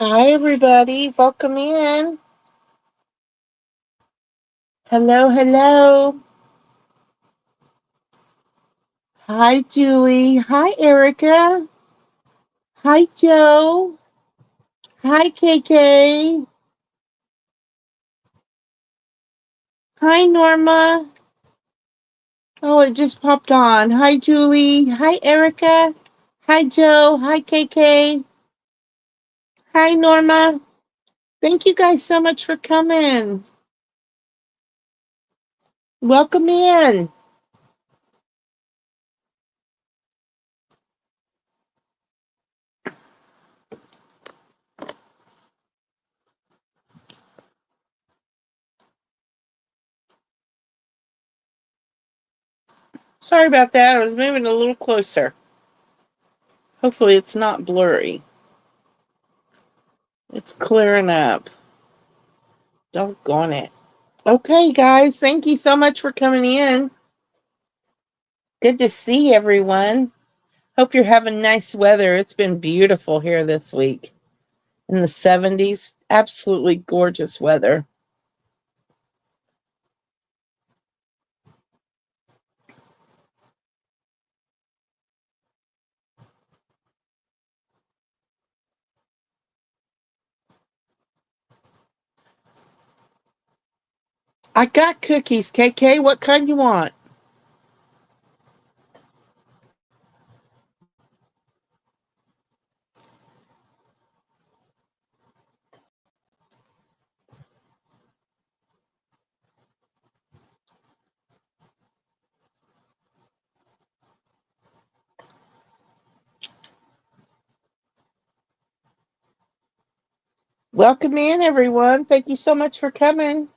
Hi, everybody. Welcome in. Hello, hello. Hi, Julie. Hi, Erica. Hi, Joe. Hi, KK. Hi, Norma. Oh, it just popped on. Hi, Julie. Hi, Erica. Hi, Joe. Hi, KK. Hi, Norma. Thank you guys so much for coming. Welcome in. Sorry about that. I was moving a little closer. Hopefully, it's not blurry. It's clearing up. Doggone it. Okay, guys, thank you so much for coming in. Good to see everyone. Hope you're having nice weather. It's been beautiful here this week in the 70s. Absolutely gorgeous weather. I got cookies, KK. What kind you want? Welcome in, everyone. Thank you so much for coming.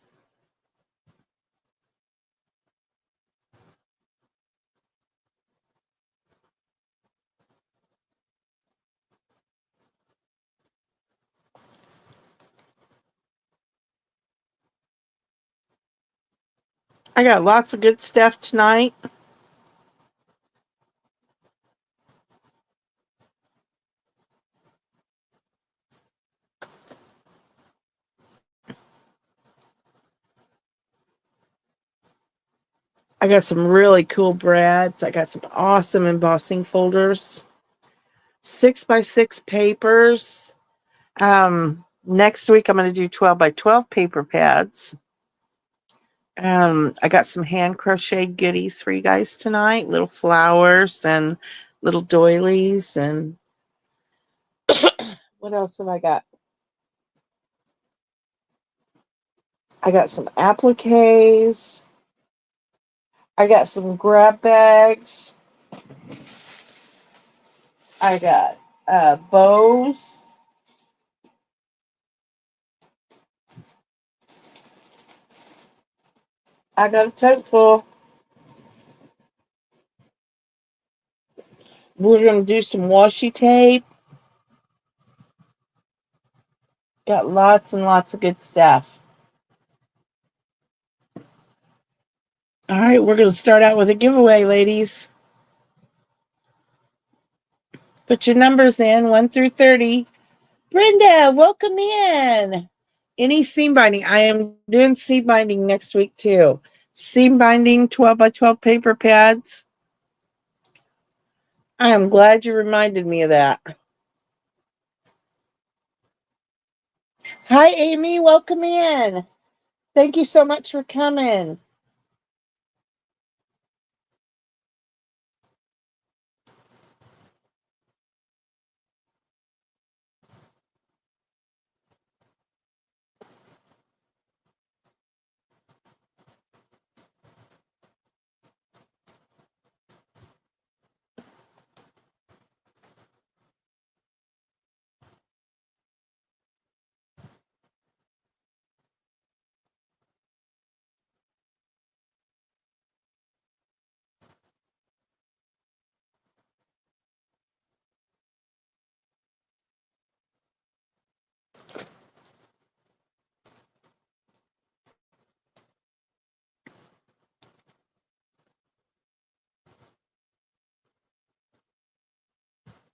I got lots of good stuff tonight. I got some really cool brads. I got some awesome embossing folders. 6x6 papers. Next week I'm going to do 12x12 paper pads. I got some hand crocheted goodies for you guys tonight. Little flowers and little doilies. And what else have I got? I got some appliques. I got some grab bags. I got bows. I got a tote full. We're going to do some washi tape. Got lots and lots of good stuff. All right, we're going to start out with a giveaway, ladies. Put your numbers in 1 through 30. Brenda, welcome in. Any seam binding? I am doing seam binding next week too. Seam binding 12x12 paper pads. I am glad you reminded me of that. Hi, Amy. Welcome in. Thank you so much for coming.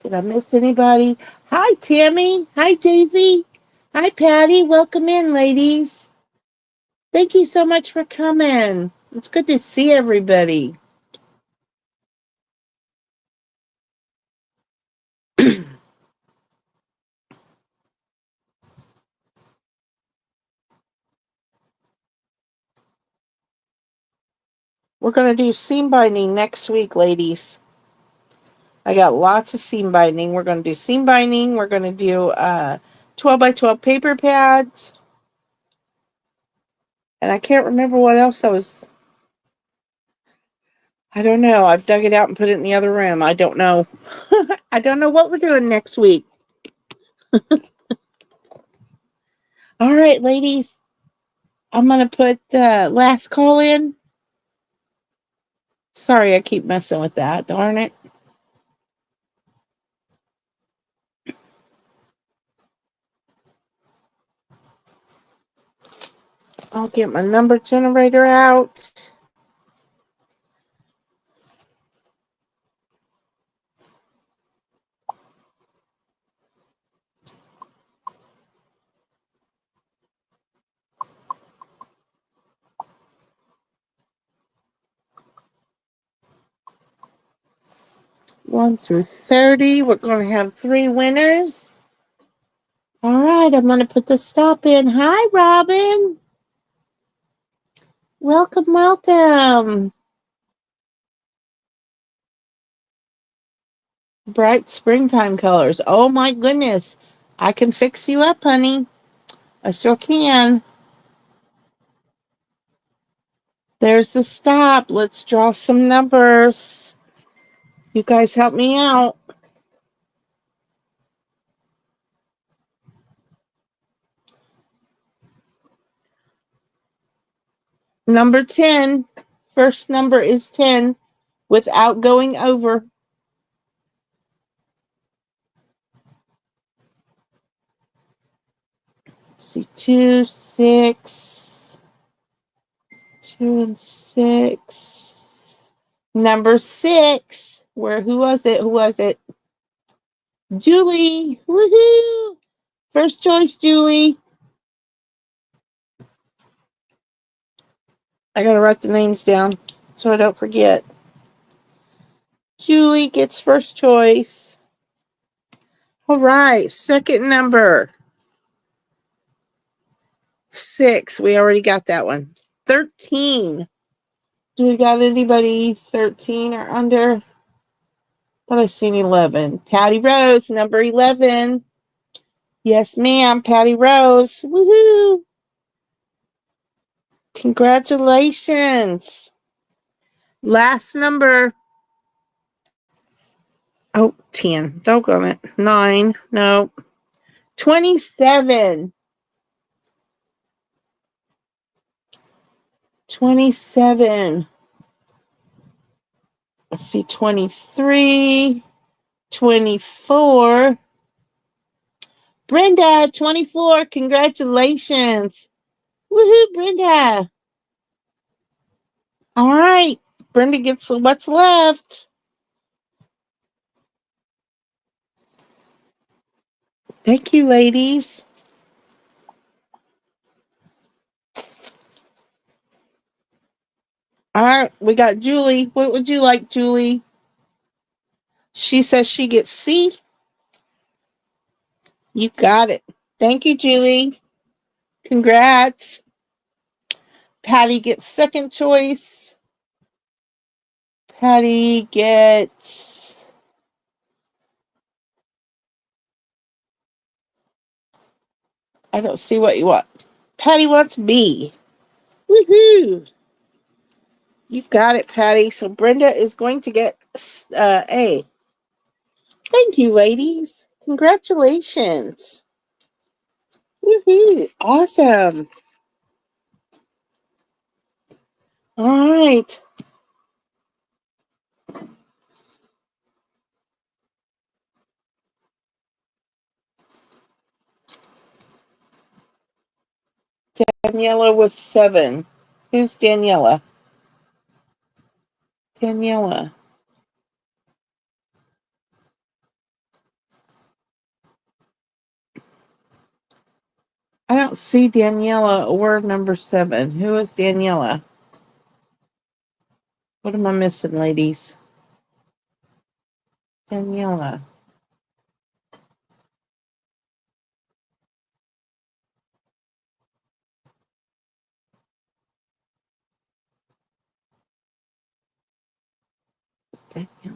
Did I miss anybody? Hi, Tammy. Hi, Daisy. Hi, Patty. Welcome in, ladies. Thank you so much for coming. It's good to see everybody. We're going to do seam binding next week, ladies. I got lots of seam binding. We're going to do seam binding. We're going to do 12 by 12 paper pads. And I can't remember what else I don't know. I've dug it out and put it in the other room. I don't know. I don't know what we're doing next week. All right, ladies. I'm going to put the last call in. Sorry, I keep messing with that. Darn it. I'll get my number generator out. One through 30. We're going to have 3 winners. All right, I'm going to put the stop in. Hi, Robin. Welcome, welcome. Bright springtime colors. Oh, my goodness. I can fix you up, honey. I sure can. There's the stop. Let's draw some numbers. You guys help me out. Number 10. First number is 10 without going over. Let's see, 2, 6. 2 and 6. Number 6. Who was it? Who was it? Julie. Woohoo! First choice, Julie. I gotta write the names down so I don't forget. Julie gets first choice. All right, second number. 6. We already got that one. 13. Do we got anybody 13 or under? Thought I seen 11. Patty Rose, number 11. Yes, ma'am, Patty Rose. Woohoo! Congratulations. Last number. Oh, 10. Doggone it. 9. No. 27. 27. Let's see. 23. 24. Brenda, 24. Congratulations. Woohoo, Brenda. All right. Brenda gets what's left. Thank you, ladies. All right. We got Julie. What would you like, Julie? She says she gets C. You got it. Thank you, Julie. Congrats. Patty gets second choice. Patty gets... I don't see what you want. Patty wants B. Woohoo! You've got it, Patty. So Brenda is going to get A. Thank you, ladies. Congratulations. Woohoo! Awesome. All right. Daniela was 7. Who's Daniela? Daniela. I don't see Daniela or number 7. Who is Daniela? What am I missing, ladies? Daniela. Daniela.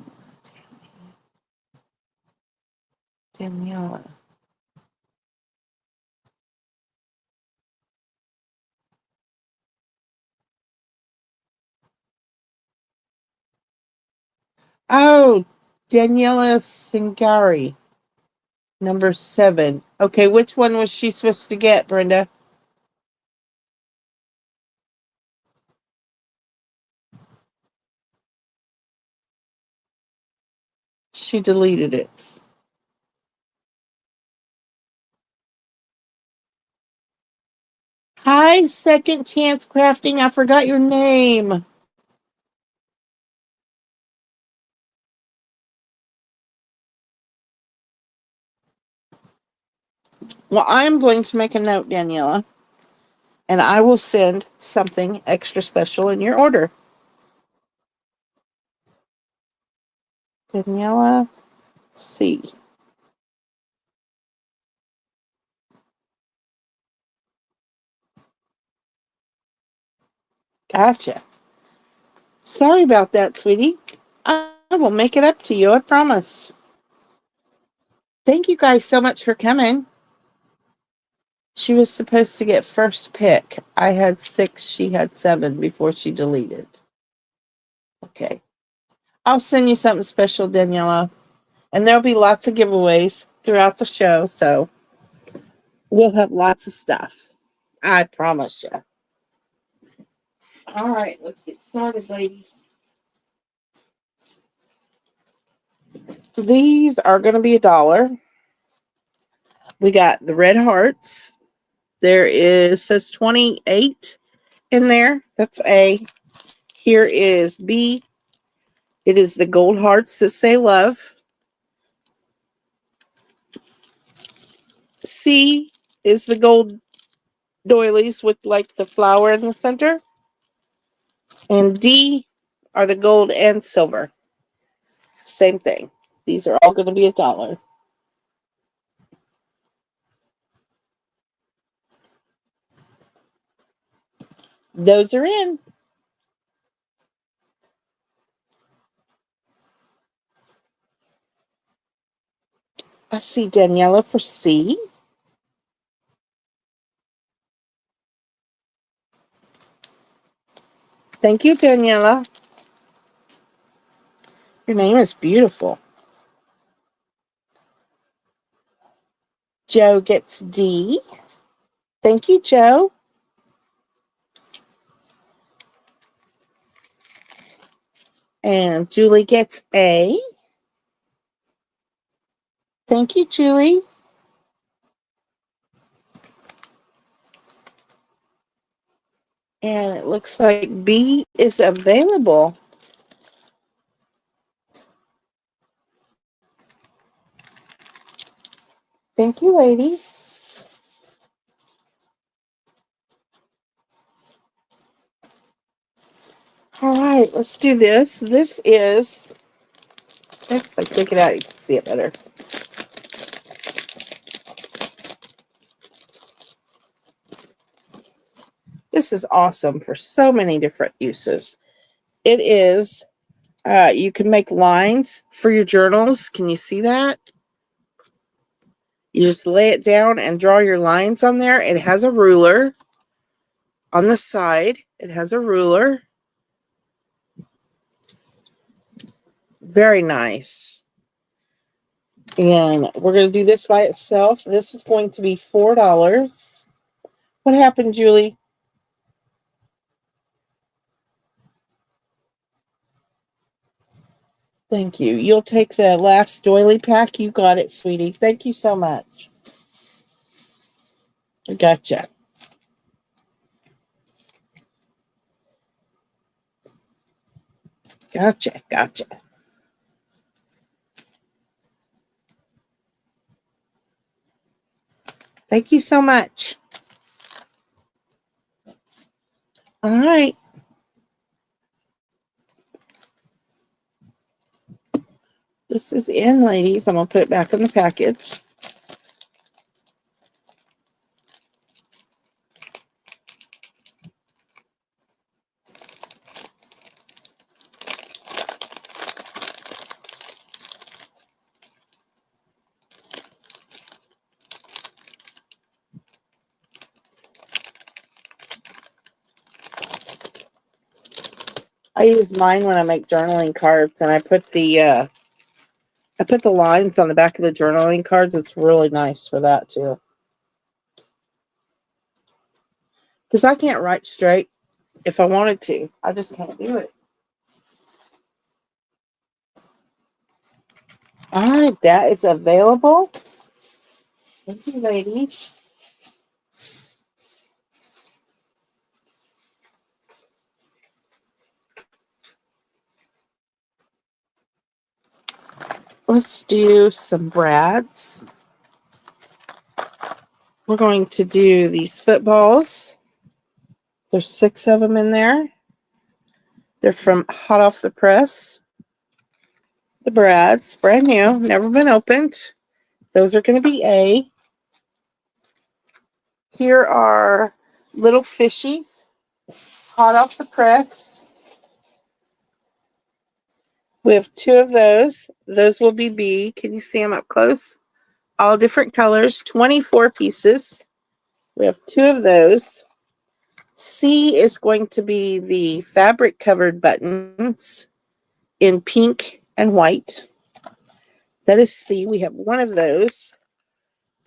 Daniela. Oh, Daniela Singari, number 7. Okay, which one was she supposed to get, Brenda? She deleted it. Hi, Second Chance Crafting. I forgot your name. Well, I'm going to make a note, Daniela, and I will send something extra special in your order. Daniela C. Gotcha. Sorry about that, sweetie. I will make it up to you, I promise. Thank you guys so much for coming. She was supposed to get first pick. I had 6, she had 7 before she deleted. Okay. I'll send you something special, Daniela. And there'll be lots of giveaways throughout the show, so we'll have lots of stuff. I promise you. All right, let's get started, ladies. These are going to be $1. We got the red hearts. There is, says 28 in there. That's A. Here is B. It is the gold hearts that say love. C is the gold doilies with like the flower in the center. And D are the gold and silver. Same thing. These are all going to be $1. Those are in. I see Daniela for C. Thank you, Daniela. Your name is beautiful. Joe gets D. Thank you, Joe. And Julie gets A. Thank you, Julie. And it looks like B is available. Thank you, ladies. All right, let's do this. This is, if I take it out, you can see it better. This is awesome for so many different uses. It is, you can make lines for your journals. Can you see that? You just lay it down and draw your lines on there. It has a ruler on the side. It has a ruler. Very nice. And we're going to do this by itself. This is going to be $4. What happened, Julie? Thank you. You'll take the last doily pack. You got it, sweetie. Thank you so much. Gotcha. Gotcha. Gotcha. Thank you so much. All right. This is in, ladies. I'm going to put it back in the package. I use mine when I make journaling cards, and I put the lines on the back of the journaling cards. It's really nice for that too. Because I can't write straight if I wanted to. I just can't do it. All right, that is available. Thank you, ladies. Let's do some brads. We're going to do these footballs. There's 6 of them in there. They're from hot off the press. The brads, brand new, never been opened. Those are going to be A. Here are little fishies, hot off the press. We have 2 of those. Those will be B. Can you see them up close? All different colors, 24 pieces. We have 2 of those. C is going to be the fabric covered buttons in pink and white. That is C. We have 1 of those.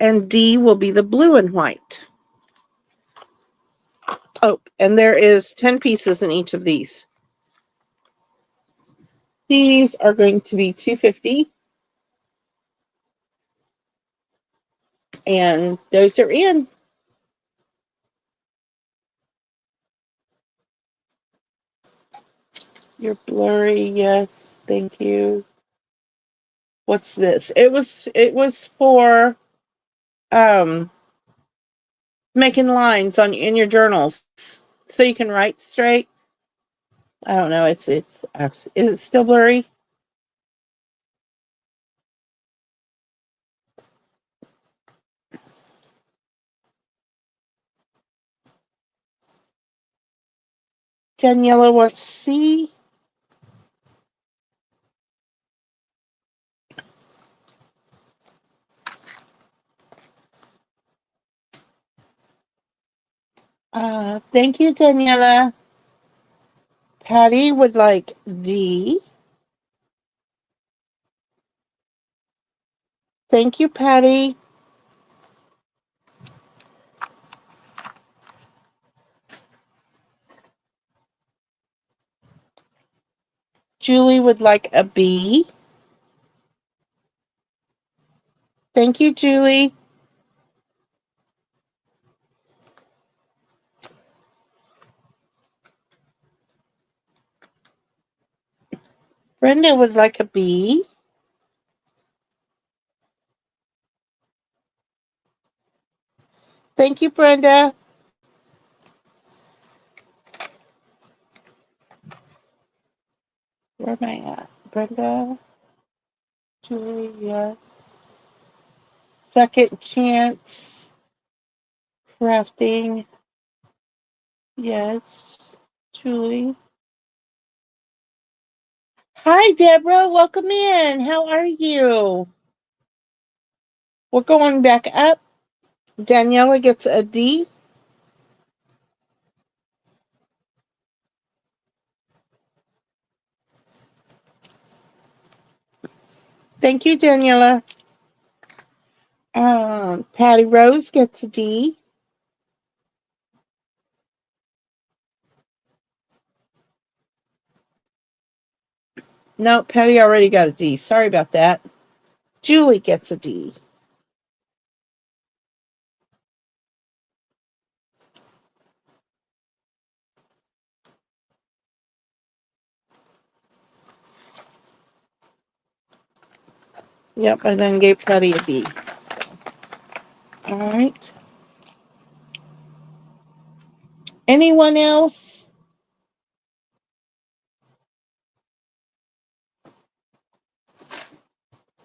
And D will be the blue and white. Oh, and there is 10 pieces in each of these. These are going to be $2.50. And those are in. You're blurry, yes, thank you. What's this? It was for making lines on in your journals so you can write straight. I don't know. Is it still blurry? Daniela wants C. Thank you, Daniela. Patty would like D. Thank you, Patty. Julie would like a B. Thank you, Julie. Brenda would like a B. Thank you, Brenda. Where am I at? Brenda, Julie, yes. Second chance. Crafting, yes. Julie. Hi, Deborah. Welcome in. How are you? We're going back up. Daniela gets a D. Thank you, Daniela. Patty Rose gets a D. No, Patty already got a D. Sorry about that. Julie gets a D. Yep, I then gave Patty a D. All right. Anyone else?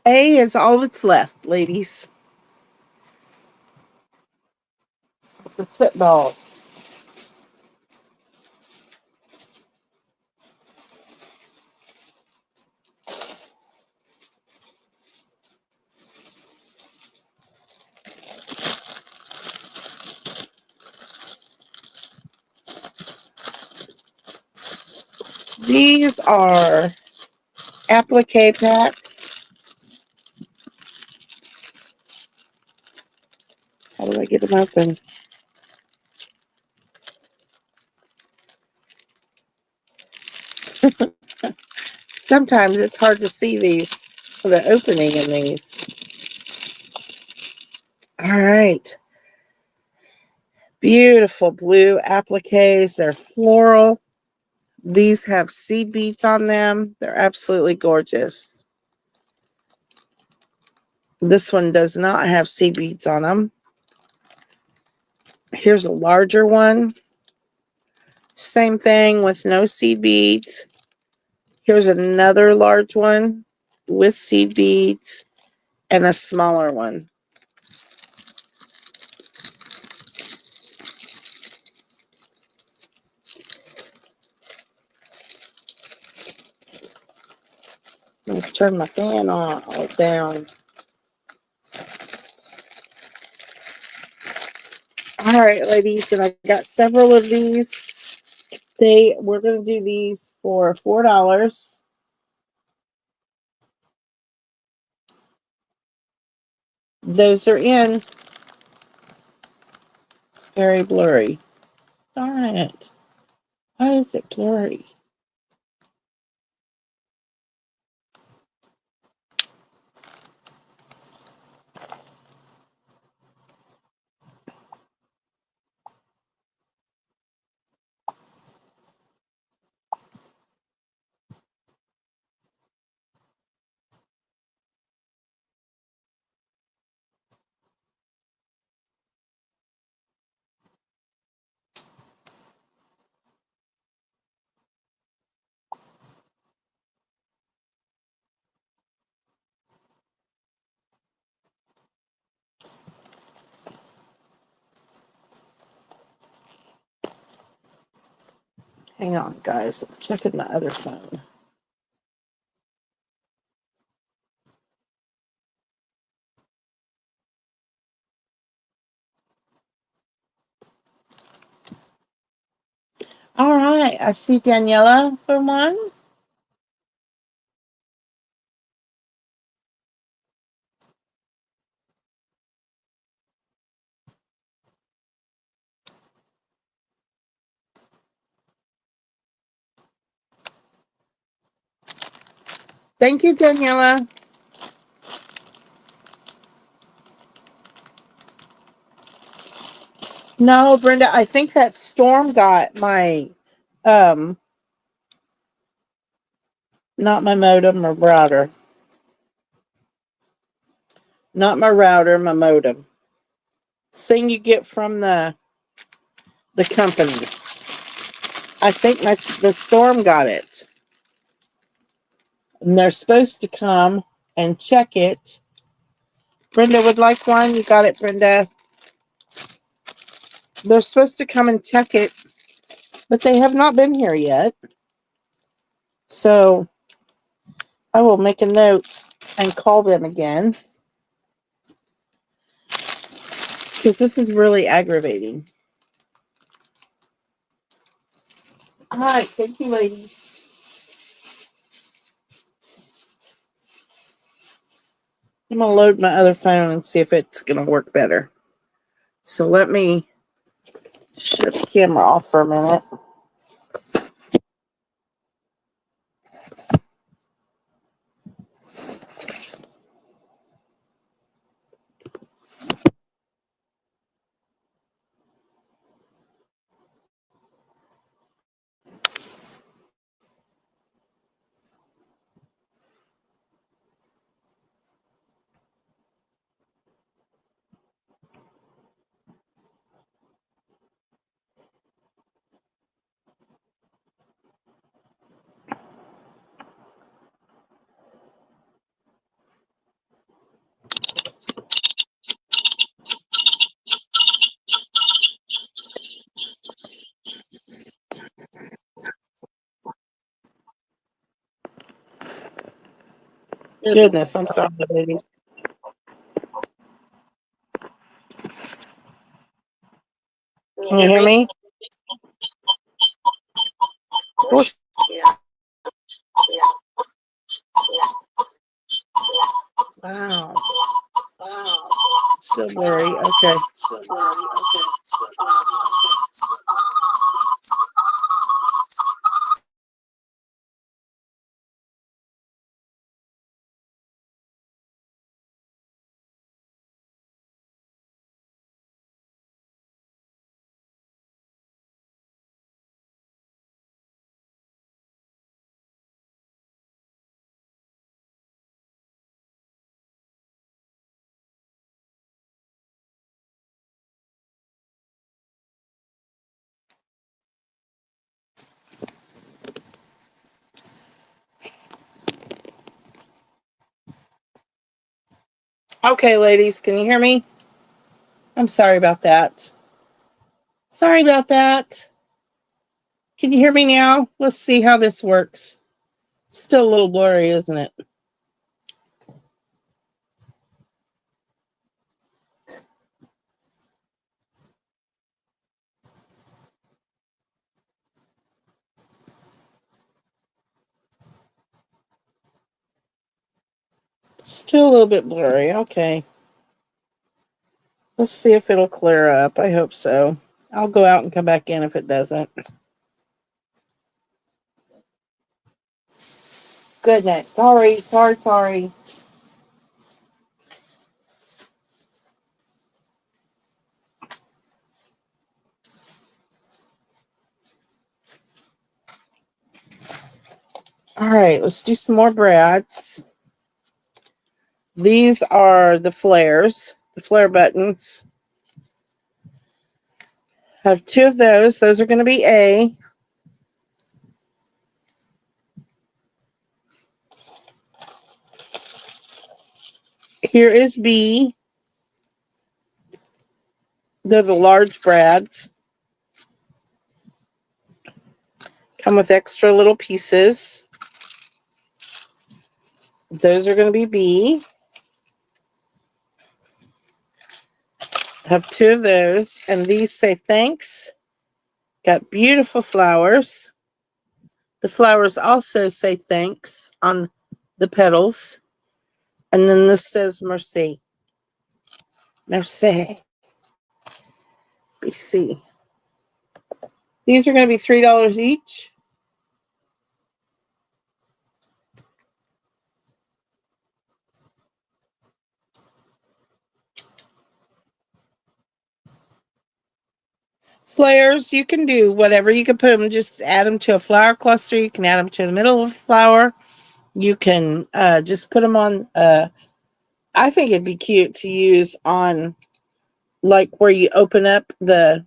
A is all that's left, ladies. The footballs. These are applique packs. How do I get them open? Sometimes it's hard to see these, the opening in these. All right. Beautiful blue appliques. They're floral. These have seed beads on them. They're absolutely gorgeous. This one does not have seed beads on them. Here's a larger one. Same thing with no seed beads. Here's another large one with seed beads and a smaller one. Let's turn my fan on down. All right, ladies, and I got several of these. We're going to do these for $4. Those are in. Very blurry. Darn it. Why is it blurry? Hang on, guys. I'm checking my other phone. All right. I see Daniela for one. Thank you, Daniela. No, Brenda, I think that storm got my, not my modem or router. Not my router, my modem. Thing you get from the company. I think the storm got it. And they're supposed to come and check it. Brenda would like one. You got it, Brenda. They're supposed to come and check it, but they have not been here yet. So I will make a note and call them again, because this is really aggravating. All right. Thank you, ladies. I'm going to load my other phone and see if it's going to work better. So let me shut the camera off for a minute. Goodness, I'm sorry, baby. Can you hear me? Oh, wow. Still blurry. Okay. Okay, ladies, can you hear me? I'm sorry about that. Sorry about that. Can you hear me now? Let's see how this works. It's still a little blurry, isn't it? Still a little bit blurry. Okay. Let's see if it'll clear up. I hope so. I'll go out and come back in if it doesn't. Goodness. Sorry. All right, let's do some more brads. These are the flares, the flare buttons. I have 2 of those. Those are going to be A. Here is B. They're the large brads. Come with extra little pieces. Those are going to be B. I have 2 of those. And these say thanks. Got beautiful flowers. The flowers also say thanks on the petals. And then this says merci. Merci. BC. These are going to be $3 each. Flares, you can do whatever. You can put them, just add them to a flower cluster. You can add them to the middle of a flower. You can just put them on. I think it'd be cute to use on, like, where you open up put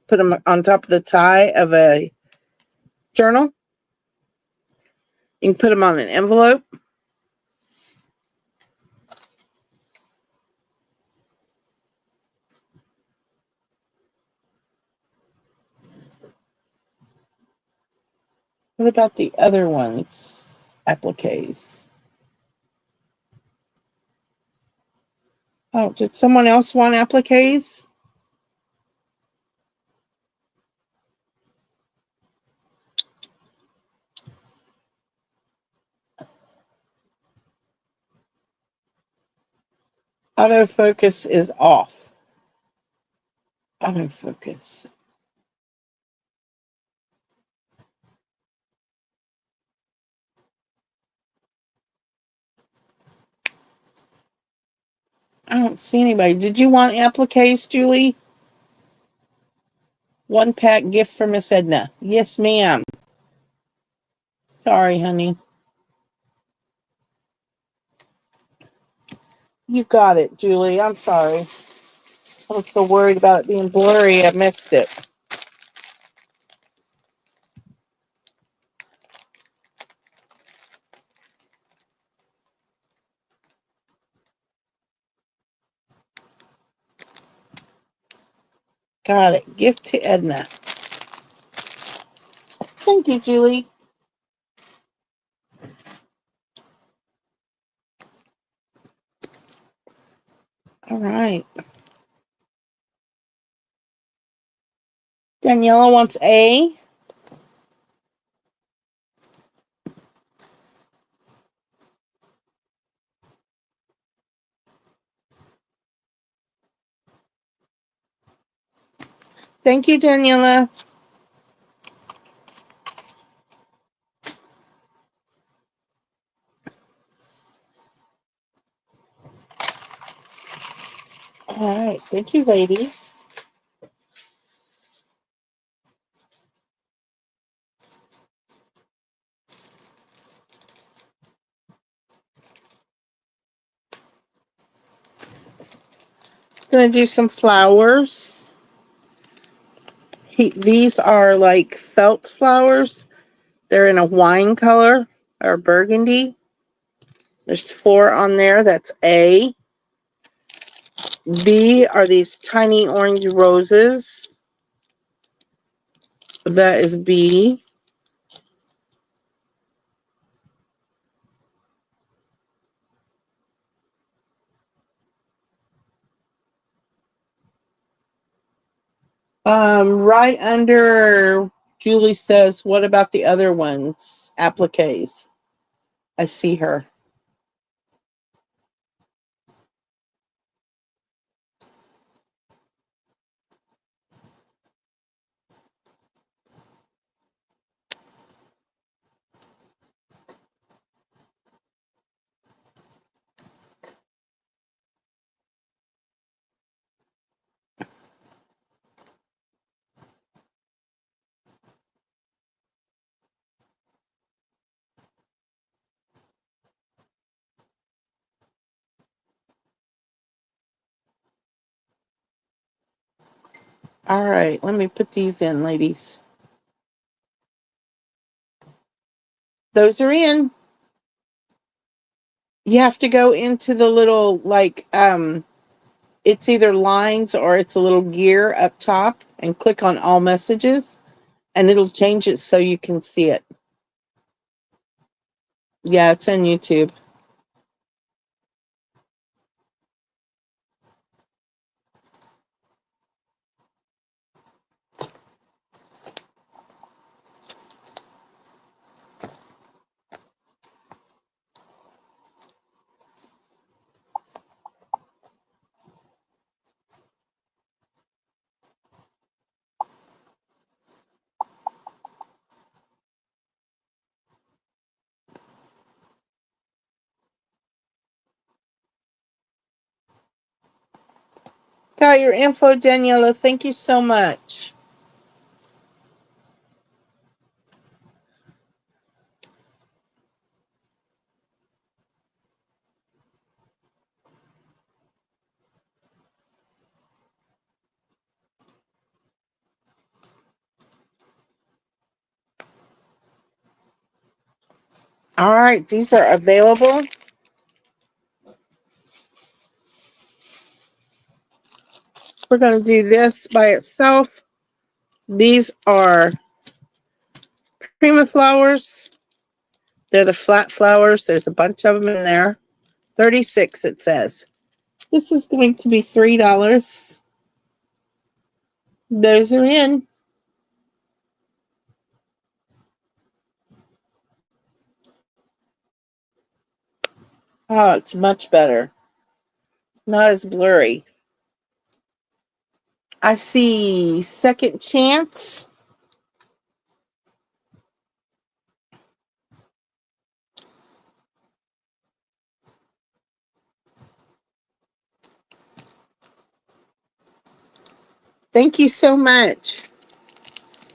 them on top of the tie of a journal. You can put them on an envelope. What about the other ones? Appliques. Oh, did someone else want appliques? Autofocus is off. Autofocus. I don't see anybody. Did you want appliques, Julie? 1-pack gift for Miss Edna. Yes, ma'am. Sorry, honey. You got it, Julie. I'm sorry. I was so worried about it being blurry, I missed it. Got it. Gift to Edna. Thank you, Julie. All right. Daniela wants A. Thank you, Daniela. All right. Thank you, ladies. Gonna do some flowers. These are like felt flowers. They're in a wine color or burgundy. There's 4 on there. That's A. B are these tiny orange roses. That is B. Right under Julie says, what about the other ones? Appliques. I see her. All right, let me put these in, ladies. Those are in. You have to go into the little, like, it's either lines or it's a little gear up top and click on all messages and it'll change it so you can see it. Yeah, it's on YouTube. Got your info, Daniela. Thank you so much. All right, these are available. We're going to do this by itself. These are prima flowers. They're the flat flowers. There's a bunch of them in there. 36 it says. This is going to be $3. Those are in. Oh, it's much better. Not as blurry. I see Second Chance. Thank you so much.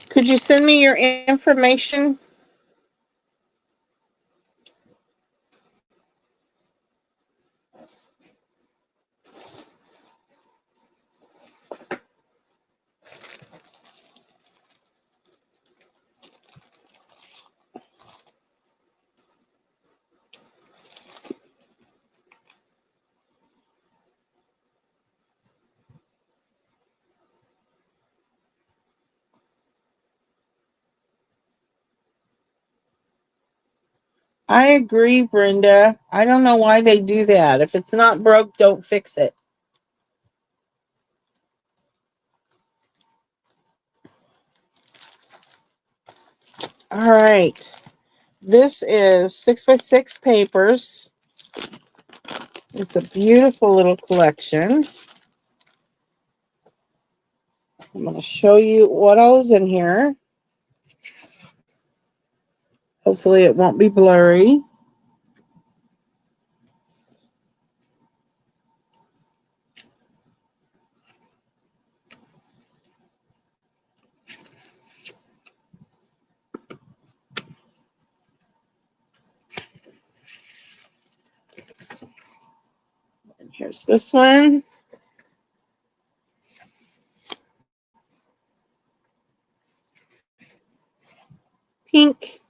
Could you send me your information? I agree, Brenda. I don't know why they do that. If it's not broke, don't fix it. All right. This is 6x6 papers. It's a beautiful little collection. I'm going to show you what all is in here. Hopefully it won't be blurry. And here's this one. Pink.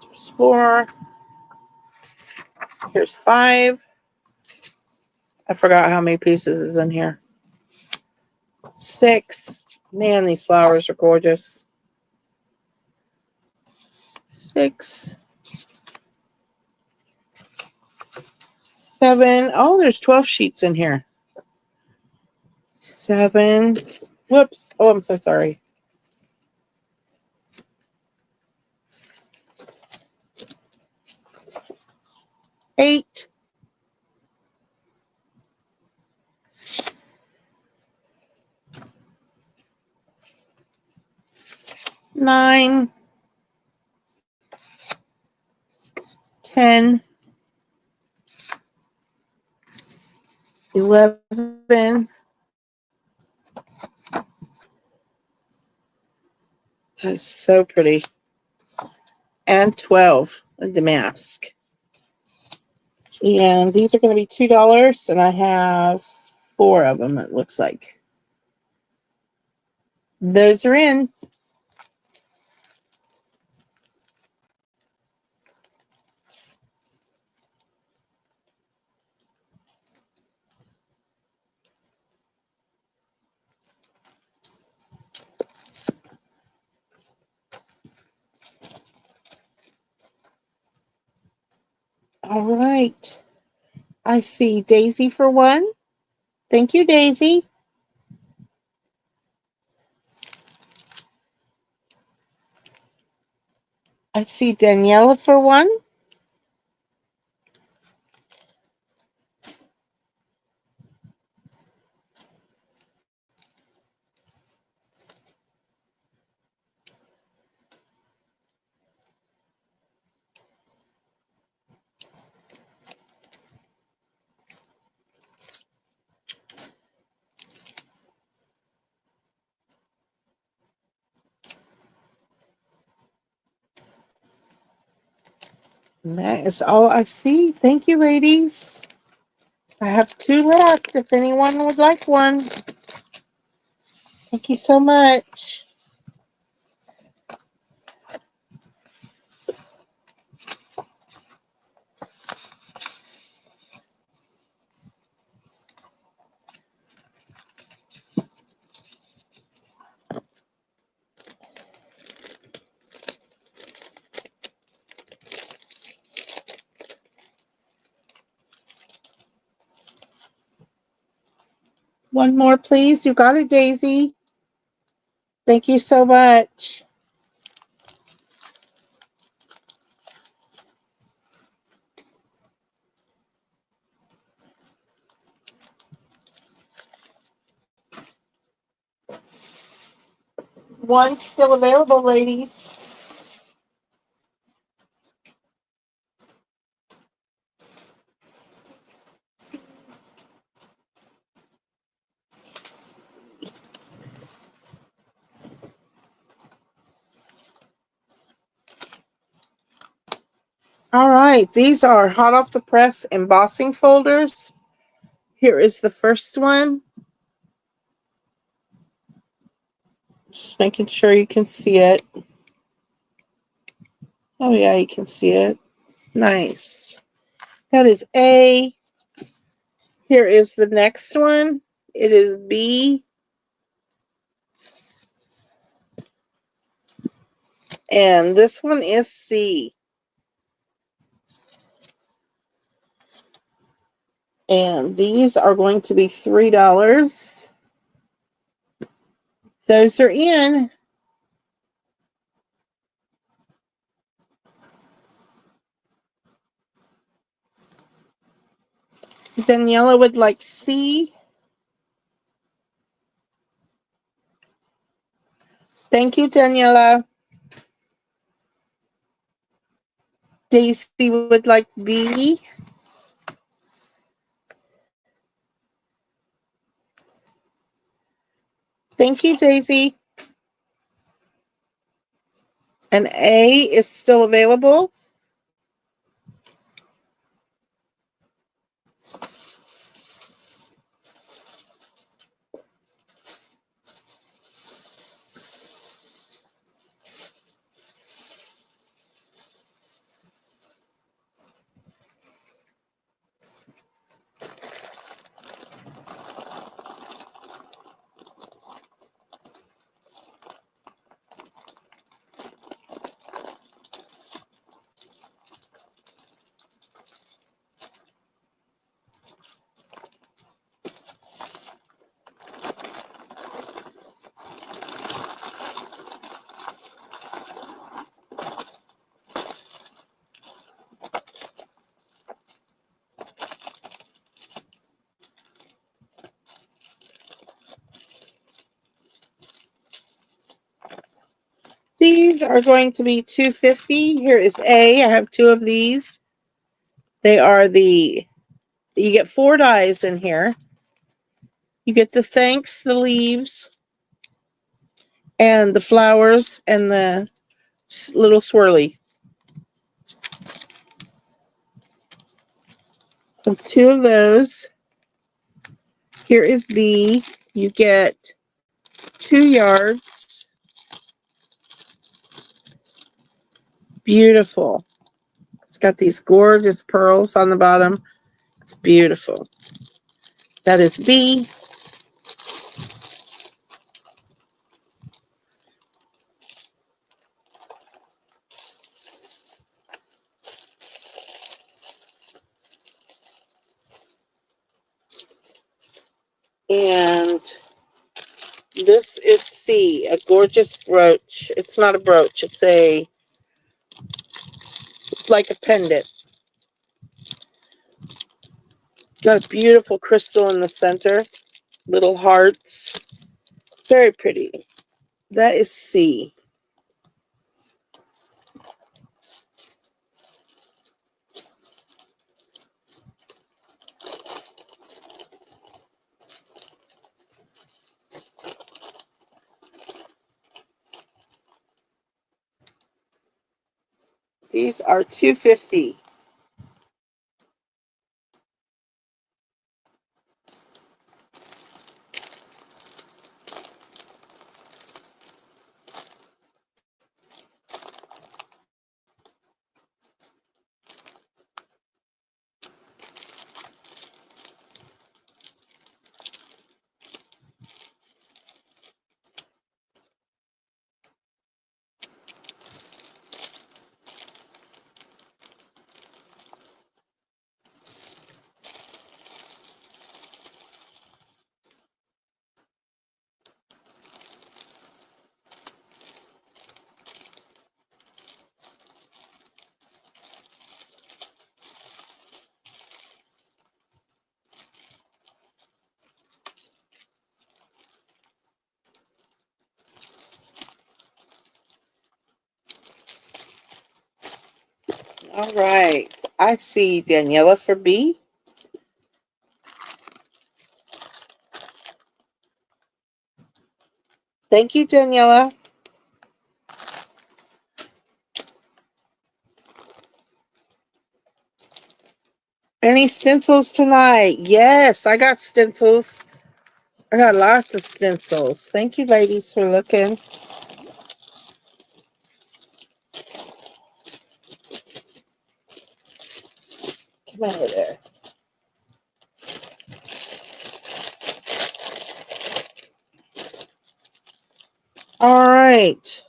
There's 4. Here's 5. I forgot how many pieces is in here. 6. Man, these flowers are gorgeous. 6. 7. Oh, there's 12 sheets in here. 7. Whoops. Oh, I'm so sorry. 8. 9. 10. 11. That's so pretty. And 12. The damask. And these are going to be $2, and I have 4 of them, it looks like. Those are in. All right. I see Daisy for 1. Thank you, Daisy. I see Daniela for 1. And that is all I see. Thank you, ladies. I have 2 left if anyone would like one. Thank you so much. One more, please. You got it, Daisy. Thank you so much. One's still available, ladies. All right, these are hot off the press embossing folders. Here is the first one. Just making sure you can see it. Oh yeah, you can see it. Nice. That is A. Here is the next one. It is B. And this one is C. And these are going to be $3. Those are in. Daniela would like C. Thank you, Daniela. Daisy would like B. Thank you, Daisy. And A is still available. These are going to be $2.50. Here is A. I have 2 of these. They are you get 4 dies in here. You get the thanks, the leaves, and the flowers, and the little swirly. So 2 of those. Here is B. You get 2 yards. Beautiful. It's got these gorgeous pearls on the bottom. It's beautiful. That is B. And this is C, a gorgeous brooch. It's not a brooch. It's like a pendant. Got a beautiful crystal in the center. Little hearts. Very pretty. That is C. These are $2.50. All right. I see Daniela for B. Thank you, Daniela. Any stencils tonight? Yes, I got stencils. I got lots of stencils. Thank you, ladies, for looking. Come out of there. All right.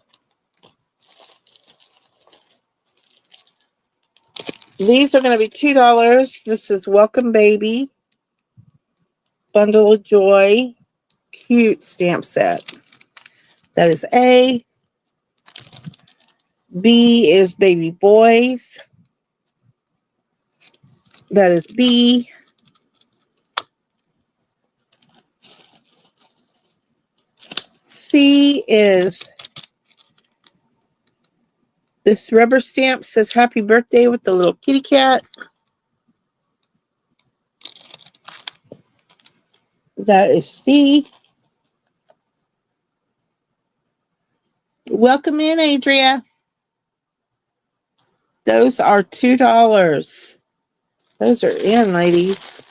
These are going to be $2. This is Welcome Baby, Bundle of Joy, cute stamp set. That is A. B is Baby Boys. That is B. C is this rubber stamp says happy birthday with the little kitty cat. That is C. Welcome in, Adria. Those are $2. Those are in, ladies.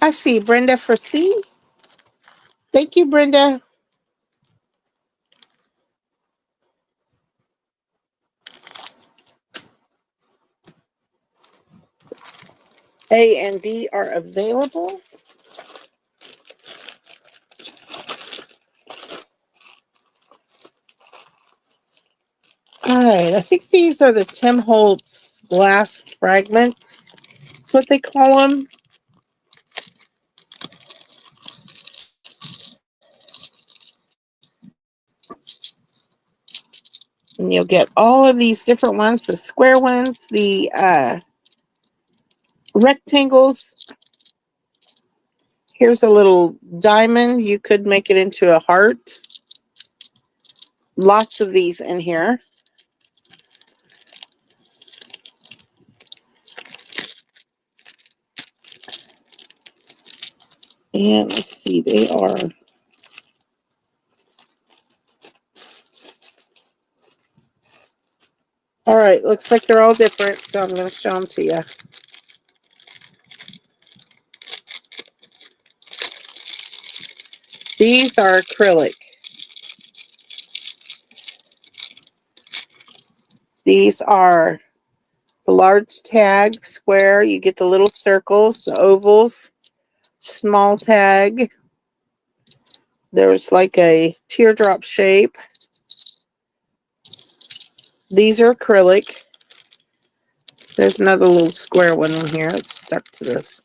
I see Brenda for C. Thank you, Brenda. A and B are available. All right, I think these are the Tim Holtz glass fragments. That's what they call them. And you'll get all of these different ones, the square ones, the rectangles. Here's a little diamond. You could make it into a heart. Lots of these in here. And let's see, they are... All right, looks like they're all different, so I'm going to show them to you. These are acrylic. These are the large tag, square. You get the little circles, the ovals, small tag. There's like a teardrop shape. These are acrylic. There's another little square one in here. It's stuck to this.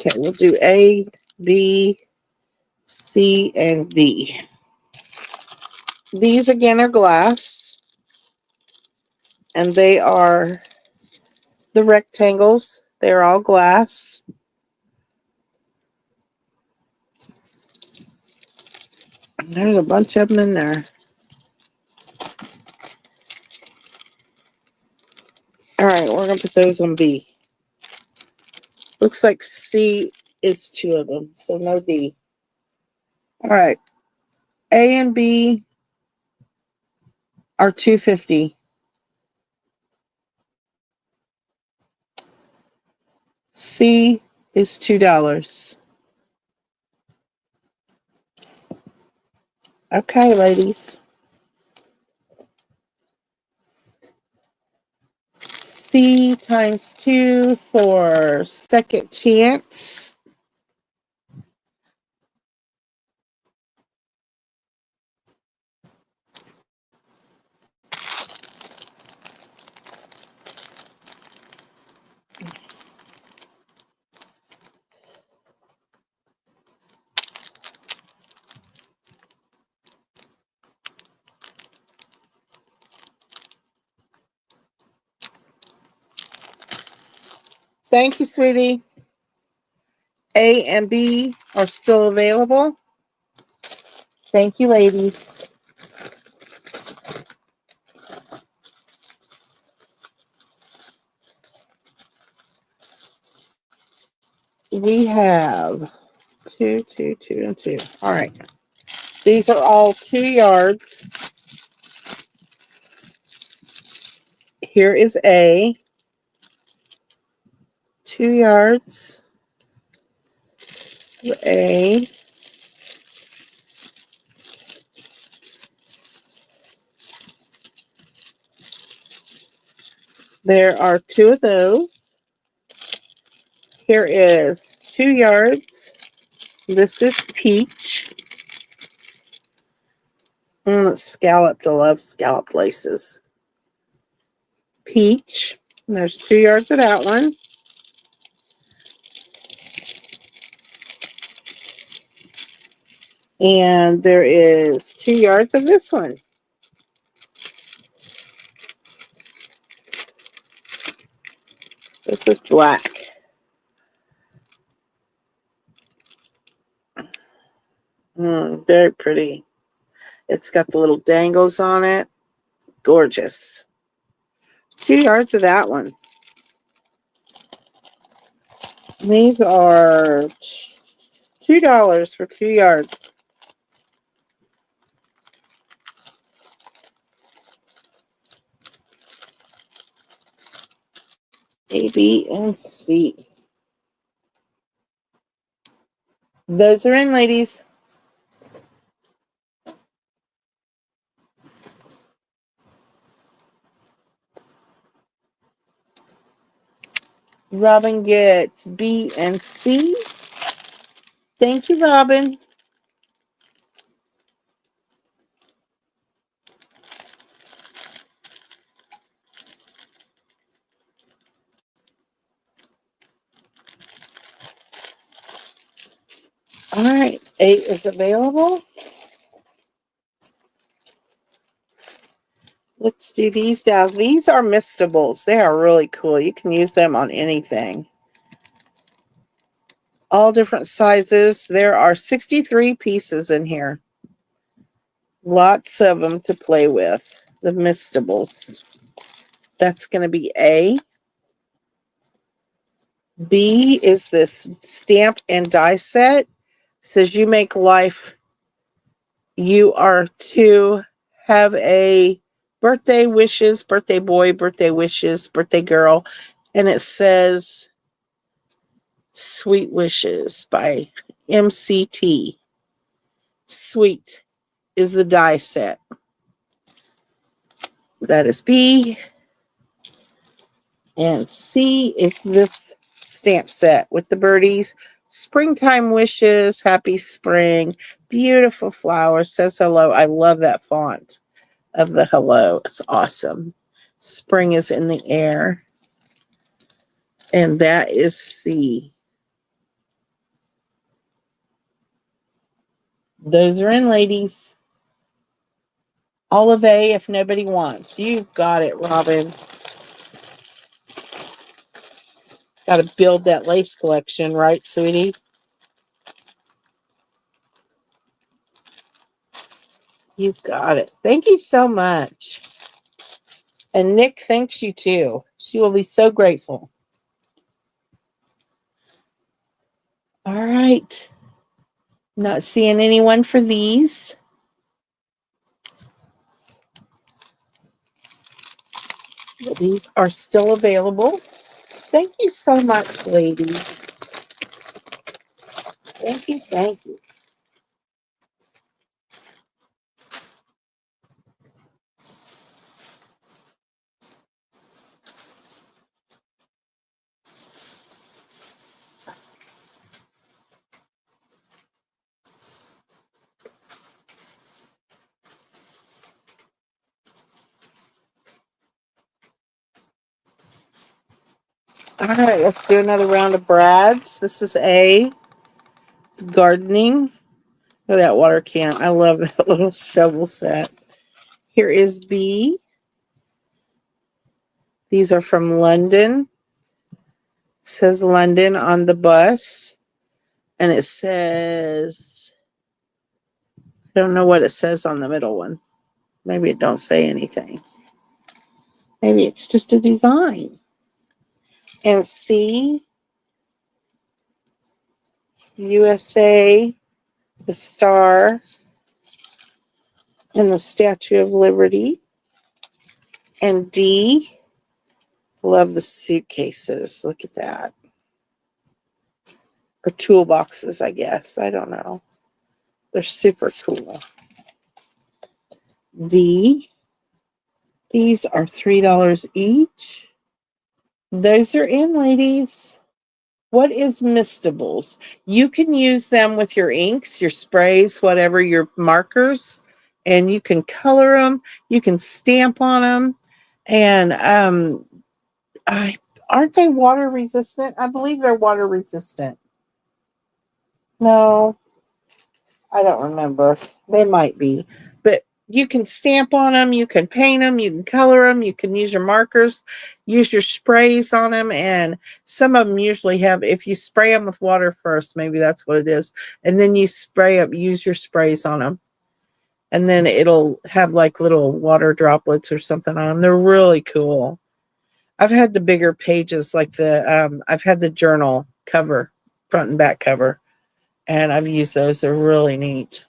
Okay, we'll do A, B, C, and D. These again are glass. And they are the rectangles. They're all glass. There's a bunch of them in there. All right, we're going to put those on B. Looks like C is 2 of them, so no D. All right. A and B are $2.50. C is $2. Okay, ladies. C times 2 for second chance. Thank you, sweetie. A and B are still available. Thank you, ladies. we have two, two, two, and two. All right. These are all 2 yards. Here is A. 2 yards. A. There are 2 of those. Here is 2 yards. This is peach. It's scalloped. I love scalloped laces. Peach. And there's 2 yards of that one. And there is 2 yards of this one. This is black. Very pretty. It's got the little dangles on it. Gorgeous. 2 yards of that one. These are $2 for 2 yards. A, B, and C. Those are in, ladies. Robin gets B and C. Thank you, Robin. All right, 8 is available. Let's do these down. These are Mistables. They are really cool. You can use them on anything. All different sizes. There are 63 pieces in here. Lots of them to play with. The Mistables. That's going to be A. B is this stamp and die set. Says you make life. You are to have a birthday wishes, birthday boy, birthday wishes, birthday girl. And it says Sweet Wishes by MCT. Sweet is the die set. That is B. And C is this stamp set with the birdies. Springtime wishes, happy spring, beautiful flowers, says hello. I love that font of the hello. It's awesome. Spring is in the air. And that is C. Those are in, ladies. All of A if nobody wants. You got it, Robin. Got to build that lace collection, right, sweetie? You got it. Thank you so much. And Nick thanks you too. She will be so grateful. All right. Not seeing anyone for these. But these are still available. Thank you so much, ladies. Thank you, thank you. All right, let's do another round of brads. This is A. It's gardening. Look at that water can. I love that little shovel set. Here is B. These are from London. It says London on the bus. And it says, I don't know what it says on the middle one. Maybe it don't say anything. Maybe it's just a design. And C USA, the star, and the Statue of Liberty. And D, love the suitcases. Look at that. Or toolboxes, I guess. I don't know. They're super cool. D, these are $3 each. Those are in, ladies. What is Mistables? You can use them with your inks, your sprays, whatever, your markers, and you can color them. You can stamp on them. And aren't they water resistant? I believe they're water resistant. No, I don't remember. They might be. But you can stamp on them, you can paint them, you can color them, you can use your markers, use your sprays on them. And some of them usually have, if you spray them with water first, maybe that's what it is. And then you spray up, use your sprays on them. And then it'll have like little water droplets or something on them. They're really cool. I've had the bigger pages, like I've had the journal cover, front and back cover, and I've used those. They're really neat.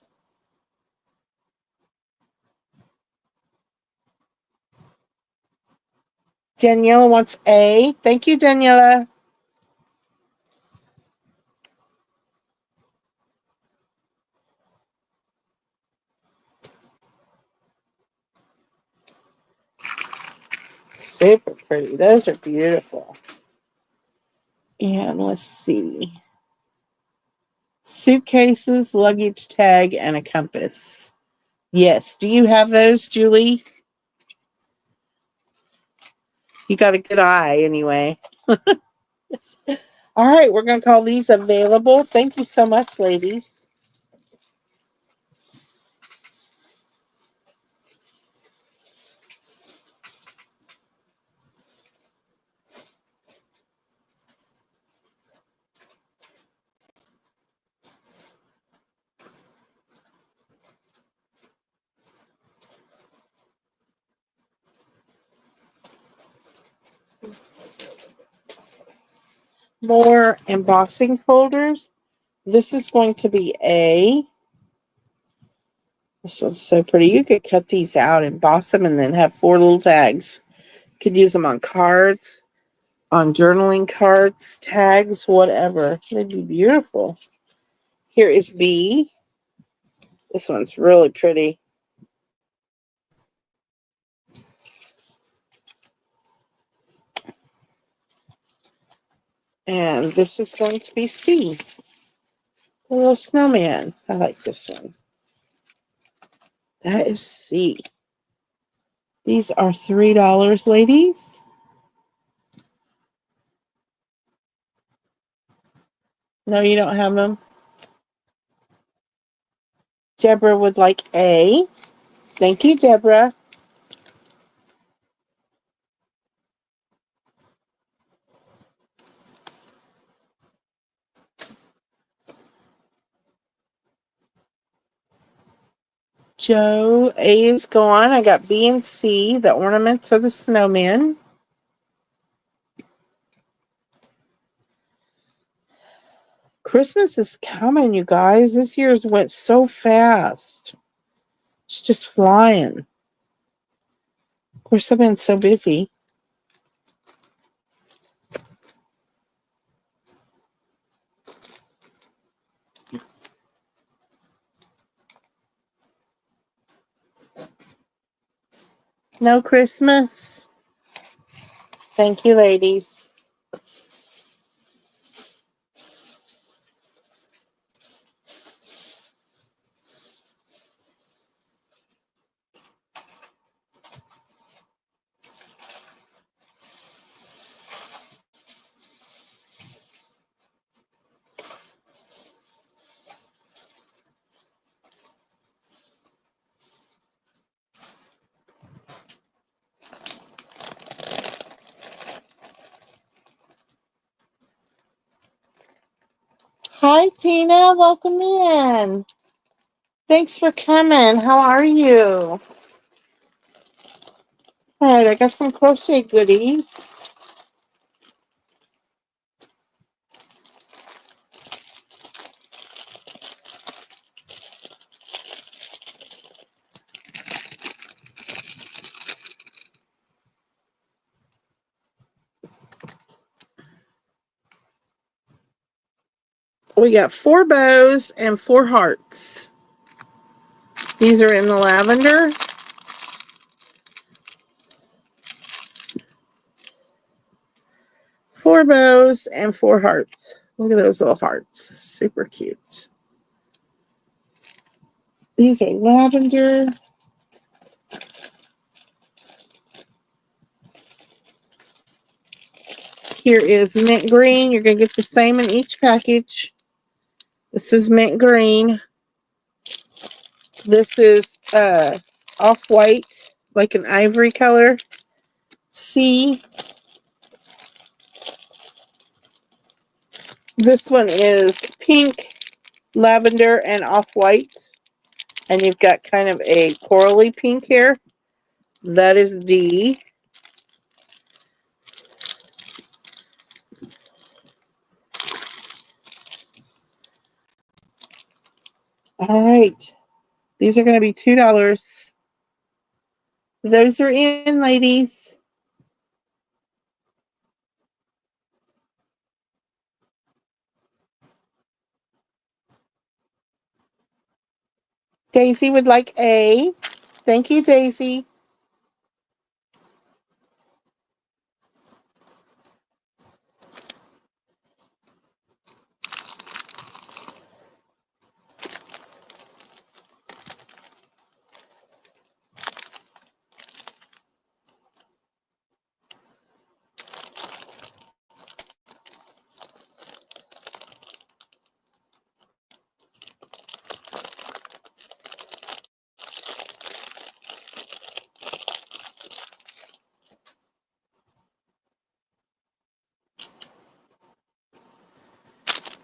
Daniela wants A. Thank you, Daniela. Super pretty. Those are beautiful. And let's see. Suitcases, luggage tag, and a compass. Yes. Do you have those, Julie? You got a good eye anyway. All right, we're going to call these available. Thank you so much, ladies. More embossing folders. This is going to be A. This one's so pretty. You could cut these out, emboss them, and then have 4 little tags. You could use them on cards, on journaling cards, tags, whatever. They'd be beautiful. Here is B. This one's really pretty. And this is going to be C. A little snowman. I like this one. That is C. These are $3, ladies. No, you don't have them. Deborah would like A. Thank you, Deborah. Joe, A is gone. I got B and C. The ornaments are the snowman. Christmas is coming, you guys. This year's went so fast. It's just flying. Of course, I've been so busy. No Christmas. Thank you, ladies. Hi, Tina. Welcome in. Thanks for coming. How are you? All right, I got some crochet goodies. We got 4 bows and 4 hearts. These are in the lavender. Four bows and 4 hearts. Look at those little hearts. Super cute. These are lavender. Here is mint green. You're going to get the same in each package. This is mint green. This is off-white, like an ivory color. C. This one is pink, lavender, and off-white. And you've got kind of a corally pink here. That is D. All right. These are going to be $2. Those are in, ladies. Daisy would like A. Thank you, Daisy.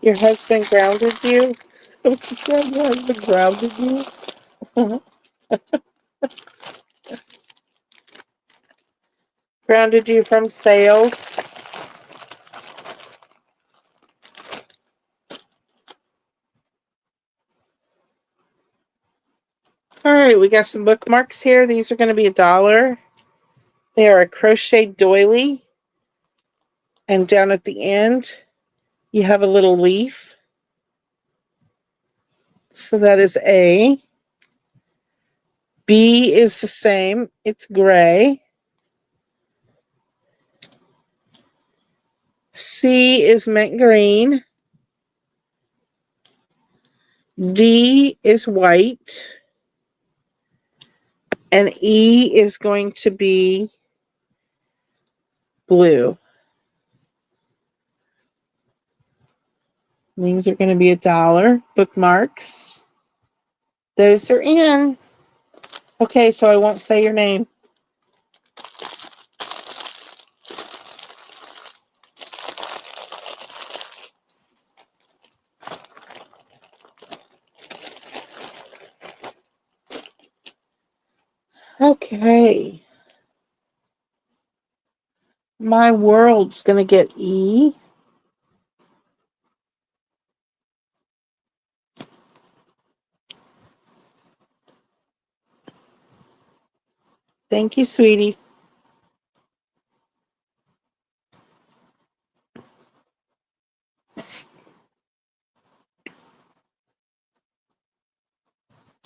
Your husband grounded you? So you said your husband grounded you? Grounded you from sales? All right, we got some bookmarks here. These are going to be $1. They are a crochet doily. And down at the end, you have a little leaf. So that is A. B is the same. It's gray. C is mint green. D is white. And E is going to be blue. These are going to be $1. Bookmarks. Those are in. Okay, so I won't say your name. Okay. My world's going to get E. Thank you, sweetie.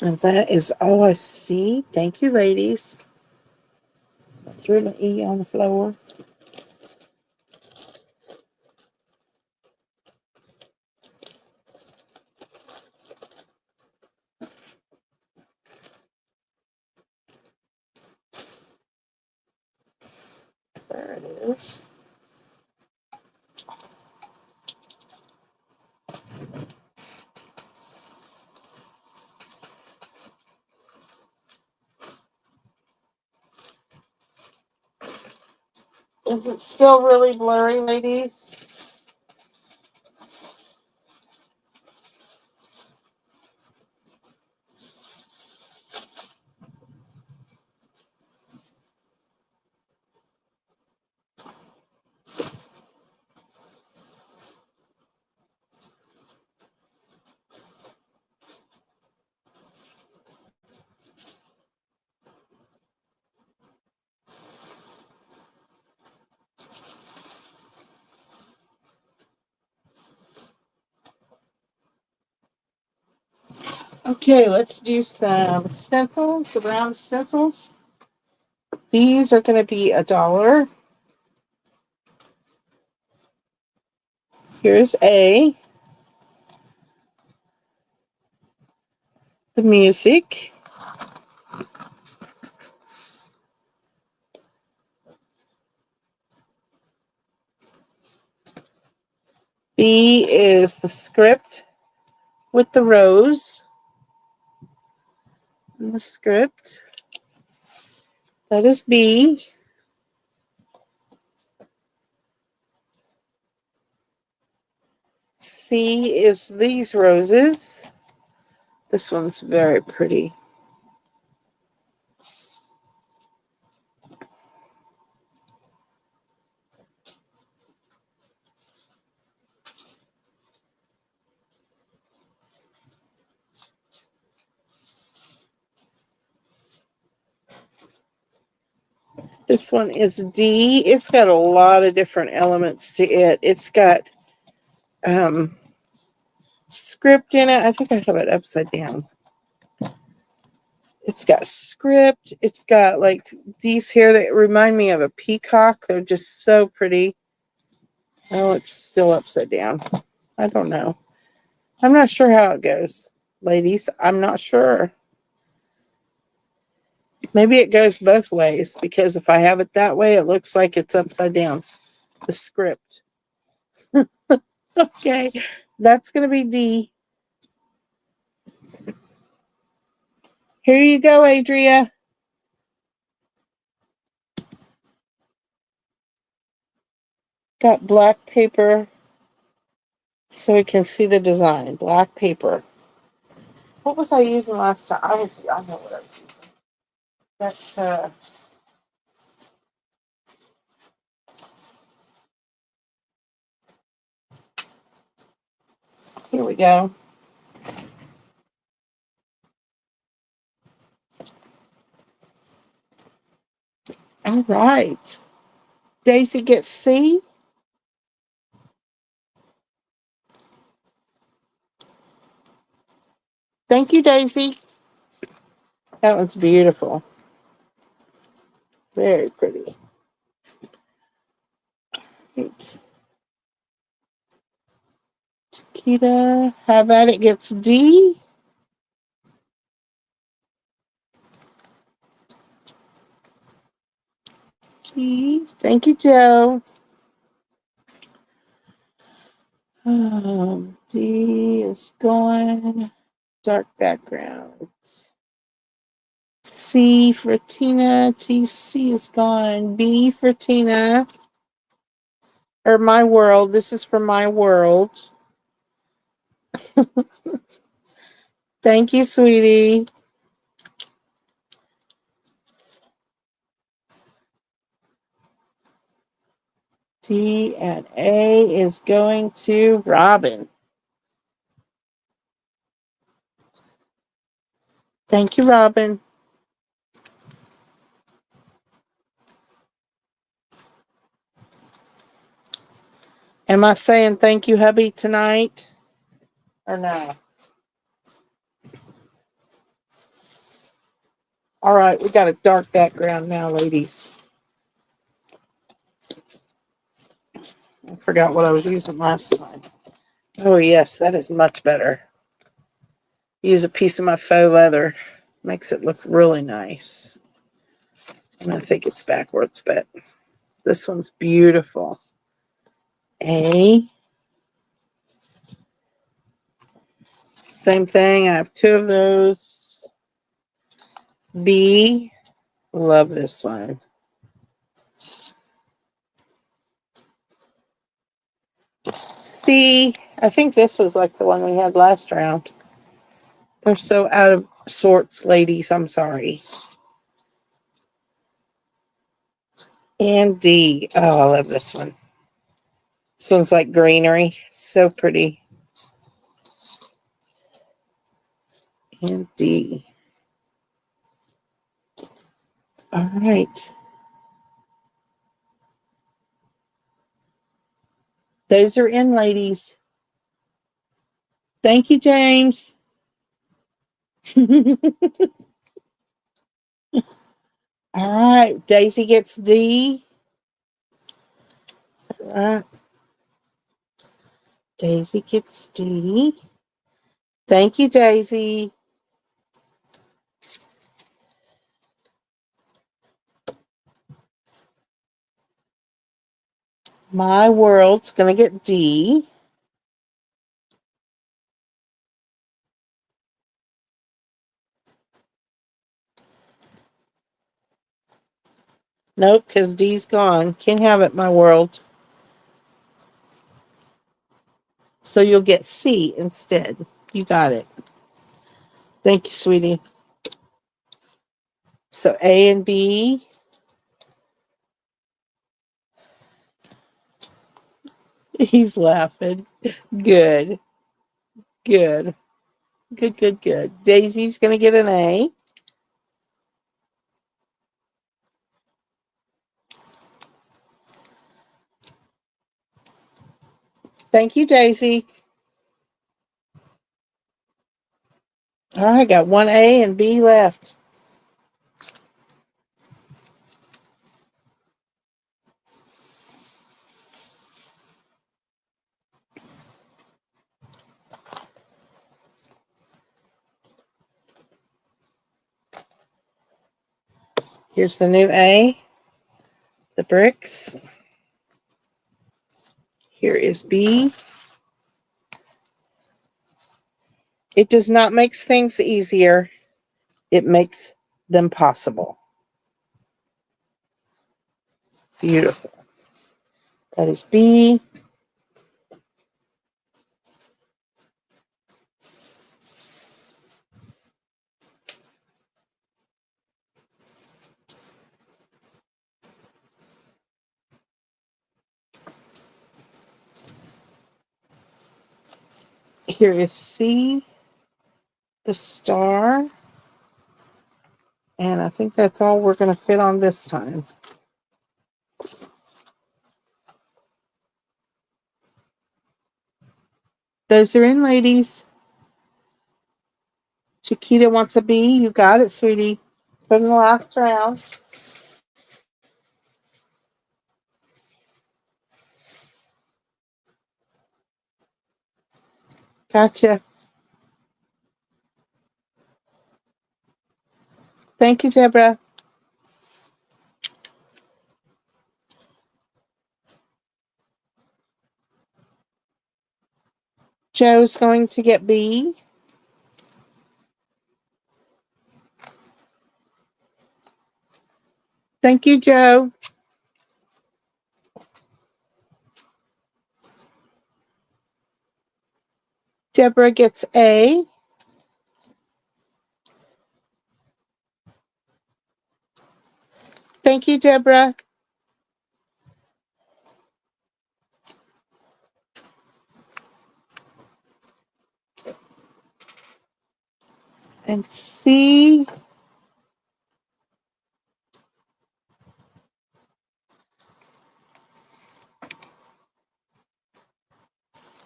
And that is all I see. Thank you, ladies. I threw the E on the floor. There it is. Is it still really blurry, ladies? Okay, let's do some stencils, the round stencils. These are going to be $1. Here's A, the music. B is the script with the rose and the script. That is B. C is these roses. This one's very pretty. This one is D. It's got a lot of different elements to it. It's got script in it. I think I have it upside down. It's got script. It's got like these here that remind me of a peacock. They're just so pretty. Oh, it's still upside down. I don't know. I'm not sure how it goes, ladies. I'm not sure. Maybe it goes both ways, because if I have it that way, it looks like it's upside down. The script. Okay, that's going to be D. Here you go, Adria. Got black paper so we can see the design. Black paper. What was I using last time? I know what I was using. That's here we go. All right. Daisy gets C. Thank you, Daisy. That one's beautiful. Very pretty. Right. Kita, how about it gets D? D. Thank you, Joe. D is going. Dark background. C for Tina. TC is gone. B for Tina. Or my world. This is for my world. Thank you, sweetie. D and A is going to Robin. Thank you, Robin. Am I saying thank you, hubby, tonight? Or no? All right, we got a dark background now, ladies. I forgot what I was using last time. Oh, yes, that is much better. Use a piece of my faux leather. Makes it look really nice. And I think it's backwards, but this one's beautiful. A. Same thing. I have 2 of those. B. Love this one. C. I think this was like the one we had last round. They're so out of sorts, ladies. I'm sorry. And D. Oh, I love this one. This one's like greenery. So pretty. And D. All right. Those are in, ladies. Thank you, James. All right, Daisy gets D. All right. Daisy gets D. Thank you, Daisy. My World's going to get D. Nope, because D's gone. Can't have it, My World. So you'll get C instead. You got it. Thank you, sweetie. So A and B. He's laughing. Good. Good. Good, good, good. Daisy's going to get an A. Thank you, Daisy. All right, got one A and B left. Here's the new A, the bricks. Here is B. It does not make things easier. It makes them possible. Beautiful. That is B. Here is C, the star. And I think that's all we're going to fit on this time. Those are in, ladies. Chiquita wants a B. You got it, sweetie. Put in the last round. Gotcha. Thank you, Deborah. Joe's going to get B. Thank you, Joe. Deborah gets A. Thank you, Deborah. And C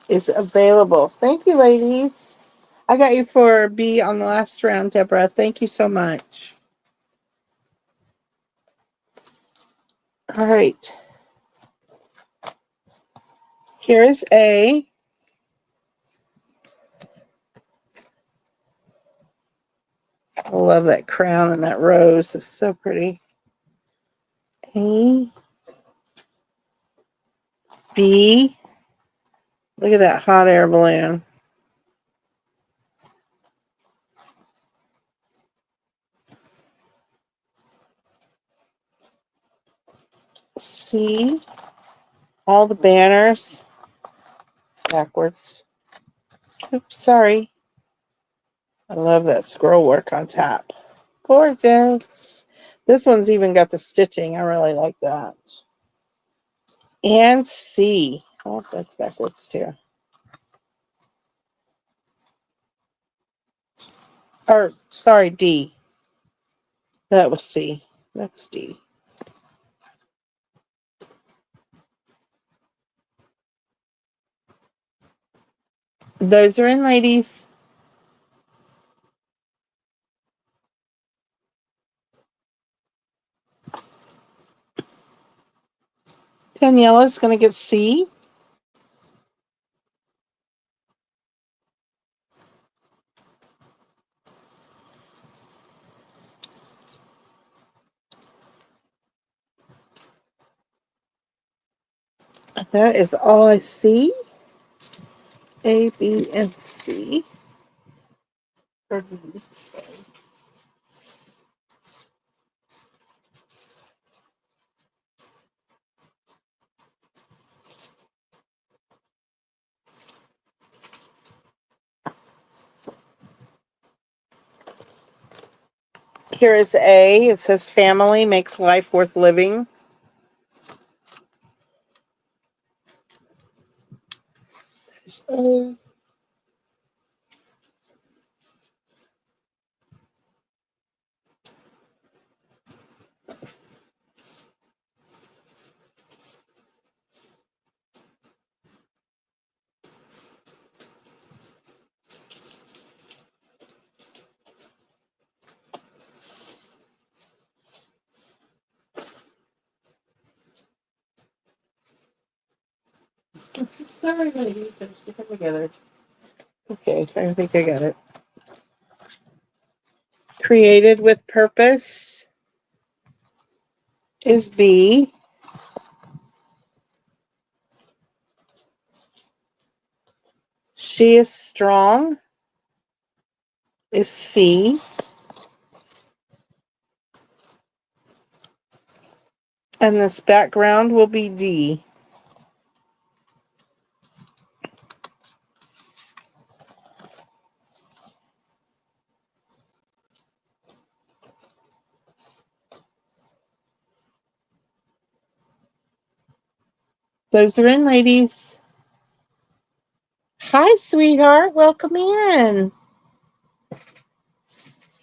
is available. Thank you, ladies. I got you for B on the last round, Deborah. Thank you so much. All right. Here is A. I love that crown and that rose. It's so pretty. A. B. Look at that hot air balloon. C. All the banners. Backwards. Oops, sorry. I love that scroll work on top. Gorgeous. This one's even got the stitching. I really like that. And C. Oh, that's backwards too. Or, sorry, D. That was C. That's D. Those are in, ladies. Daniela's going to get C. That is all I see. A, B, and C. Or D. Here is A. It says family makes life worth living. A. Sorry, ladies. I'm sticking together. Okay, I think I got it. Created with purpose is B. She is strong is C. And this background will be D. Those are in, ladies. Hi, sweetheart. Welcome in.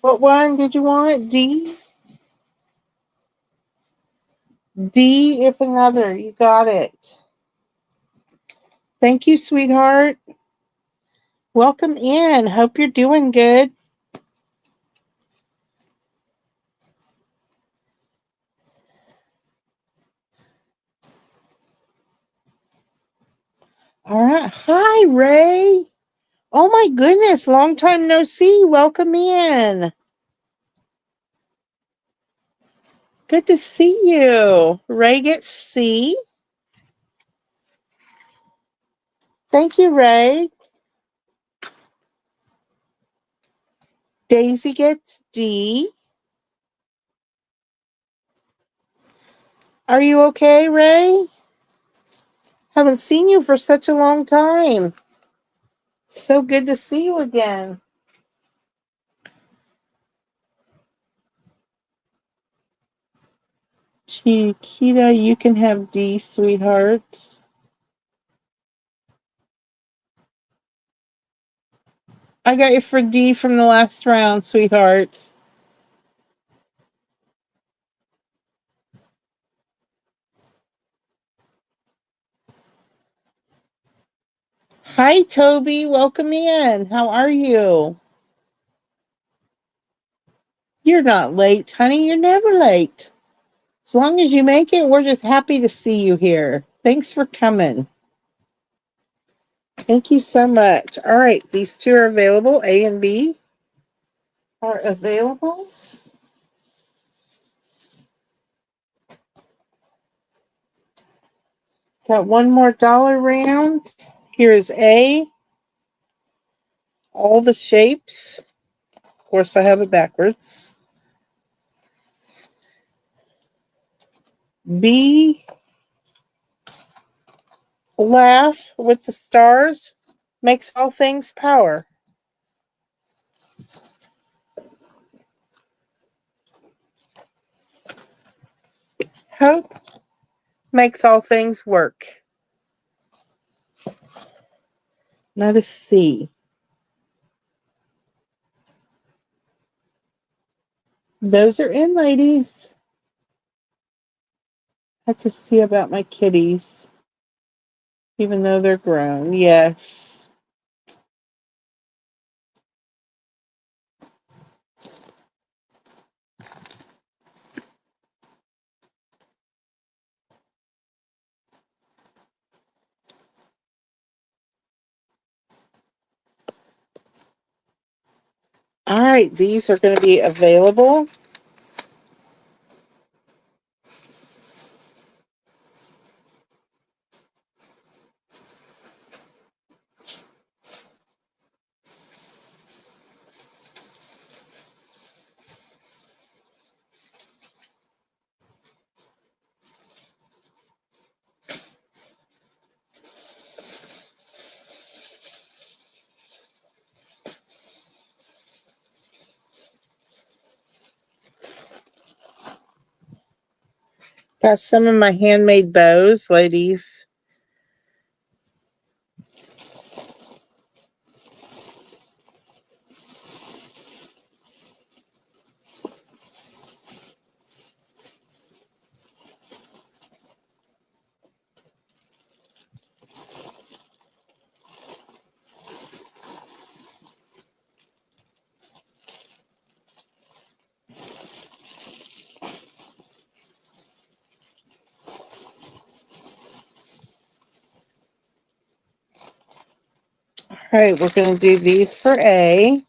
What one did you want? D? D if another. You got it. Thank you, sweetheart. Welcome in. Hope you're doing good. All right. Hi, Ray. Oh, my goodness. Long time no see. Welcome in. Good to see you. Ray gets C. Thank you, Ray. Daisy gets D. Are you okay, Ray? Haven't seen you for such a long time. So good to see you again. Chiquita, you can have D, sweetheart. I got you for D from the last round, sweetheart. Hi, Toby. Welcome in. How are you? You're not late, honey. You're never late. As long as you make it, we're just happy to see you here. Thanks for coming. Thank you so much. All right, these two are available. A and B are available. Got one more dollar round. Here is A. All the shapes. Of course, I have it backwards. B. Laugh with the stars makes all things power. Hope makes all things work. Not a C. Those are in, ladies. I have to see about my kitties, even though they're grown. Yes. right, these are going to be available. Got some of my handmade bows, ladies. All right, we're going to do these for A.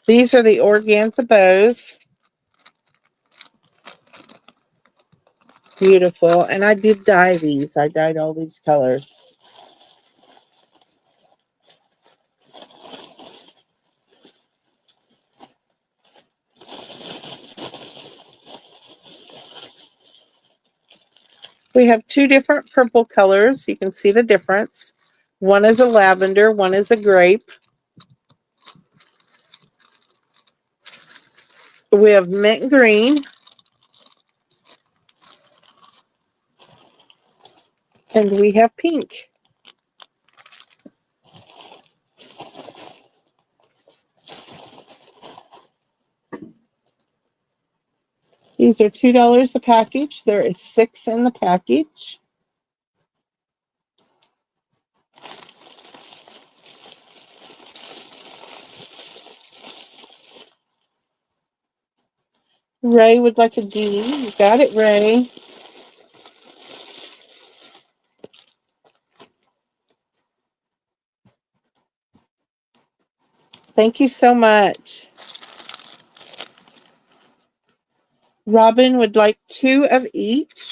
These are the organza bows. Beautiful. And I did dye these. I dyed all these colors. We have two different purple colors. You can see the difference. One is a lavender, one is a grape. We have mint green. And we have pink. These are $2 a package. There is 6 in the package. Ray would like a D. You got it, Ray. Thank you so much. Robin would like 2 of each.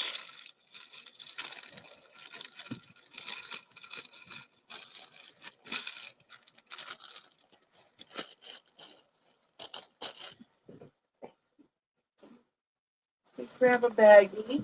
Grab a baggie.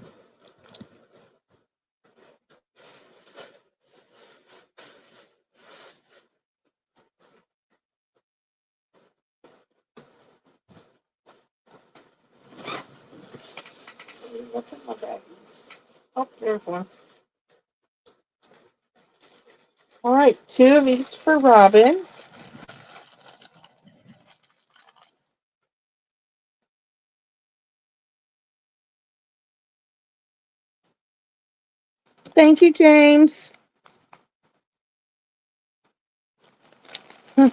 Look at my baggies. Oh, there's one. All right, 2 of each for Robin. Thank you, James. All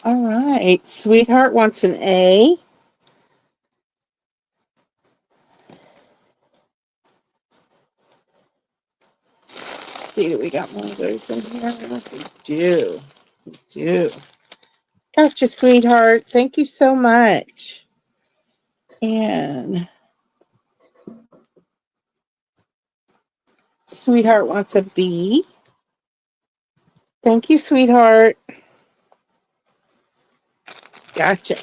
right, Sweetheart wants an A. See, we got one of those in here. We do. We do. Gotcha, Sweetheart. Thank you so much. And Sweetheart wants a B. Thank you, Sweetheart. Gotcha.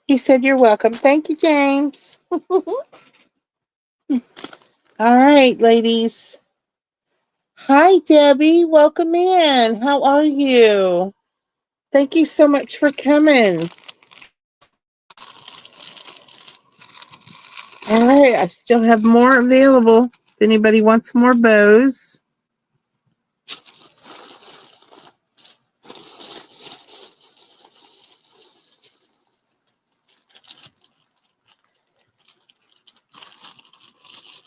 He said you're welcome. Thank you, James. All right, ladies. Hi, Debbie. Welcome in. How are you? Thank you so much for coming. All right, I still have more available. If anybody wants more bows.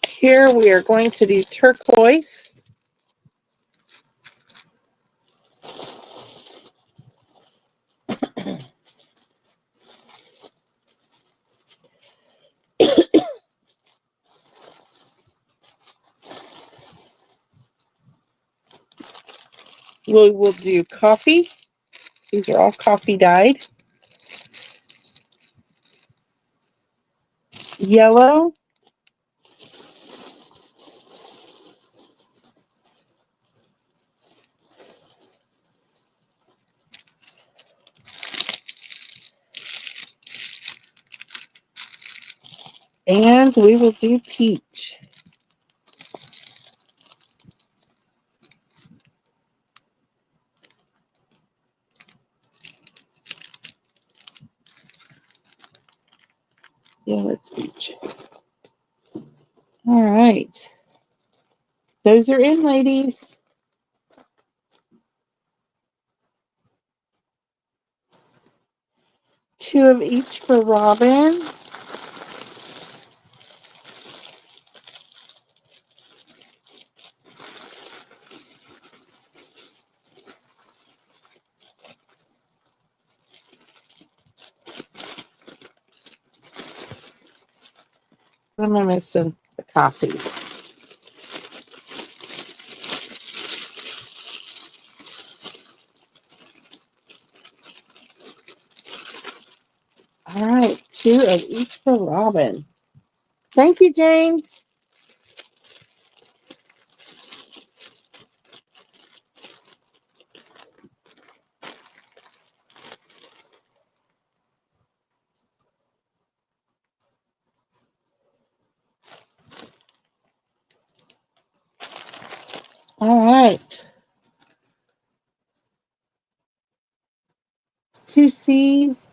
Here we are going to do turquoise. We will do coffee. These are all coffee dyed. Yellow. And we will do peach. Yeah, let's peach. All right. Those are in, ladies. Two of each for Robin. What am I missing? The coffee. All right. Two of each for Robin. Thank you, James. All right. Two C's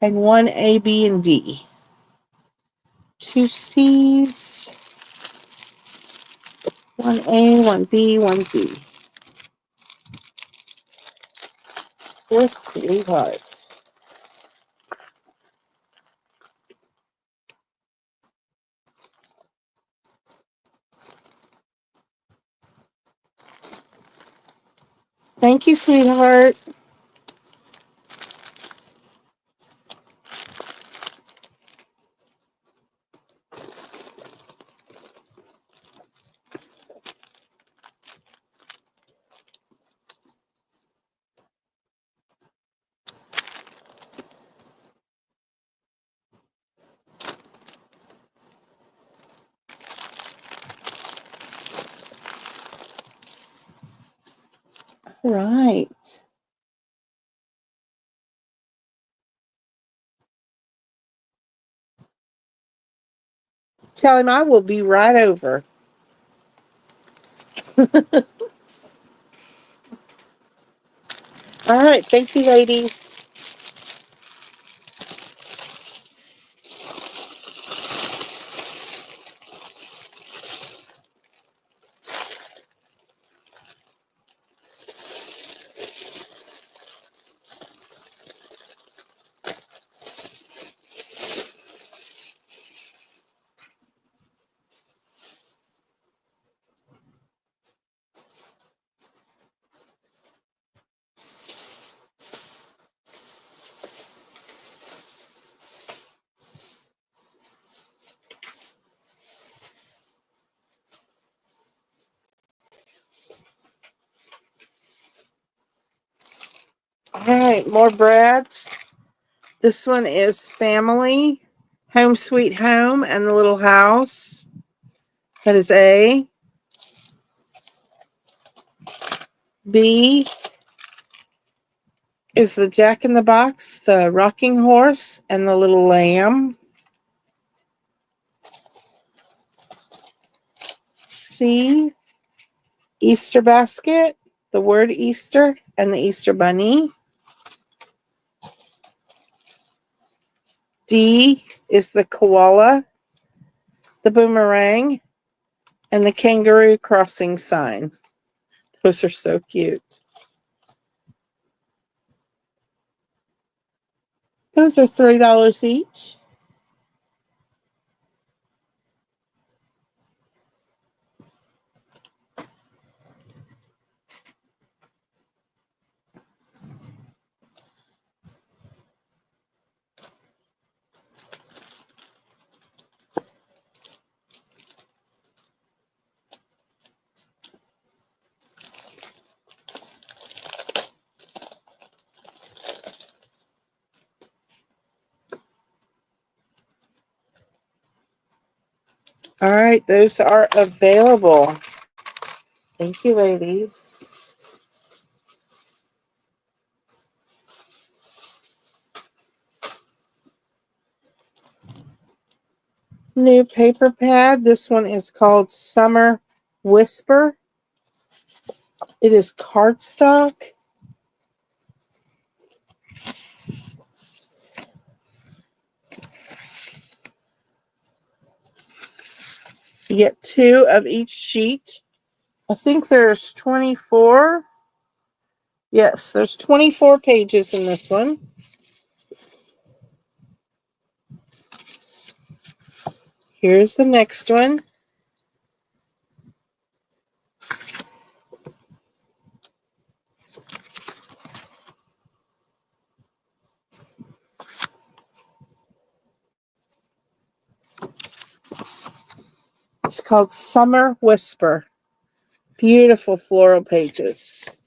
and one A, B, and D. Two C's, one A, one B, one D. Four sweethearts. Thank you, sweetheart. All right. Tell him I will be right over. All right. Thank you, ladies. All right. More brads. This one is Family, Home Sweet Home, and the Little House. That is A. B is the Jack in the Box, the Rocking Horse, and the Little Lamb. C, Easter Basket, the word Easter, and the Easter Bunny. D is the Koala, the Boomerang, and the Kangaroo Crossing sign. Those are so cute. Those are $3 each. All right, those are available. Thank you, ladies. New paper pad. This one is called Summer Whisper. It is cardstock. You get 2 of each sheet. I think there's 24. Yes, there's 24 pages in this one. Here's the next one. It's called Summer Whisper. Beautiful floral pages.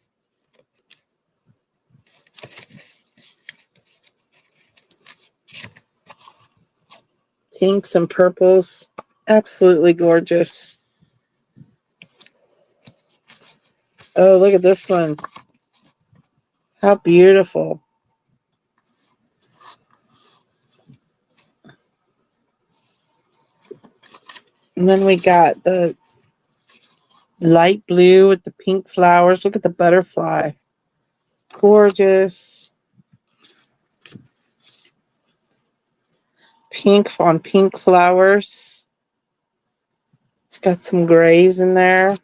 Pinks and purples. Absolutely gorgeous. Oh, look at this one. How beautiful. And then we got the light blue with the pink flowers. Look at the butterfly. Gorgeous. Pink on pink flowers. It's got some grays in there.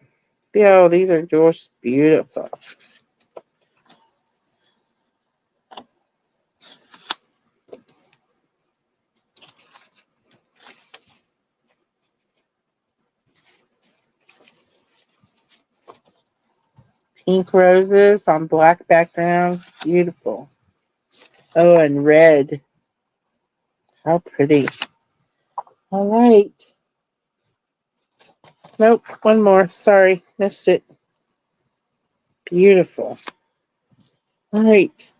Oh, these are just beautiful. Pink roses on black background. Beautiful. Oh, and red. How pretty. All right. Nope, one more. Sorry, missed it. Beautiful. All right.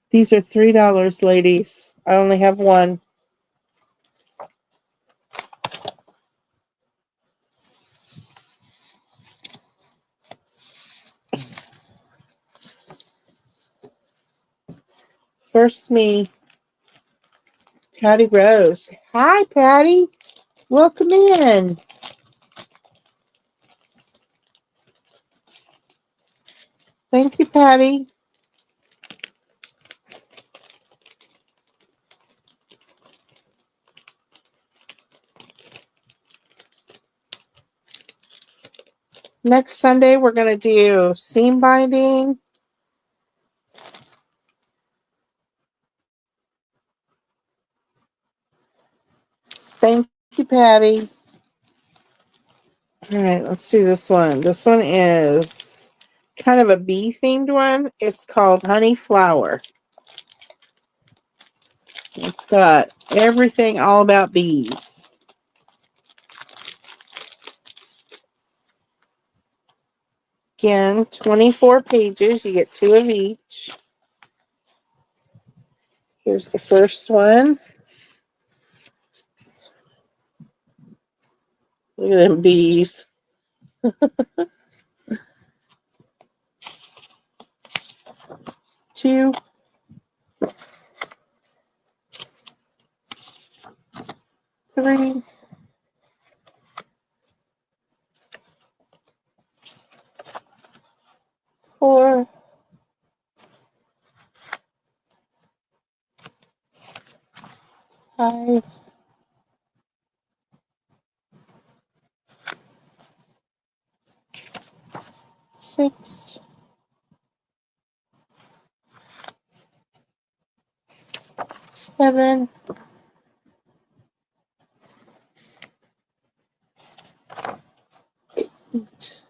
These are $3, ladies. I only have one. First me, Patty Rose. Hi, Patty. Welcome in. Thank you, Patty. Next Sunday, we're going to do seam binding. Thank you, Patty. All right, let's do this one. This one is kind of a bee themed one. It's called Honey Flower. It's got everything all about bees. Again, 24 pages. You get 2 of each. Here's the first one. Look at them bees. 2, 3, 4, 5, 6, 7, 8.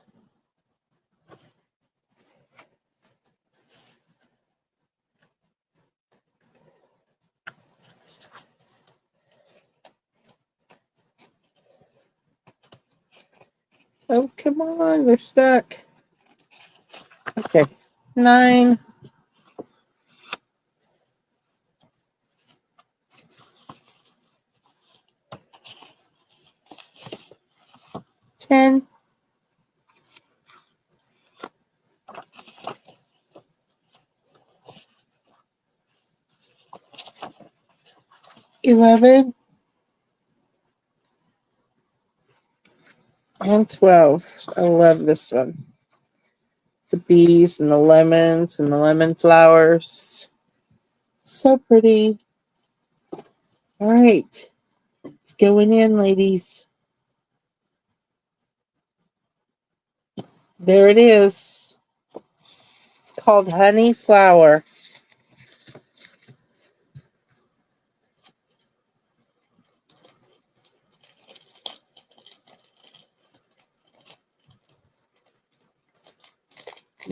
Oh, come on, we're stuck. Okay, 9, 10, 11, and 12. I love this one. The bees and the lemons and the lemon flowers. So pretty. All right. It's going in, ladies. There it is. It's called Honey Flower.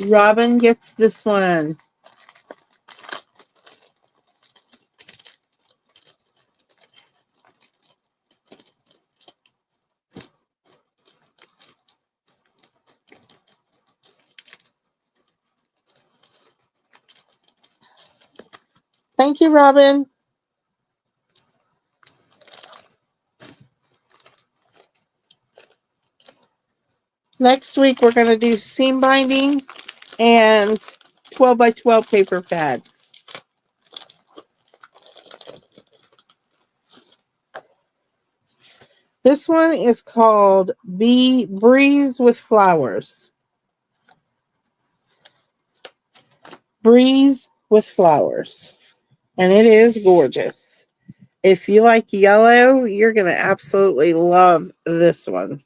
Robin gets this one. Thank you, Robin. Next week, we're going to do seam binding and 12 by 12 paper pads. This one is called Breeze with Flowers. Breeze with Flowers. And it is gorgeous. If you like yellow, you're going to absolutely love this one.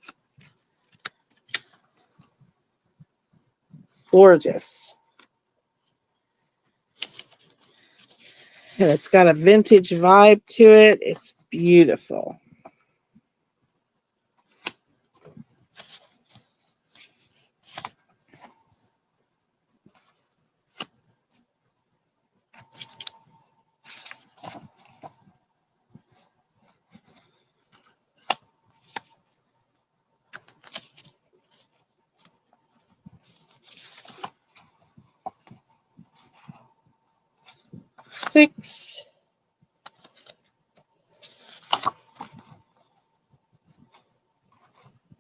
Gorgeous. And it's got a vintage vibe to it. It's beautiful. Six.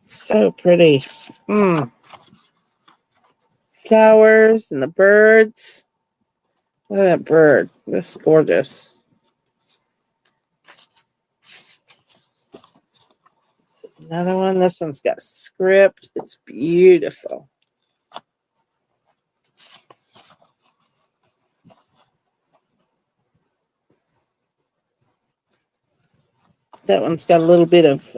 So pretty. Flowers and the birds. Look at that bird. That's gorgeous. Another one. This one's got script. It's beautiful. That one's got a little bit of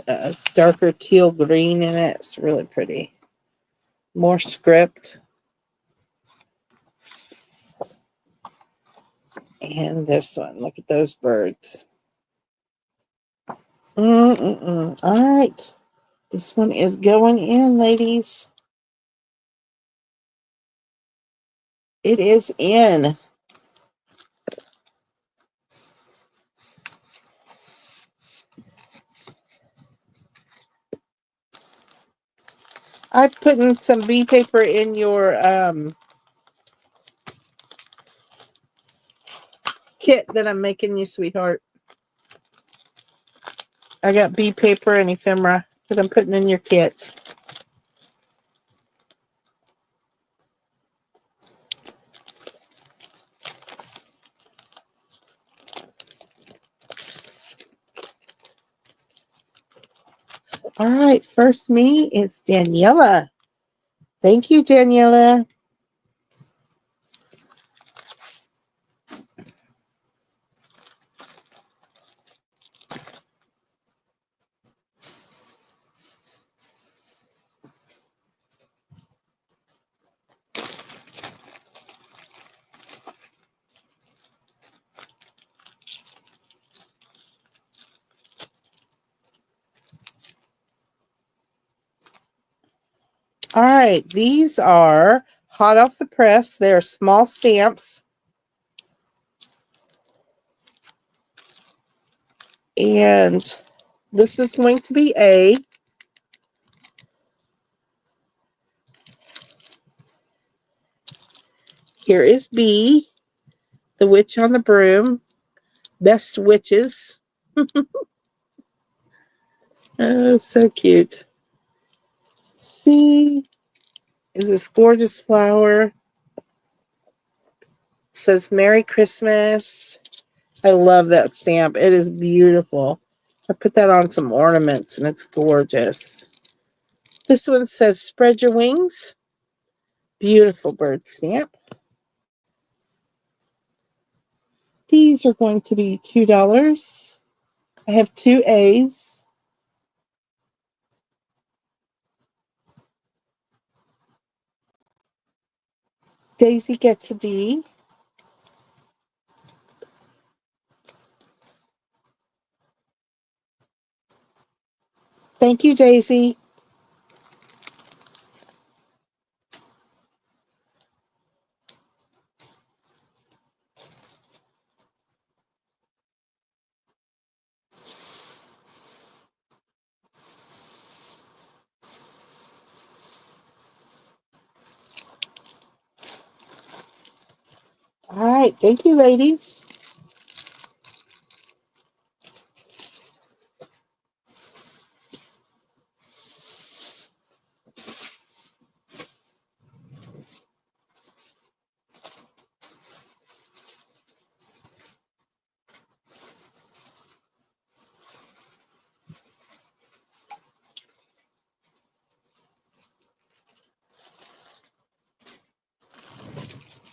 darker teal green in it. It's really pretty. More script. And this one. Look at those birds. All right. This one is going in, ladies. It is in. I put in some bee paper in your kit that I'm making you, sweetheart. I got bee paper and ephemera that I'm putting in your kit. All right, first me, it's Daniela. Thank you, Daniela. All right, these are hot off the press. They're small stamps. And this is going to be A. Here is B, the witch on the broom. Best witches. Oh, so cute. C is this gorgeous flower. It says Merry Christmas. I love that stamp. It is beautiful. I put that on some ornaments and it's gorgeous. This one says Spread Your Wings. Beautiful bird stamp. These are going to be $2. I have 2 A's. Daisy gets a D. Thank you, Daisy. All right. Thank you, ladies.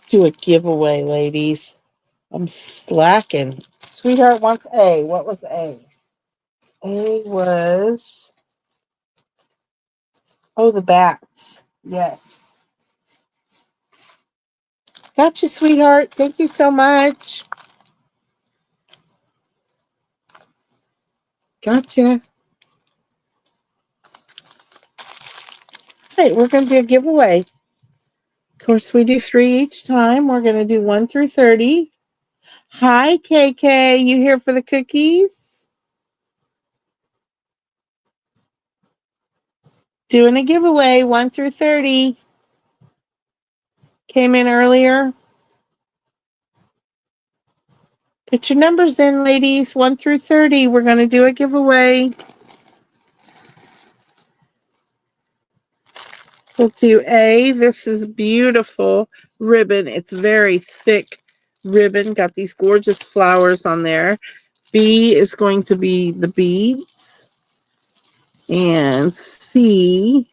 Do a giveaway, ladies. I'm slacking. Sweetheart wants A. What was A? A was, oh, the bats. Yes. Gotcha, sweetheart. Thank you so much. Gotcha. All right, we're going to do a giveaway. Of course, we do 3 each time. We're going to do 1 through 30. Hi, KK. You here for the cookies? Doing a giveaway, 1 through 30. Came in earlier. Put your numbers in, ladies. 1 through 30. We're going to do a giveaway. We'll do A. This is beautiful ribbon. It's very thick ribbon. Got these gorgeous flowers on there. B is going to be the beads. And C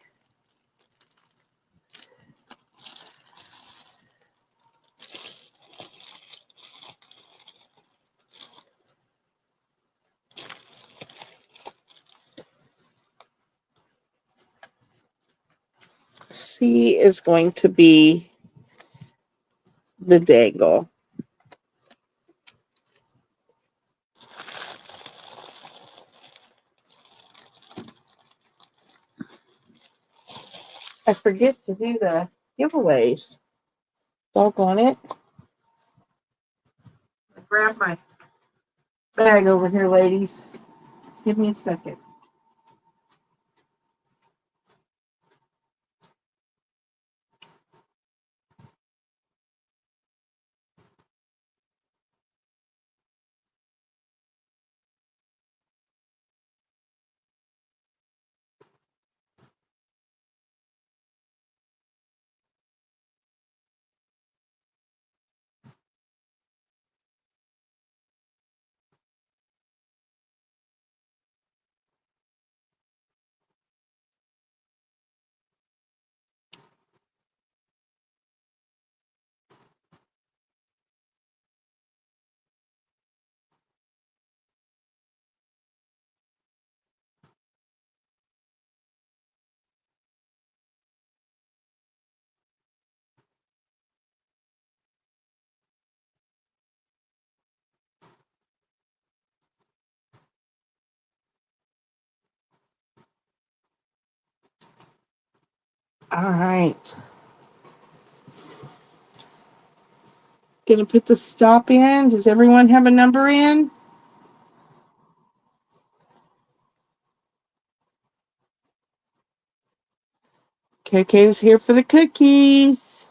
is going to be the dangle. I forget to do the giveaways. Doggone it. Grab my bag over here, ladies. Just give me a second. All right. Gonna put the stop in. Does everyone have a number in? KK's here for the cookies.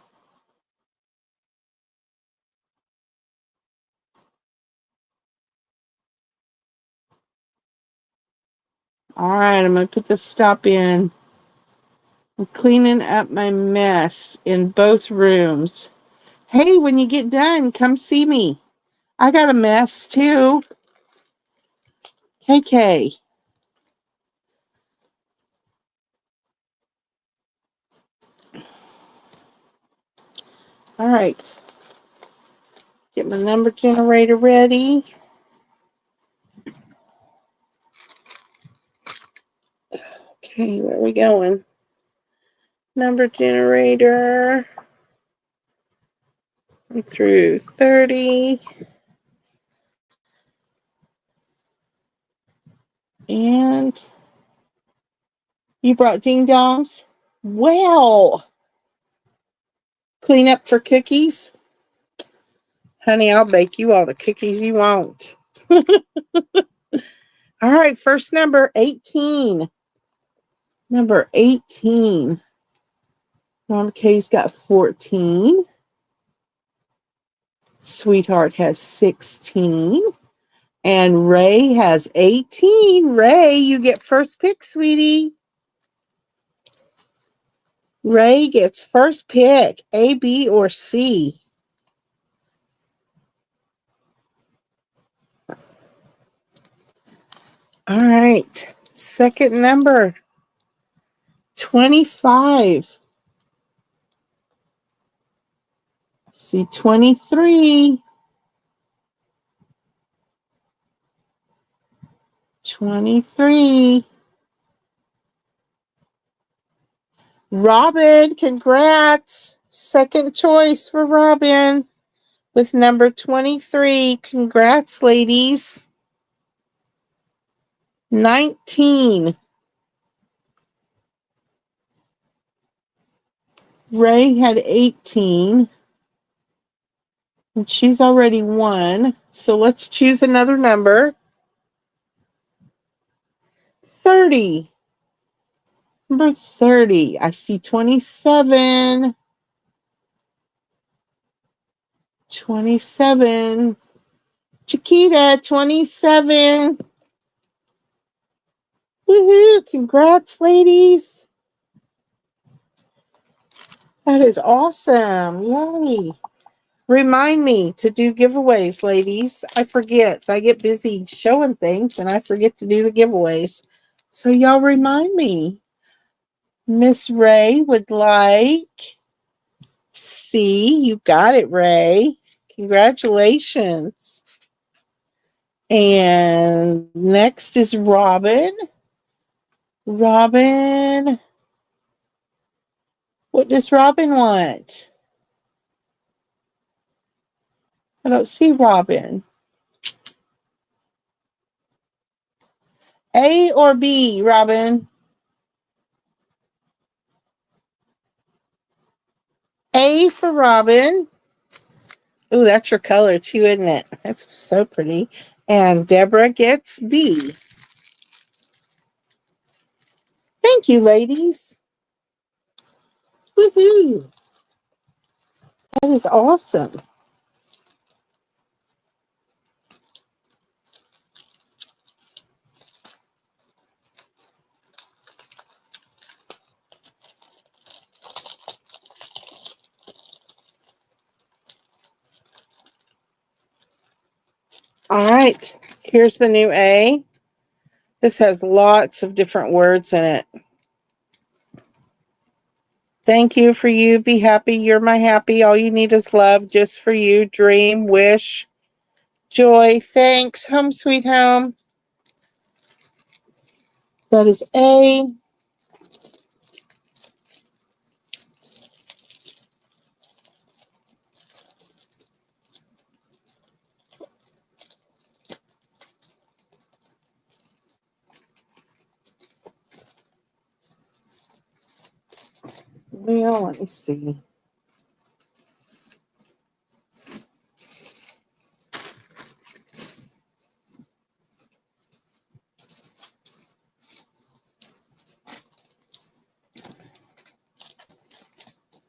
All right, I'm gonna put the stop in. I'm cleaning up my mess in both rooms. Hey, when you get done, come see me. I got a mess too. KK. All right. Get my number generator ready. Okay, where are we going? Number generator. Through 30. And you brought ding dongs? Well, clean up for cookies? Honey, I'll bake you all the cookies you want. All right, first number 18. Number 18. Mama K's got 14. Sweetheart has 16. And Ray has 18. Ray, you get first pick, sweetie. Ray gets first pick. A, B, or C. All right. Second number. 25. See 23. 23. Robin, congrats. Second choice for Robin with number 23. Congrats, ladies. 19. Ray had 18. And she's already won. So let's choose another number. 30. Number 30. I see 27. 27. Chiquita, 27. Woohoo! Congrats, ladies. That is awesome. Yay. Remind me to do giveaways, ladies. I forget. I get busy showing things and I forget to do the giveaways. So y'all remind me. Miss Ray would like. See, you got it, Ray. Congratulations. And next is Robin. Robin. What does Robin want? I don't see Robin. A or B, Robin? A for Robin. Ooh, that's your color too, isn't it? That's so pretty. And Deborah gets B. Thank you, ladies. Woohoo! That is awesome. All right, here's the new A. This has lots of different words in it. Thank you for you. Be happy. You're my happy. All you need is love. Just for you. Dream. Wish. Joy. Thanks. Home sweet home. That is A. Well, let me see.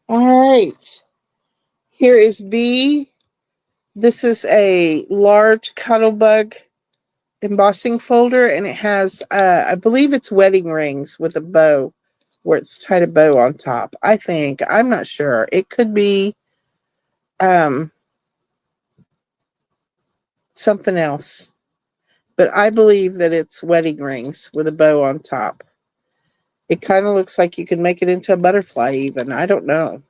All right. Here is B. This is a large Cuttlebug embossing folder, and it has, I believe it's wedding rings with a bow where it's tied a bow on top. I think. I'm not sure. It could be something else. But I believe that it's wedding rings with a bow on top. It kind of looks like you could make it into a butterfly even. I don't know.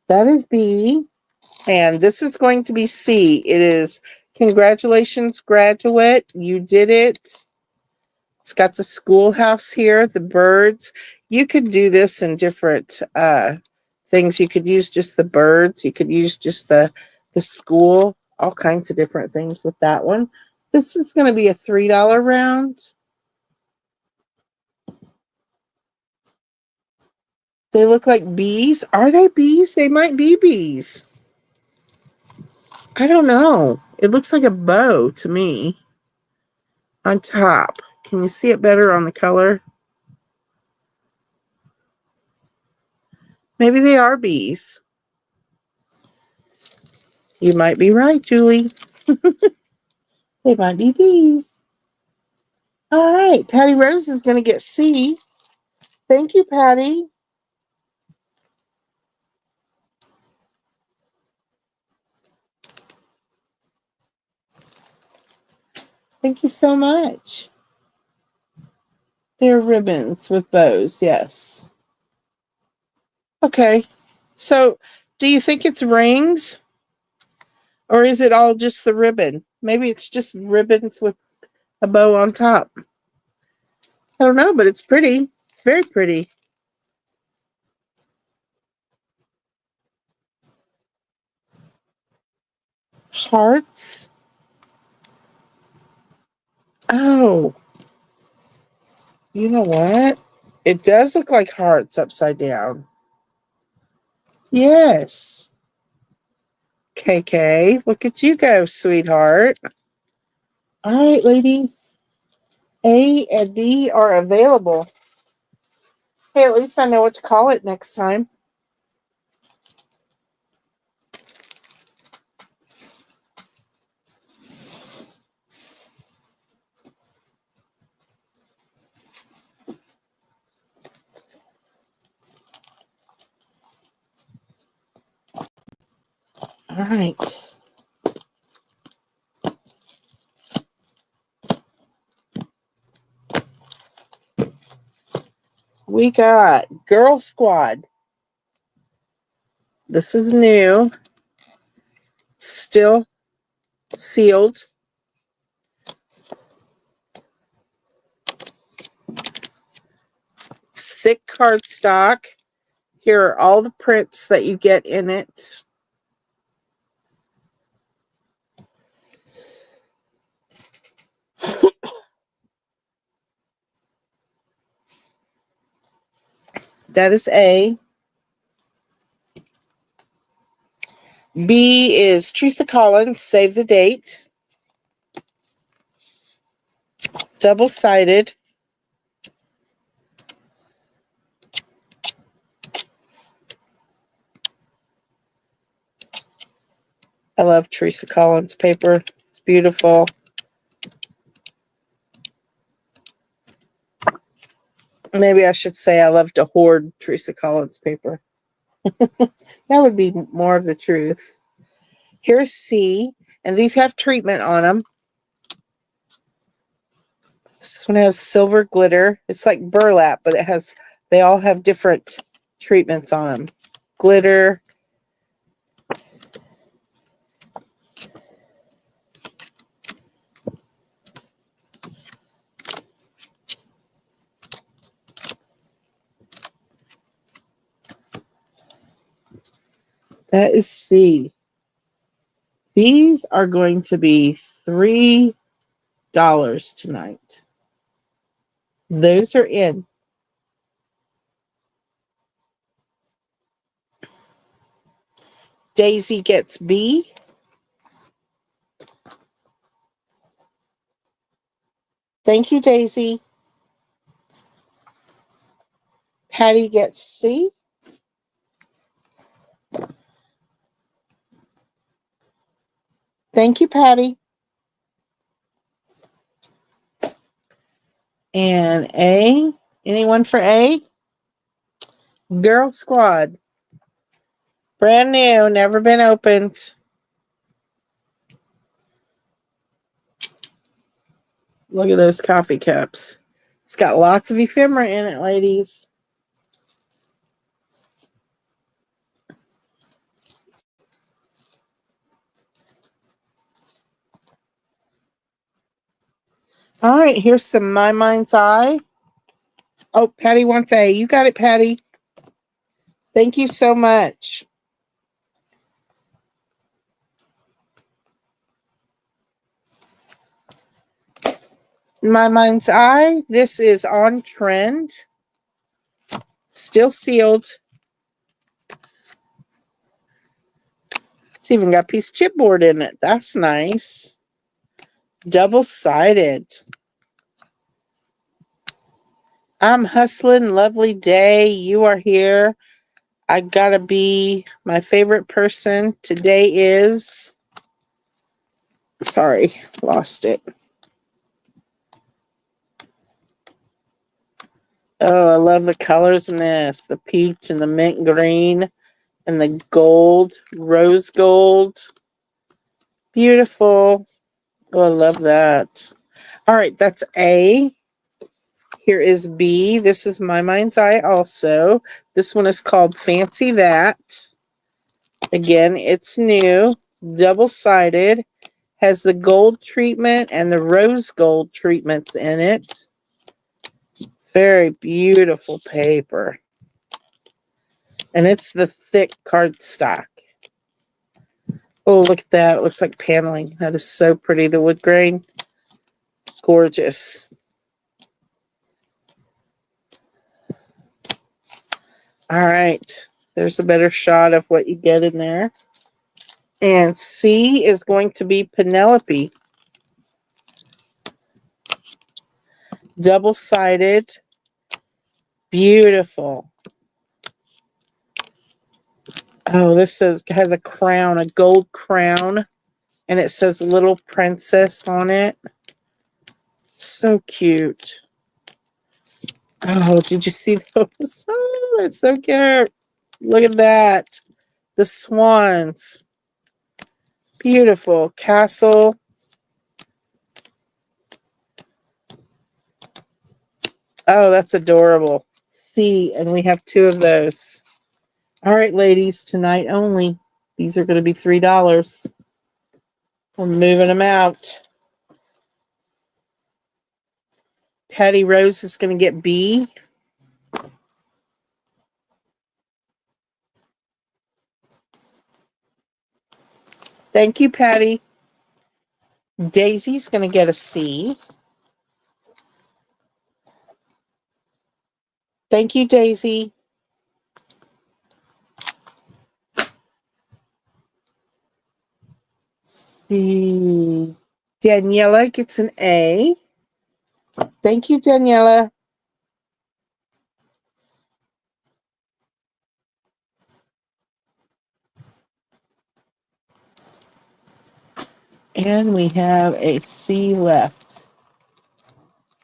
That is B. And this is going to be C. It is congratulations, graduate. You did it. It's got the schoolhouse here, the birds. You could do this in different things. You could use just the birds. You could use just the school. All kinds of different things with that one. This is going to be a $3 round. They look like bees. Are they bees? They might be bees. I don't know. It looks like a bow to me on top. Can you see it better on the color? Maybe they are bees. You might be right, Julie. They might be bees. All right. Patty Rose is going to get C. Thank you, Patty. Thank you so much. They're ribbons with bows, yes. Okay. So, do you think it's rings? Or is it all just the ribbon? Maybe it's just ribbons with a bow on top. I don't know, but it's pretty. It's very pretty. Hearts. Oh, you know what? It does look like hearts upside down. Yes. KK, look at you go, sweetheart. All right, ladies. A and B are available. Hey, at least I know what to call it next time. All right. We got Girl Squad. This is new. Still sealed. It's thick cardstock. Here are all the prints that you get in it. That is A. B is Teresa Collins, Save the Date. Double-sided. I love Teresa Collins paper. It's beautiful. Maybe I should say I love to hoard Teresa Collins paper. That would be more of the truth. Here's C, and these have treatment on them. This one has silver glitter. It's like burlap, but they all have different treatments on them. Glitter. That is C. These are going to be $3 tonight. Those are in. Daisy gets B. Thank you, Daisy. Patty gets C. Thank you, Patty. And A. Anyone for A? Girl Squad. Brand new, never been opened. Look at those coffee cups. It's got lots of ephemera in it, ladies. All right, here's some My Mind's Eye. Oh, Patty wants A. You got it, Patty. Thank you so much. My Mind's Eye. This is on trend. Still sealed. It's even got piece chipboard in it. That's nice. Double-sided. I'm hustling. Lovely day. You are here. I gotta be my favorite person. Today is... Sorry, lost it. Oh, I love the colors in this. The peach and the mint green and the gold, rose gold. Beautiful. Oh, I love that. All right, that's A. Here is B. This is My Mind's Eye also. This one is called Fancy That. Again, it's new. Double-sided. Has the gold treatment and the rose gold treatments in it. Very beautiful paper. And it's the thick cardstock. Oh, look at that. It looks like paneling. That is so pretty. The wood grain. Gorgeous. All right. There's a better shot of what you get in there. And C is going to be Penelope. Double-sided. Beautiful. Oh, this has a crown, a gold crown. And it says Little Princess on it. So cute. Oh, did you see those? Oh, that's so cute. Look at that. The swans. Beautiful. Castle. Oh, that's adorable. C, and we have 2 of those. All right, ladies, tonight only. These are going to be $3. We're moving them out. Patty Rose is going to get B. Thank you, Patty. Daisy's going to get a C. Thank you, Daisy. C. Daniela gets an A. Thank you, Daniela. And we have a C left.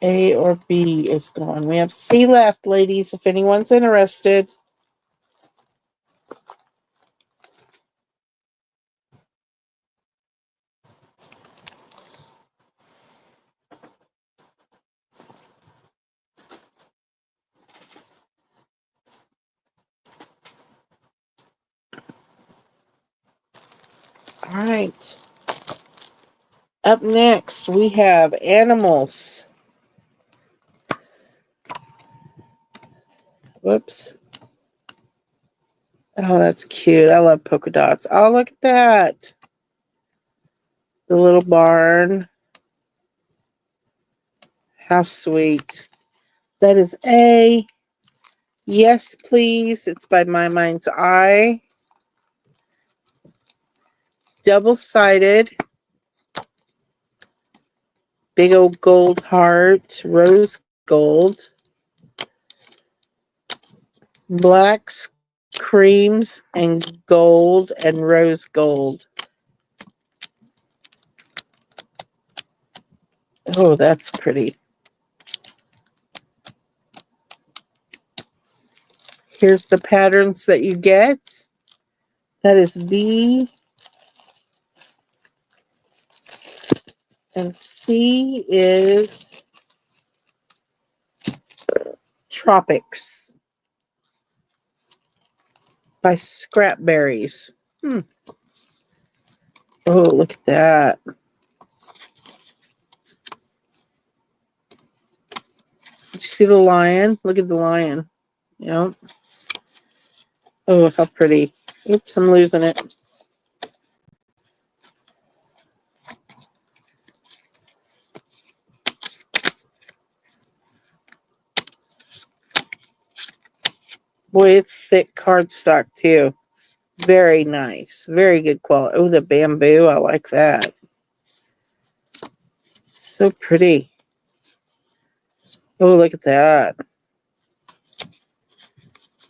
A or B is gone. We have C left, ladies, if anyone's interested. All right. Up next, we have animals. Whoops. Oh, that's cute. I love polka dots. Oh, look at that. The little barn. How sweet. That is A. Yes, please. It's by My Mind's Eye. Double-sided. Big old gold heart. Rose gold. Blacks, creams, and gold and rose gold. Oh, that's pretty. Here's the patterns that you get. That is B. And C is Tropics by Scrapberries. Oh, look at that. Did you see the lion? Look at the lion. Yep. Oh, how pretty. Oops, I'm losing it. Boy, it's thick cardstock too. Very nice. Very good quality. Oh, the bamboo. I like that. So pretty. Oh, look at that.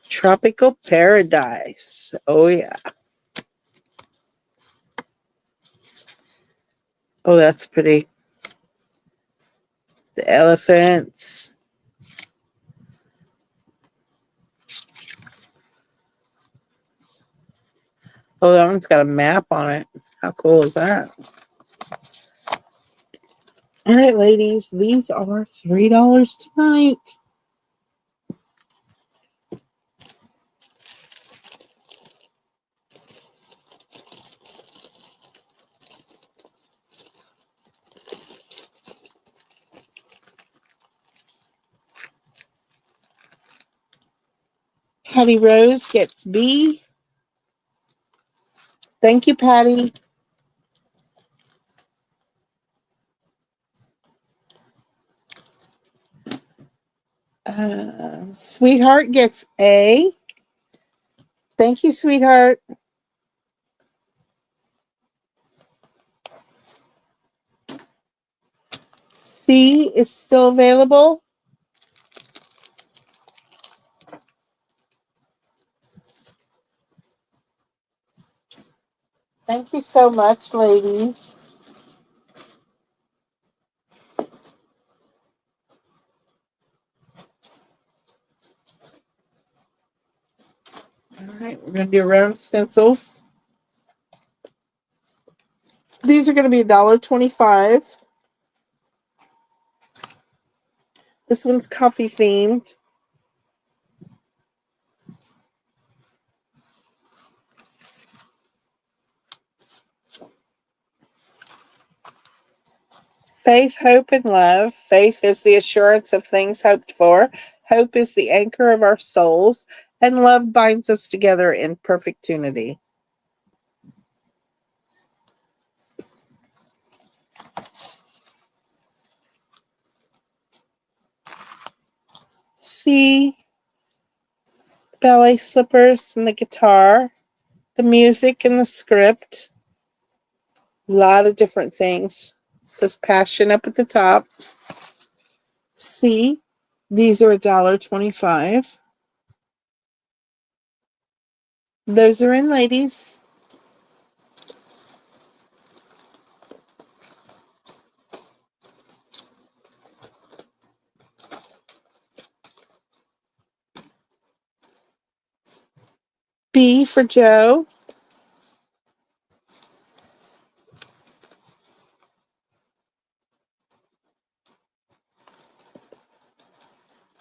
Tropical Paradise. Oh, yeah. Oh, that's pretty. The elephants. Oh, that one's got a map on it. How cool is that? All right, ladies. These are $3 tonight. Patty Rose gets B. Thank you, Patty. Sweetheart gets A. Thank you, sweetheart. C is still available. Thank you so much, ladies. All right, we're going to do round stencils. These are going to be $1.25. This one's coffee themed. Faith, hope, and love. Faith is the assurance of things hoped for. Hope is the anchor of our souls. And love binds us together in perfect unity. C, ballet slippers and the guitar. The music and the script. A lot of different things. It says passion up at the top. C, these are $1.25. Those are in, ladies. B for Joe.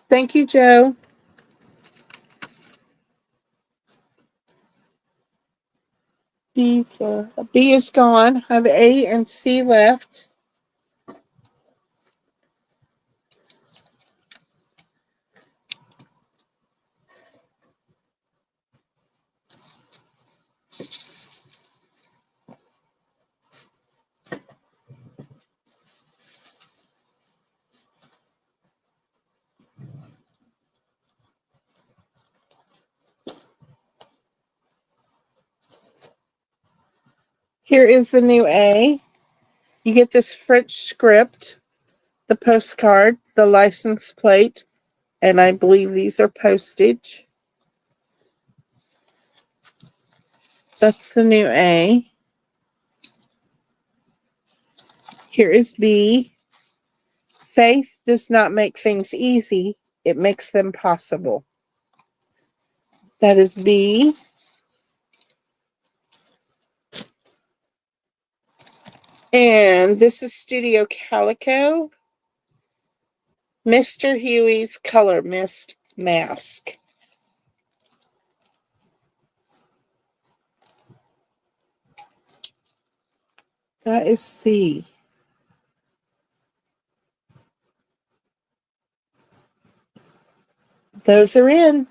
Thank you, Joe. B is gone. I have A and C left. Here is the new A. You get this French script, the postcard, the license plate, and I believe these are postage. That's the new A. Here is B. Faith does not make things easy, it makes them possible. That is B. And this is Studio Calico. Mr. Huey's Color Mist Mask. That is C. Those are in.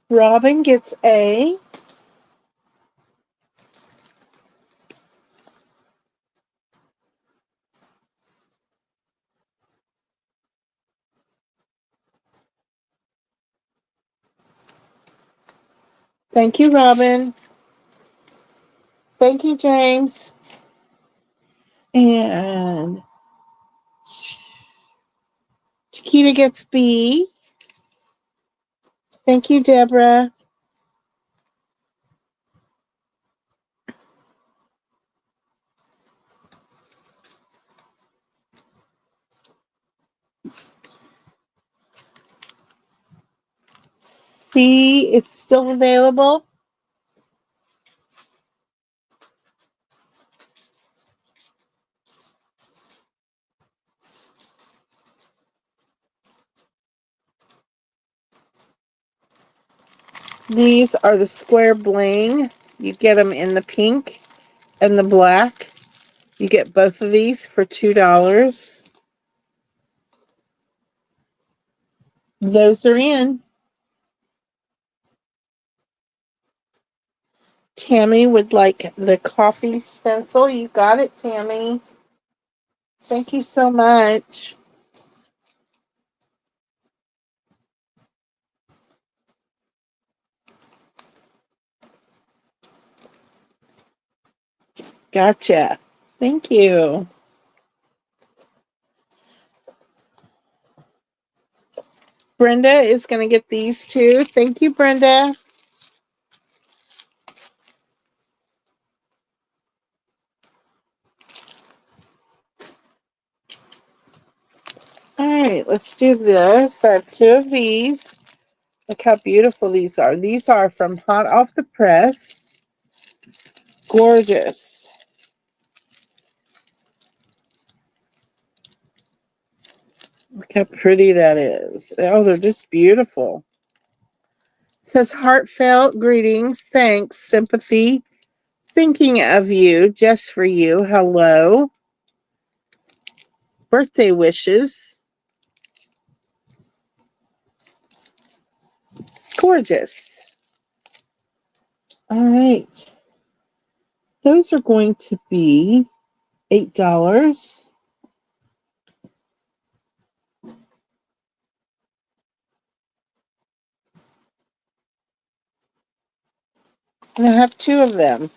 Robin gets A. Thank you, Robin. Thank you, James. And Chiquita gets B. Thank you, Deborah. C, it's still available. These are the square bling. You get them in the pink and the black. You get both of these for $2. Those are in. Tammy would like the coffee stencil. You got it, Tammy. Thank you so much. Gotcha. Thank you. Brenda is going to get these too. Thank you, Brenda. All right, let's do this. I have 2 of these. Look how beautiful these are. These are from hot off the press. Gorgeous. Look how pretty that is. Oh, they're just beautiful. It says heartfelt greetings, thanks, sympathy, thinking of you, just for you. Hello. Birthday wishes. Gorgeous. All right. Those are going to be $8. And I have 2 of them.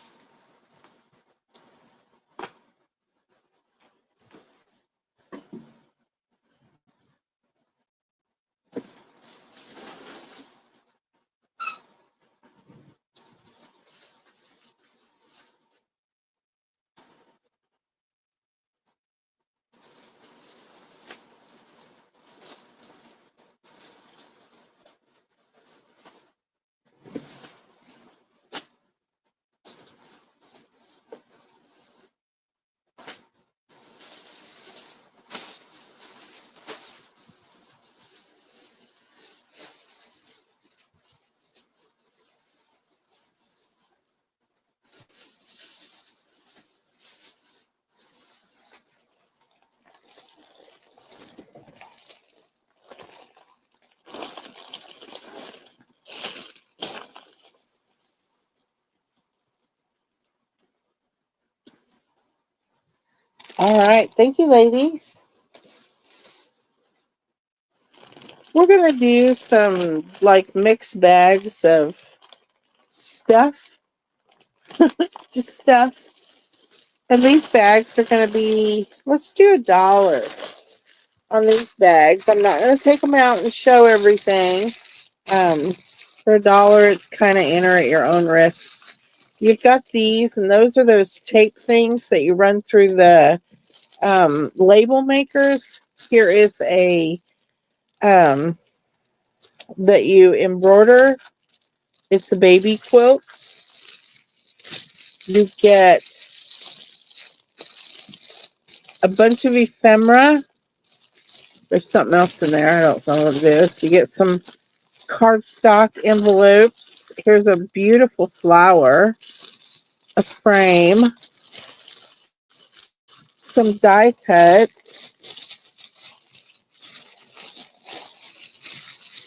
All right. Thank you, ladies. We're going to do some like mixed bags of stuff. Just stuff. And these bags are going to be, let's do $1 on these bags. I'm not going to take them out and show everything. For $1, it's kind of enter at your own risk. You've got these, and those are those tape things that you run through the label makers. Here is a that you embroider. It's a baby quilt. You get a bunch of ephemera. There's something else in there. I don't know what it is. You get some cardstock envelopes. Here's a beautiful flower, a frame, some die cuts.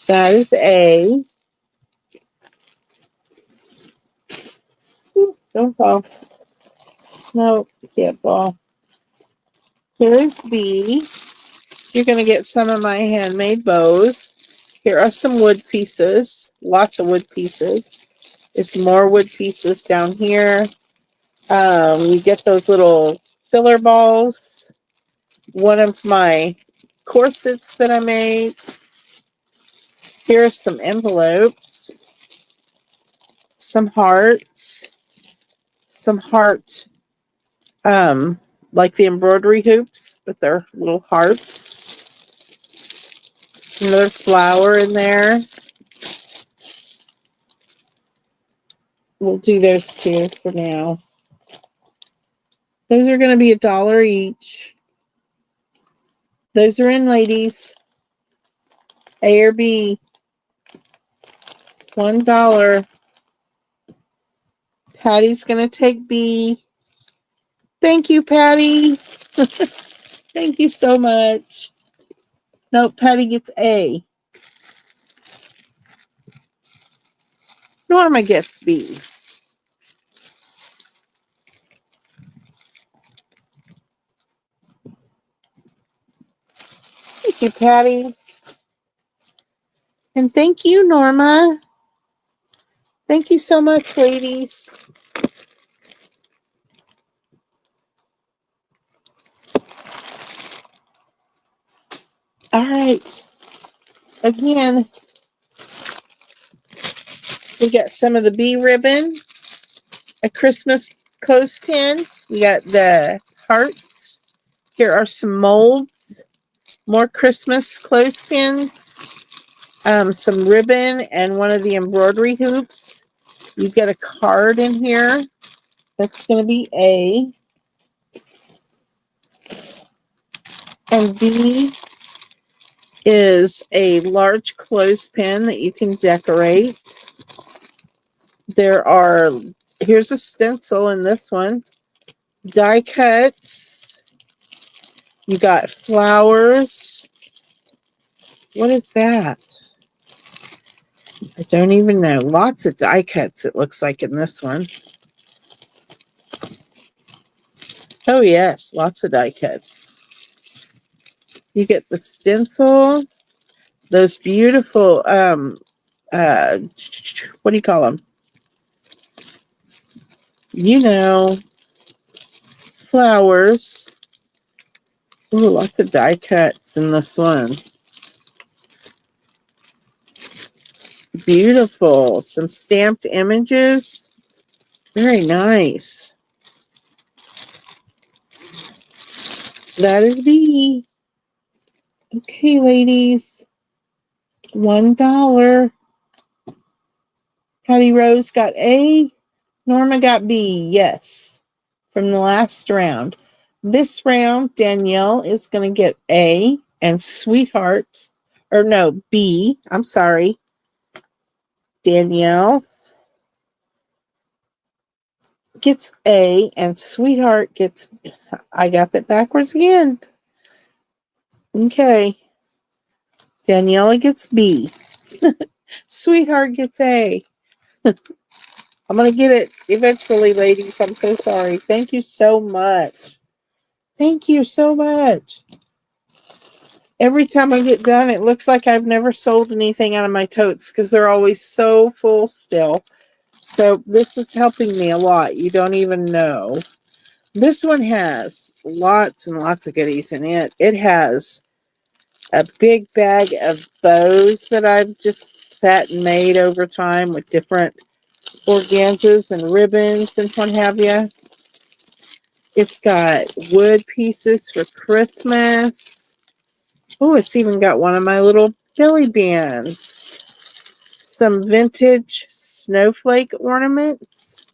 That is a, don't fall. No, you can't fall. Here is B. You're going to get some of my handmade bows. Here are some wood pieces. Lots of wood pieces. There's more wood pieces down here. You get those little filler balls. One of my corsets that I made. Here are some envelopes. Some hearts. Some heart, like the embroidery hoops, but they're little hearts. Another flower in there. We'll do those two for now. Those are going to be $1 each. Those are in, ladies. A or B. $1. Patty's going to take B. Thank you, Patty. Thank you so much. Nope, Patty gets A. Norma gets B. Thank you, Patty. And thank you, Norma. Thank you so much, ladies. All right. Again, we got some of the bee ribbon, a Christmas clothespin. We got the hearts. Here are some molds, more Christmas clothespins, some ribbon, and one of the embroidery hoops. You get a card in here. That's going to be A. And B is a large clothespin that you can decorate. Here's a stencil in this one. Die cuts. You got flowers. What is that? I don't even know. Lots of die cuts, it looks like, in this one. Oh, yes. Lots of die cuts. You get the stencil. Those beautiful, what do you call them? You know, flowers. Ooh, lots of die cuts in this one. Beautiful. Some stamped images. Very nice. That is B. Okay, ladies. $1. Patty Rose got A. Norma got B. Yes. From the last round. This round, Danielle is going to get A. And Sweetheart, or no, B. I'm sorry. Danielle gets A. And Sweetheart gets, I got that backwards again. Okay. Daniela gets B. Sweetheart gets A. I'm going to get it eventually, ladies. I'm so sorry. Thank you so much. Thank you so much. Every time I get done, it looks like I've never sold anything out of my totes because they're always so full still. So this is helping me a lot. You don't even know. This one has lots and lots of goodies in it. It has a big bag of bows that I've just sat and made over time with different organzas and ribbons and what have you. It's got wood pieces for Christmas. Oh, it's even got one of my little jelly bands. Some vintage snowflake ornaments.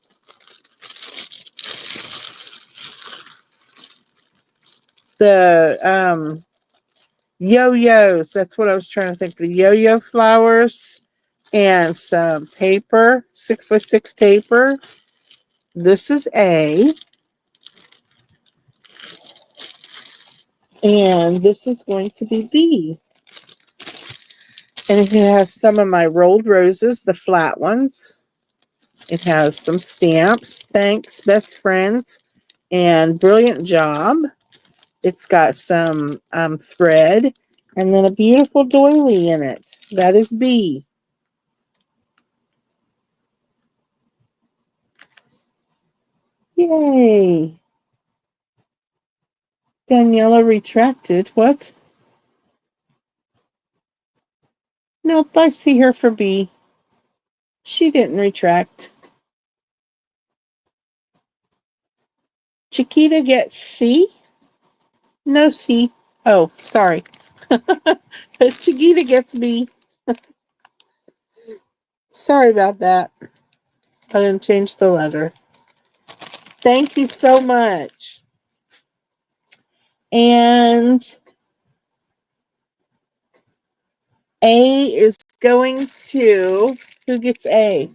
The yo-yos, that's what I was trying to think. The yo-yo flowers and some paper, 6x6 paper. This is A. And this is going to be B. And it has some of my rolled roses, the flat ones. It has some stamps, thanks, best friends, and brilliant job. It's got some thread and then a beautiful doily in it. That is B. Yay. Daniela retracted. What? Nope, I see her for B. She didn't retract. Chiquita gets C? No C. Oh, sorry. Chiquita gets B. Sorry about that. I didn't change the letter. Thank you so much. And A is going to, who gets A?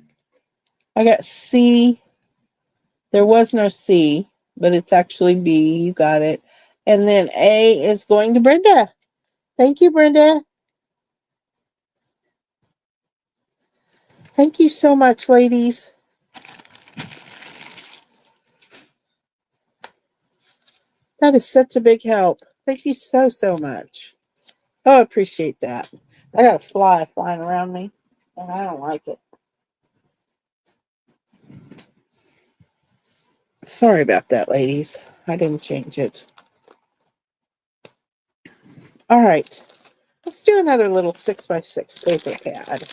I got C. There was no C, but it's actually B. You got it. And then A is going to Brenda. Thank you, Brenda. Thank you so much, ladies. That is such a big help. Thank you so, so much. Oh, I appreciate that. I got a fly flying around me, and I don't like it. Sorry about that, ladies. I didn't change it. All right. Let's do another little 6x6 paper pad.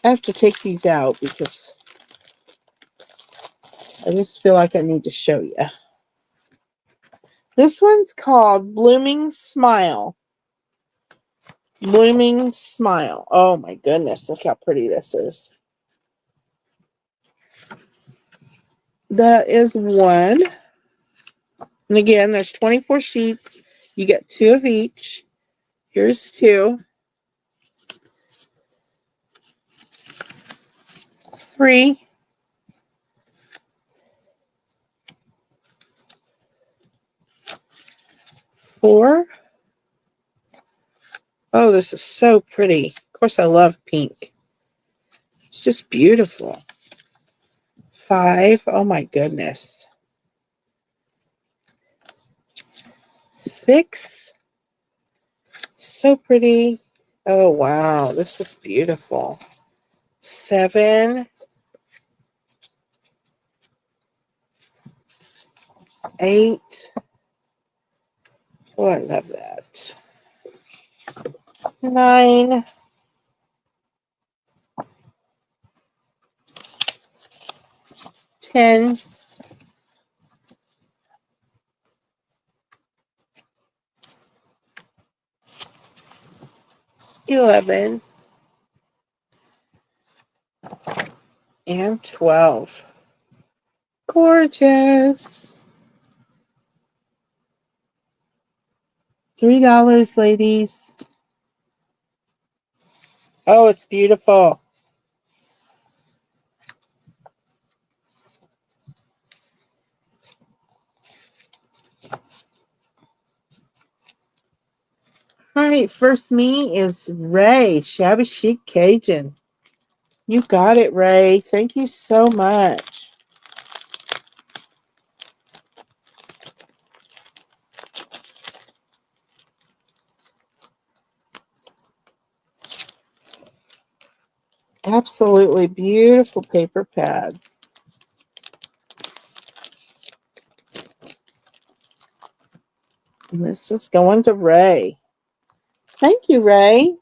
I have to take these out because I just feel like I need to show you. This one's called Blooming Smile. Blooming Smile. Oh my goodness, look how pretty this is. That is one. And again, there's 24 sheets. You get 2 of each. Here's 2. 3. 4. Oh, this is so pretty. Of course, I love pink. It's just beautiful. 5. Oh my goodness. 6. So pretty. Oh wow, this is beautiful. 7. 8. Oh, I love that. 9. 10. 11. And 12. Gorgeous. $3, ladies. Oh, it's beautiful. All right, first me is Ray, Shabby Chic Cajun. You got it, Ray. Thank you so much. Absolutely beautiful paper pad. And this is going to Ray. Thank you, Ray.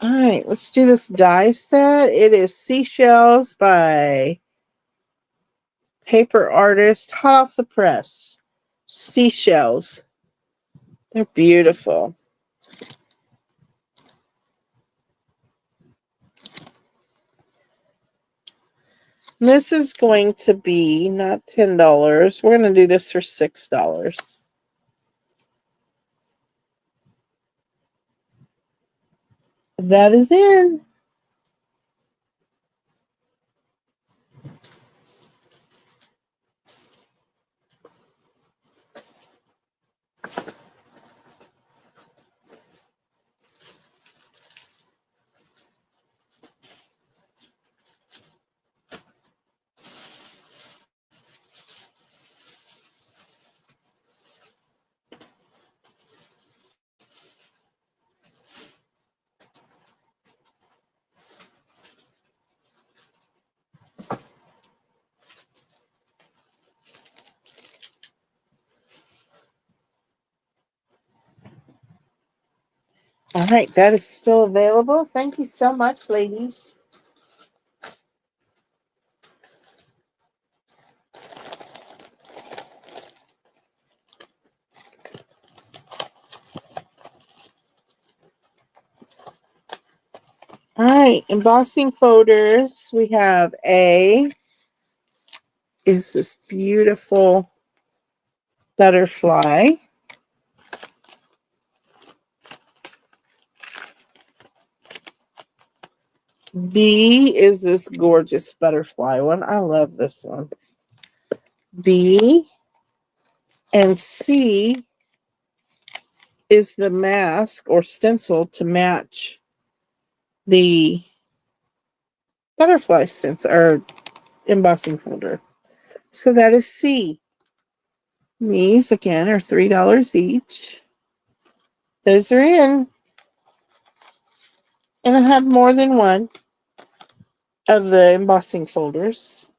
All right, let's do this die set. It is Seashells by Paper Artist, hot off the press. Seashells. They're beautiful. This is going to be not $10. We're going to do this for $6. That is in. All right, that is still available. Thank you so much, ladies. All right, embossing folders. We have A is this beautiful butterfly. B is this gorgeous butterfly one. I love this one. B. And C is the mask or stencil to match the butterfly stencil or embossing folder. So that is C. These again are $3 each. Those are in. And I have more than one of the embossing folders.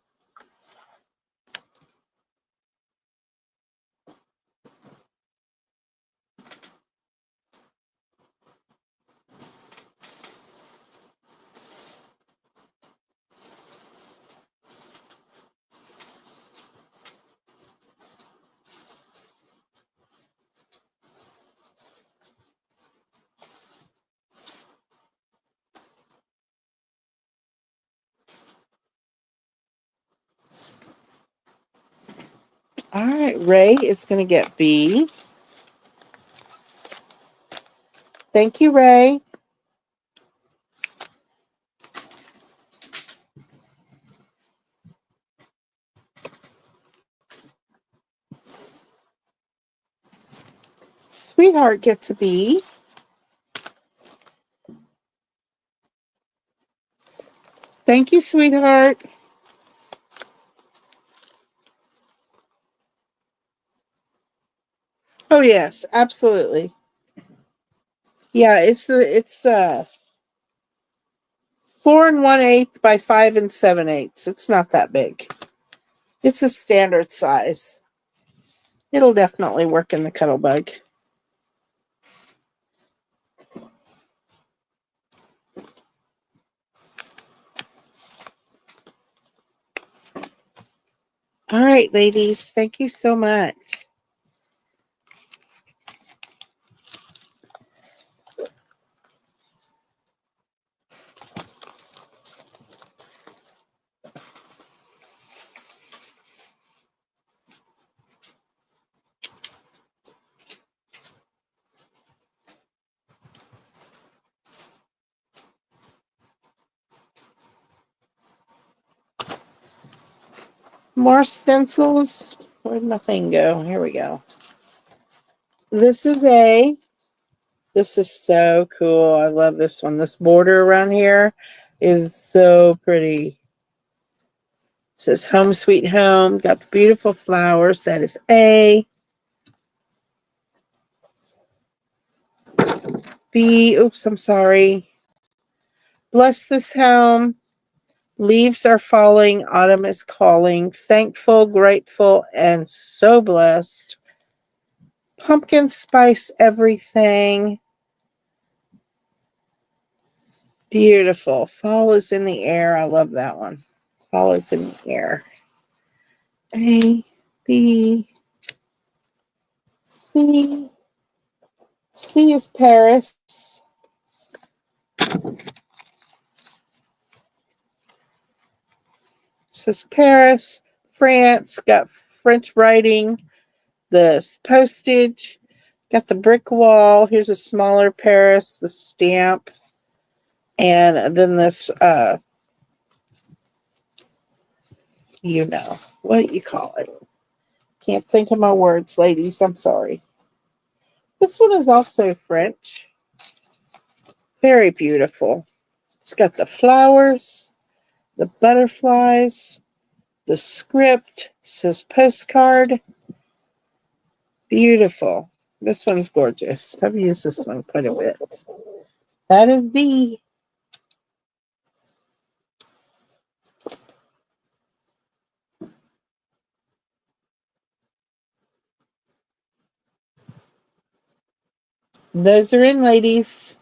All right, Ray is going to get B. Thank you, Ray. Sweetheart gets a B. Thank you, sweetheart. Oh yes, absolutely. Yeah, it's 4 1/8 by 5 7/8. It's not that big. It's a standard size. It'll definitely work in the Cuttlebug. All right, ladies. Thank you so much. More stencils. Where'd my thing go? Here we go. This is A. This is so cool. I love this one. This border around here is so pretty. It says Home Sweet Home. Got the beautiful flowers. That is A. B. Oops, I'm sorry. Bless this home. Leaves are falling. Autumn is calling. Thankful, grateful, and so blessed. Pumpkin spice everything. Beautiful. Fall is in the air. I love that one. Fall is in the air. A, B, C. C is Paris. It says Paris, France. Got French writing. The postage. Got the brick wall. Here's a smaller Paris. The stamp. And then this, you know, what do you call it? Can't think of my words, ladies. I'm sorry. This one is also French. Very beautiful. It's got the flowers, the butterflies, the script. It says postcard. Beautiful. This one's gorgeous. I've used this one quite a bit. That is D. Those are in, ladies.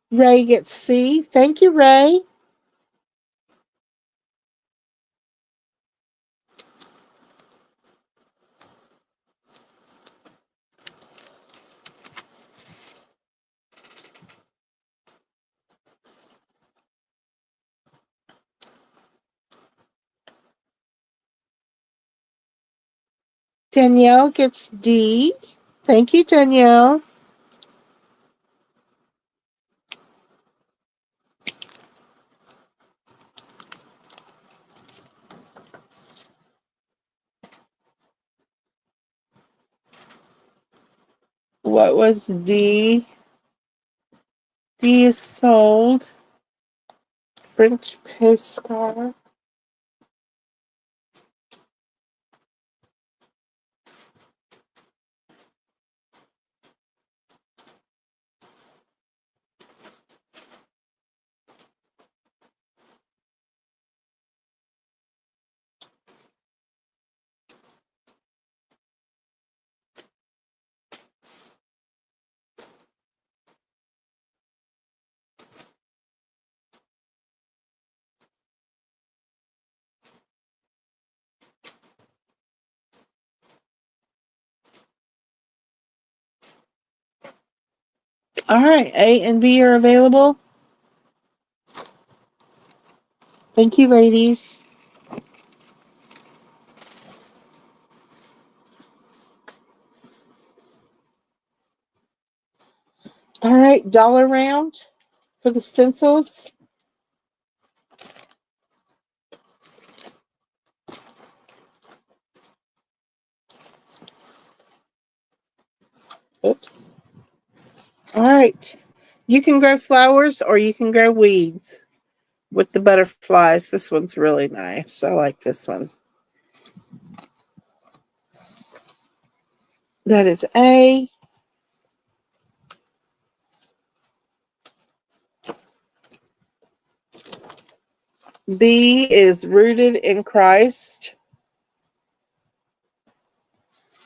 Ray gets C. Thank you, Ray. Danielle gets D. Thank you, Danielle. What was D? D is sold. French postcard. All right, A and B are available. Thank you, ladies. All right, dollar round for the stencils. Oops. All right. You can grow flowers or you can grow weeds with the butterflies. This one's really nice. I like this one. That is A. B is rooted in Christ.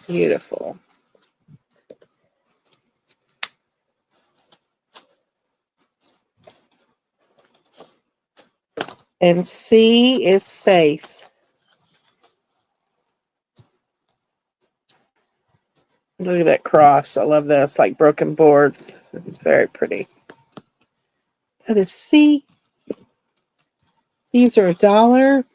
Beautiful. And C is faith. Look at that cross. I love that. It's like broken boards. It's very pretty. That is C. These are $1.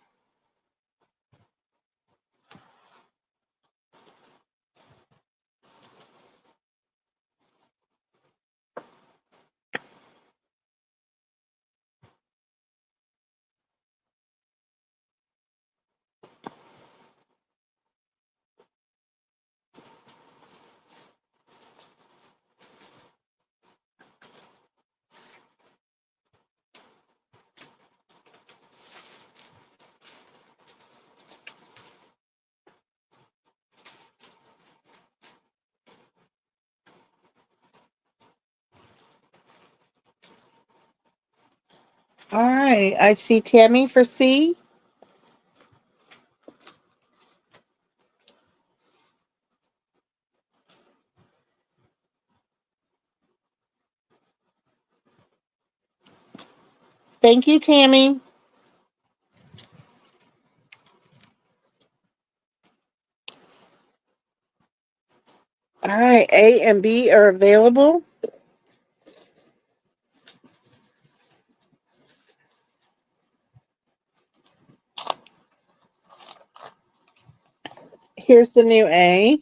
right, I see Tammy for C. Thank you, Tammy. All right, A and B are available. Here's the new A.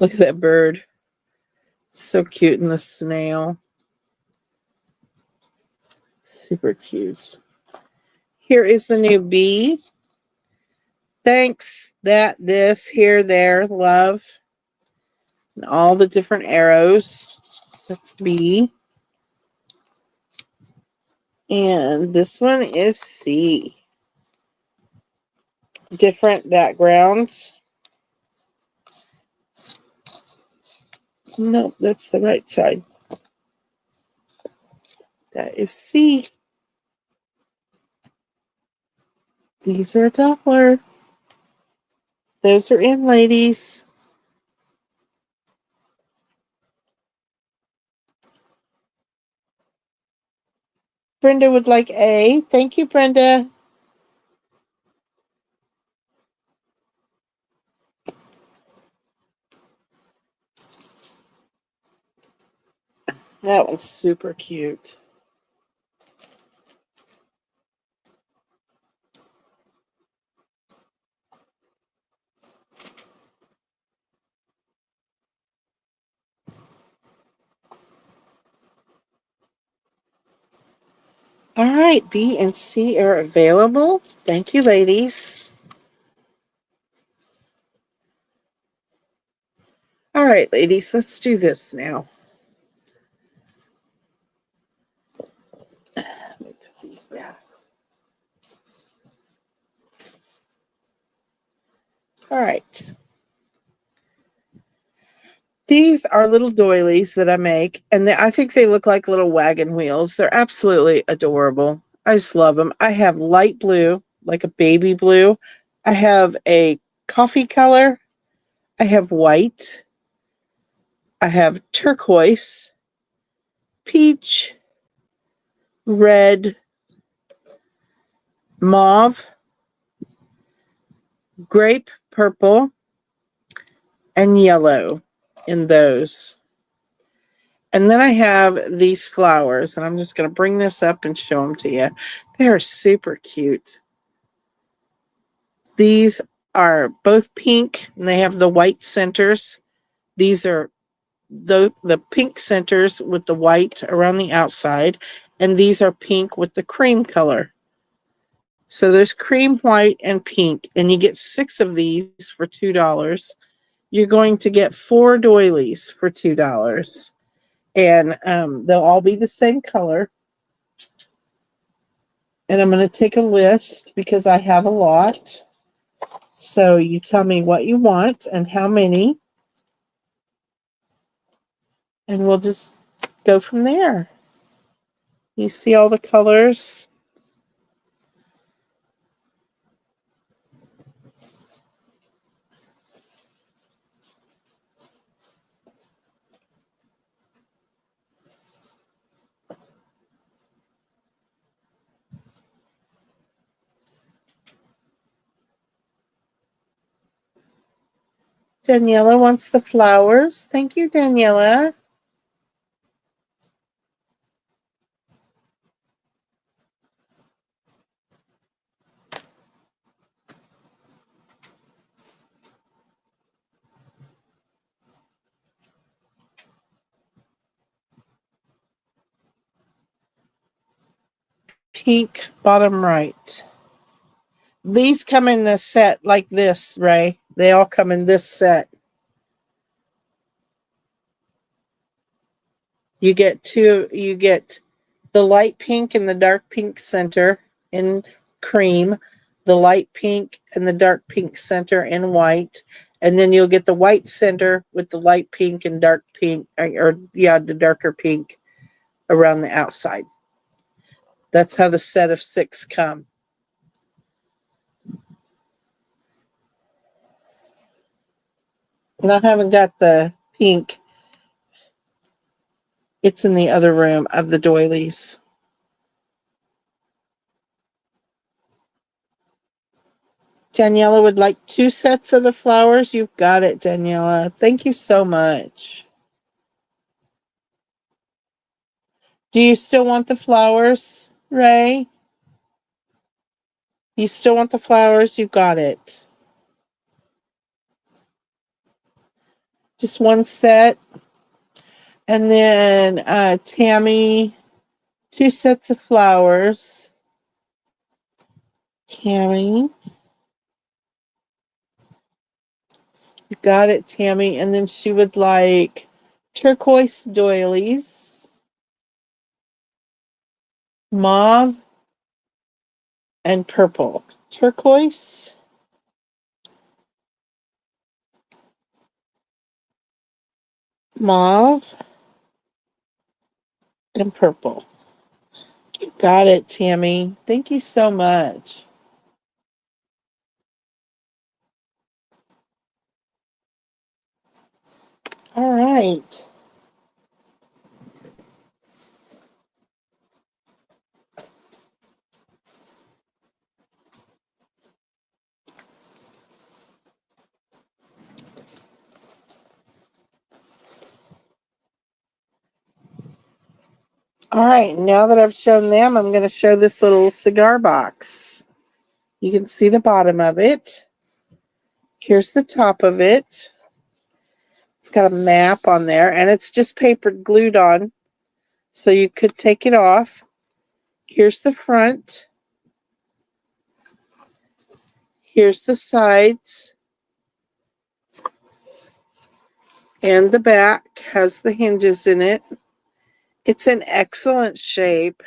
Look at that bird. So cute, in the snail. Super cute. Here is the new B. Thanks, that, this, here, there, love. And all the different arrows. That's B. And this one is C. Different backgrounds. Nope, that's the right side. That is C. These are a Doppler. Those are in, ladies. Brenda would like A. Thank you, Brenda. That one's super cute. All right, B and C are available. Thank you, ladies. All right, ladies, let's do this now. Let me put these back. All right. These are little doilies that I make, and I think they look like little wagon wheels. They're absolutely adorable. I just love them. I have light blue, like a baby blue. I have a coffee color. I have white. I have turquoise, peach, red, mauve, grape purple, and yellow in those. And then I have these flowers, and I'm just going to bring this up and show them to you. They are super cute. These are both pink, and they have the white centers. These are the pink centers with the white around the outside, and these are pink with the cream color. So there's cream, white, and pink, and you get 6 of these for $2. You're going to get 4 doilies for $2. And they'll all be the same color. And I'm going to take a list because I have a lot. So you tell me what you want and how many. And we'll just go from there. You see all the colors? Daniela wants the flowers. Thank you, Daniela. Pink, bottom right. These come in the set like this, Ray. They all come in this set. You get the light pink and the dark pink center in cream, the light pink and the dark pink center in white, And then you'll get the white center with the light pink and dark pink, or yeah, the darker pink around the outside. That's how the set of 6 come. And I haven't got the pink. It's in the other room of the doilies. Daniela would like 2 sets of the flowers. You've got it, Daniela. Thank you so much. Do you still want the flowers, Ray? You still want the flowers? You got it. Just 1 set. And then Tammy, 2 sets of flowers. Tammy. You got it, Tammy. And then she would like turquoise doilies, mauve, and purple. Turquoise, mauve, and purple. You got it, Tammy. Thank you so much. All right. All right, now that I've shown them, I'm going to show this little cigar box. You can see the bottom of it. Here's the top of it. It's got a map on there, and it's just paper glued on, so you could take it off. Here's the front. Here's the sides. And the back has the hinges in it. It's in excellent shape.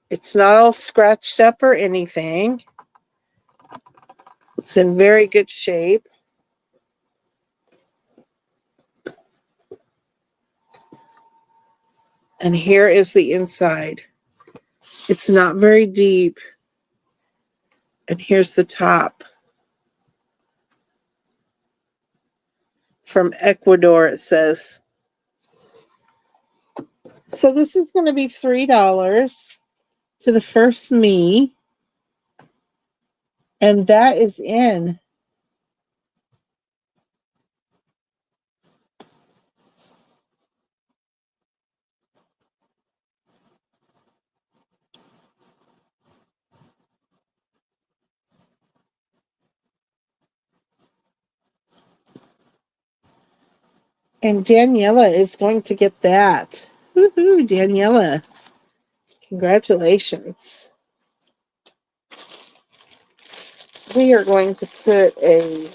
It's not all scratched up or anything. It's in very good shape. And here is the inside. It's not very deep. And here's the top. From Ecuador, it says. So this is going to be $3 to the first me. And that is in. And Daniela is going to get that. Woohoo, Daniela. Congratulations. We are going to put a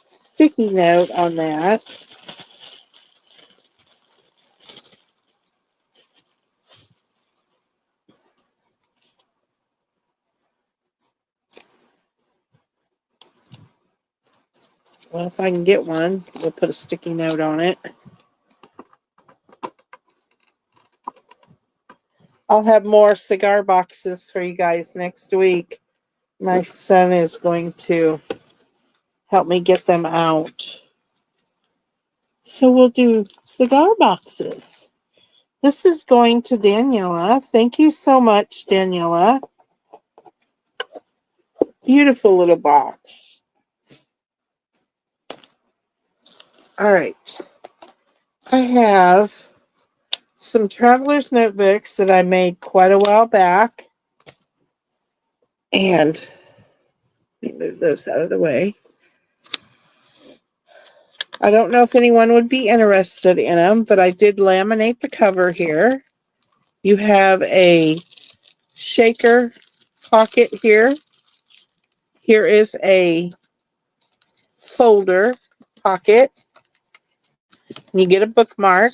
sticky note on that. Well, if I can get one, we'll put a sticky note on it. I'll have more cigar boxes for you guys next week. My son is going to help me get them out. So we'll do cigar boxes. This is going to Daniela. Thank you so much, Daniela. Beautiful little box. All right. I have some traveler's notebooks that I made quite a while back. And let me move those out of the way. I don't know if anyone would be interested in them, but I did laminate the cover here. You have a shaker pocket here. Here is a folder pocket. You get a bookmark.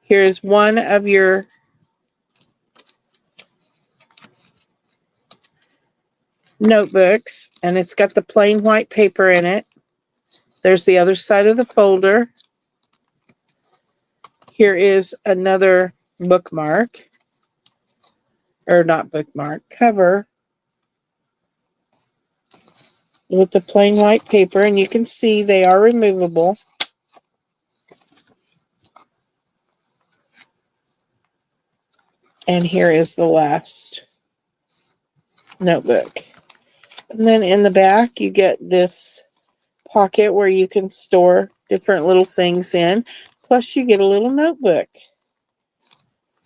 Here is one of your notebooks, and it's got the plain white paper in it. There's the other side of the folder. Here is another bookmark, or not bookmark, cover with the plain white paper, and you can see they are removable. And here is the last notebook. And then in the back, you get this pocket where you can store different little things in. Plus, you get a little notebook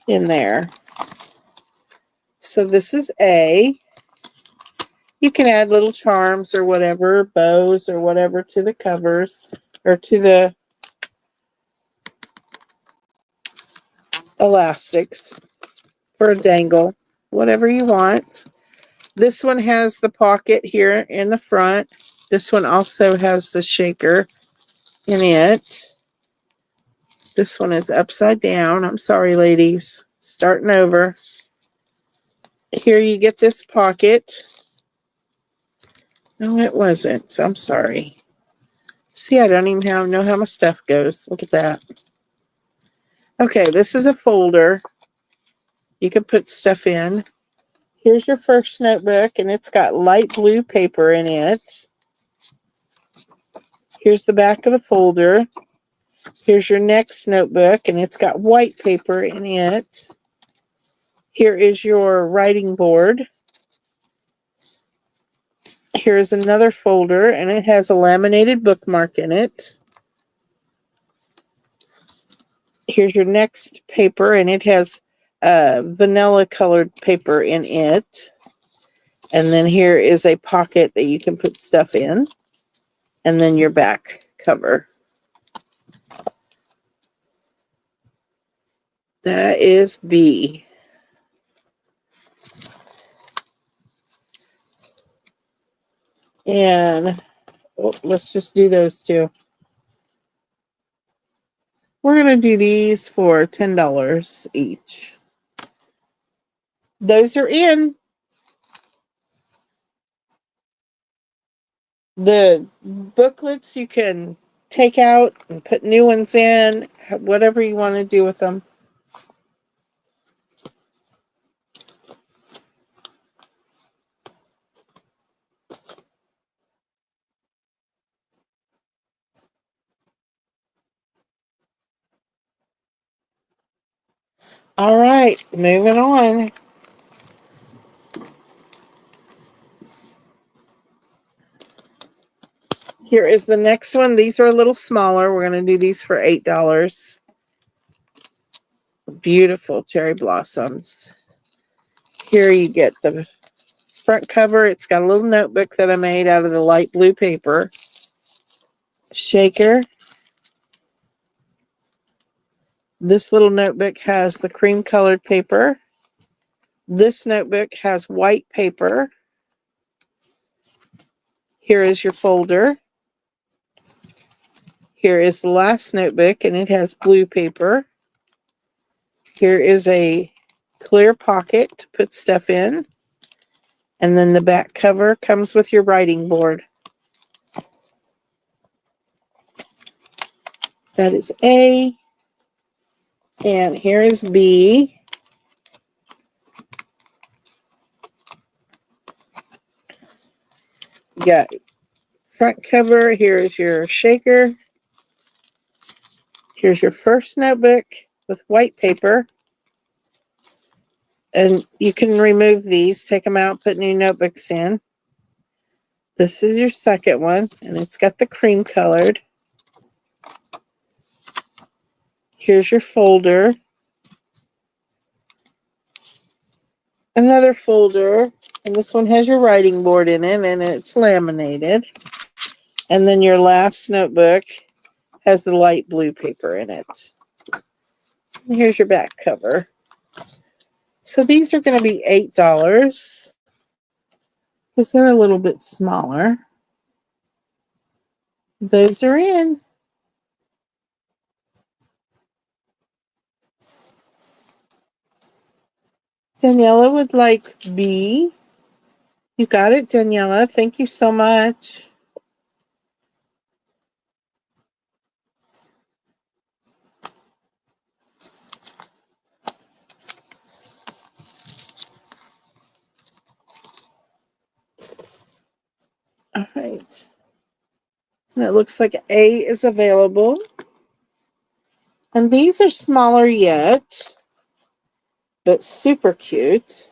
in there. So this is A. You can add little charms or whatever, bows or whatever to the covers or to the elastics for a dangle, whatever you want. This one has the pocket here in the front. This one also has the shaker in it. This one is upside down. I'm sorry, ladies. Starting over. Here you get this pocket. No, it wasn't. I'm sorry. See, I don't even know how my stuff goes. Look at that. Okay, this is a folder. You can put stuff in. Here's your first notebook, and it's got light blue paper in it. Here's the back of the folder. Here's your next notebook, and it's got white paper in it. Here is your writing board. Here's another folder, and it has a laminated bookmark in it. Here's your next paper, and it has vanilla colored paper in it. And then here is a pocket that you can put stuff in. And then your back cover. That is B. And let's just do those two. We're going to do these for $10 each. Those are in. The booklets you can take out and put new ones in, whatever you want to do with them. All right, moving on. Here is the next one. These are a little smaller. We're going to do these for $8. Beautiful cherry blossoms. Here you get the front cover. It's got a little notebook that I made out of the light blue paper. Shaker. This little notebook has the cream colored paper. This notebook has white paper. Here is your folder. Here is the last notebook, and it has blue paper. Here is a clear pocket to put stuff in. And then the back cover comes with your writing board. That is A. And here is B. You got front cover. Here is your shaker. Here's your first notebook with white paper. And you can remove these, take them out, put new notebooks in. This is your second one, and it's got the cream colored. Here's your folder. Another folder, and this one has your writing board in it, and it's laminated. And then your last notebook has the light blue paper in it. And here's your back cover. So these are going to be $8 because they're a little bit smaller. Those are in. Daniela would like B. You got it, Daniela. Thank you so much. All right. And it looks like A is available. And these are smaller yet, but super cute.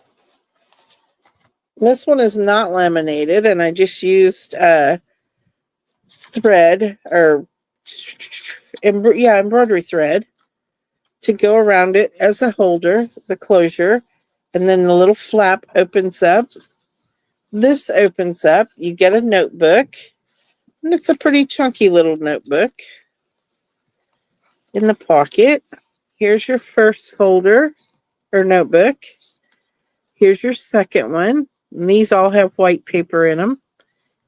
This one is not laminated, and I just used thread, or embroidery thread, to go around it as a holder, the closure, and then the little flap opens up. This opens up. You get a notebook, and it's a pretty chunky little notebook in the pocket. Here's your first folder or notebook. Here's your second one. And these all have white paper in them.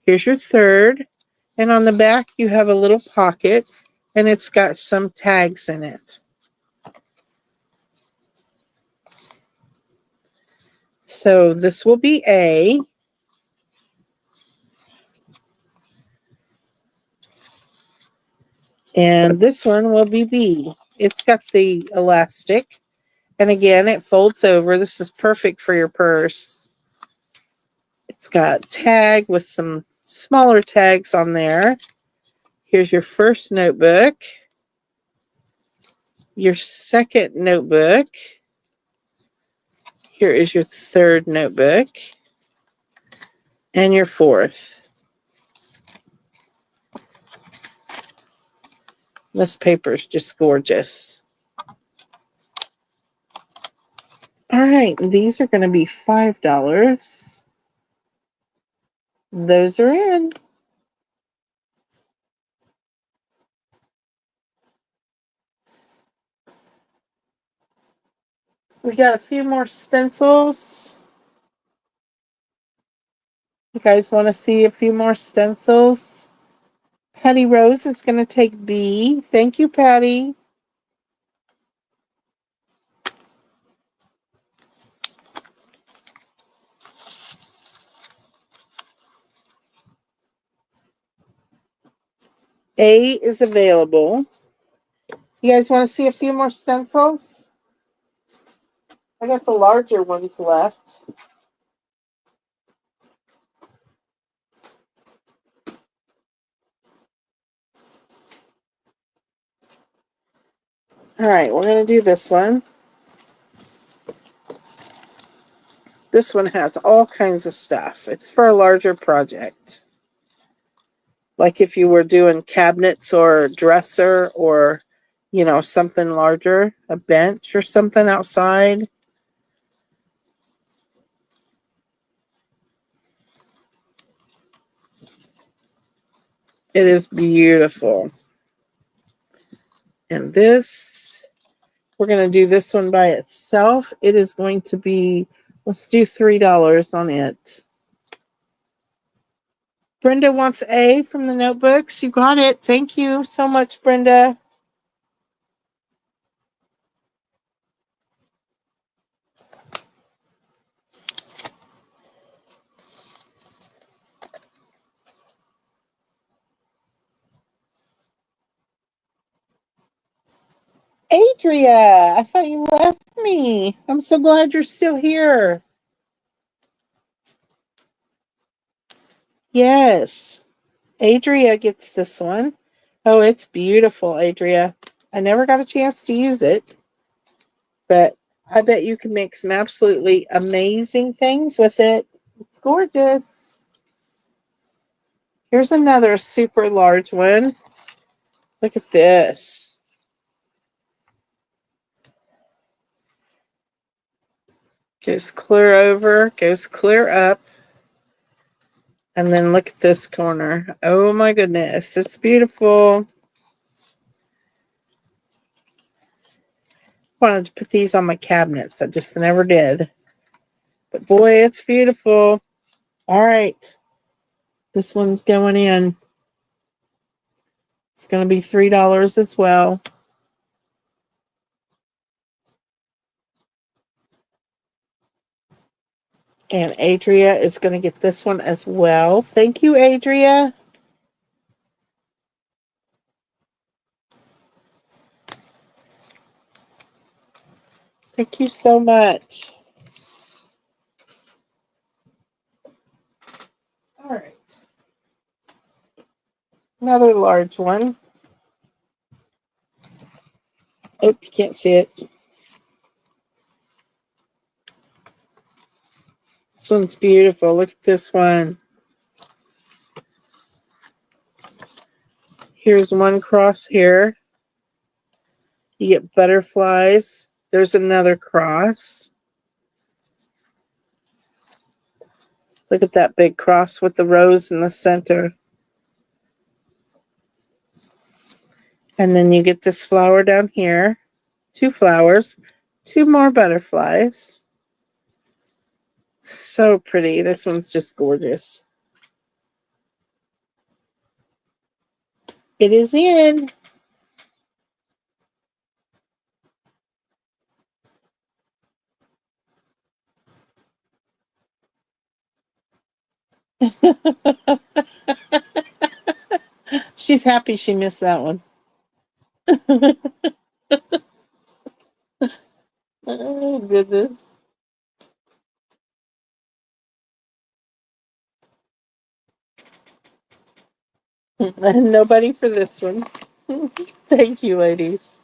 Here's your third. And on the back, you have a little pocket, and it's got some tags in it. So this will be A. And this one will be B. It's got the elastic. And again, it folds over. This is perfect for your purse. It's got tag with some smaller tags on there. Here's your first notebook. Your second notebook. Here is your third notebook. And your fourth. This paper is just gorgeous. All right, these are going to be $5. Those are in. We got a few more stencils. You guys want to see a few more stencils? Patty Rose is going to take B. Thank you, Patty. A is available. You guys want to see a few more stencils? I got the larger ones left. All right, we're going to do this one. This one has all kinds of stuff. It's for a larger project. Like if you were doing cabinets or a dresser or, you know, something larger, a bench or something outside. It is beautiful. And this, we're going to do this one by itself. It is going to be, let's do $3 on it. Brenda wants A from the notebooks. You got it. Thank you so much, Brenda. Adria, I thought you left me. I'm so glad you're still here. Yes. Adria gets this one. Oh, it's beautiful, Adria. I never got a chance to use it, but I bet you can make some absolutely amazing things with it. It's gorgeous. Here's another super large one. Look at this. Goes clear over, goes clear up. And then look at this corner. Oh my goodness, it's beautiful. I wanted to put these on my cabinets. I just never did. But boy, it's beautiful. All right. This one's going in. It's going to be $3 as well. And Adria is going to get this one as well. Thank you, Adria. Thank you so much. All right. Another large one. Oh, you can't see it. This one's beautiful. Look at this one. Here's one cross here. You get butterflies. There's another cross. Look at that big cross with the rose in the center. And then you get this flower down here. 2 flowers. 2 more butterflies. So pretty. This one's just gorgeous. It is in. She's happy she missed that one. Oh, goodness. Nobody for this one. Thank you, ladies.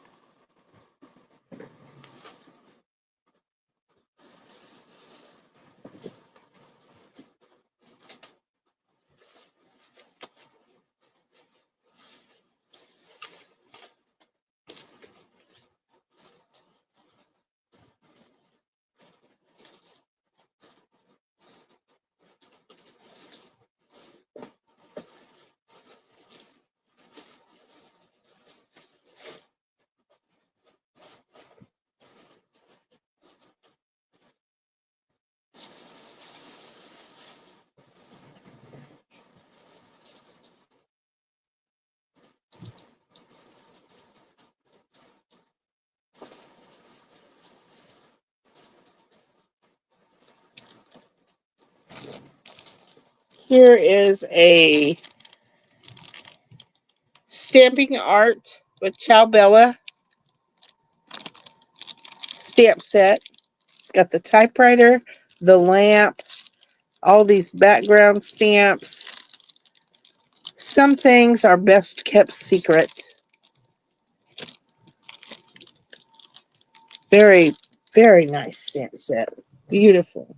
Here is a stamping art with Ciao Bella stamp set. It's got the typewriter, the lamp, all these background stamps. Some things are best kept secret. Very, very nice stamp set. Beautiful.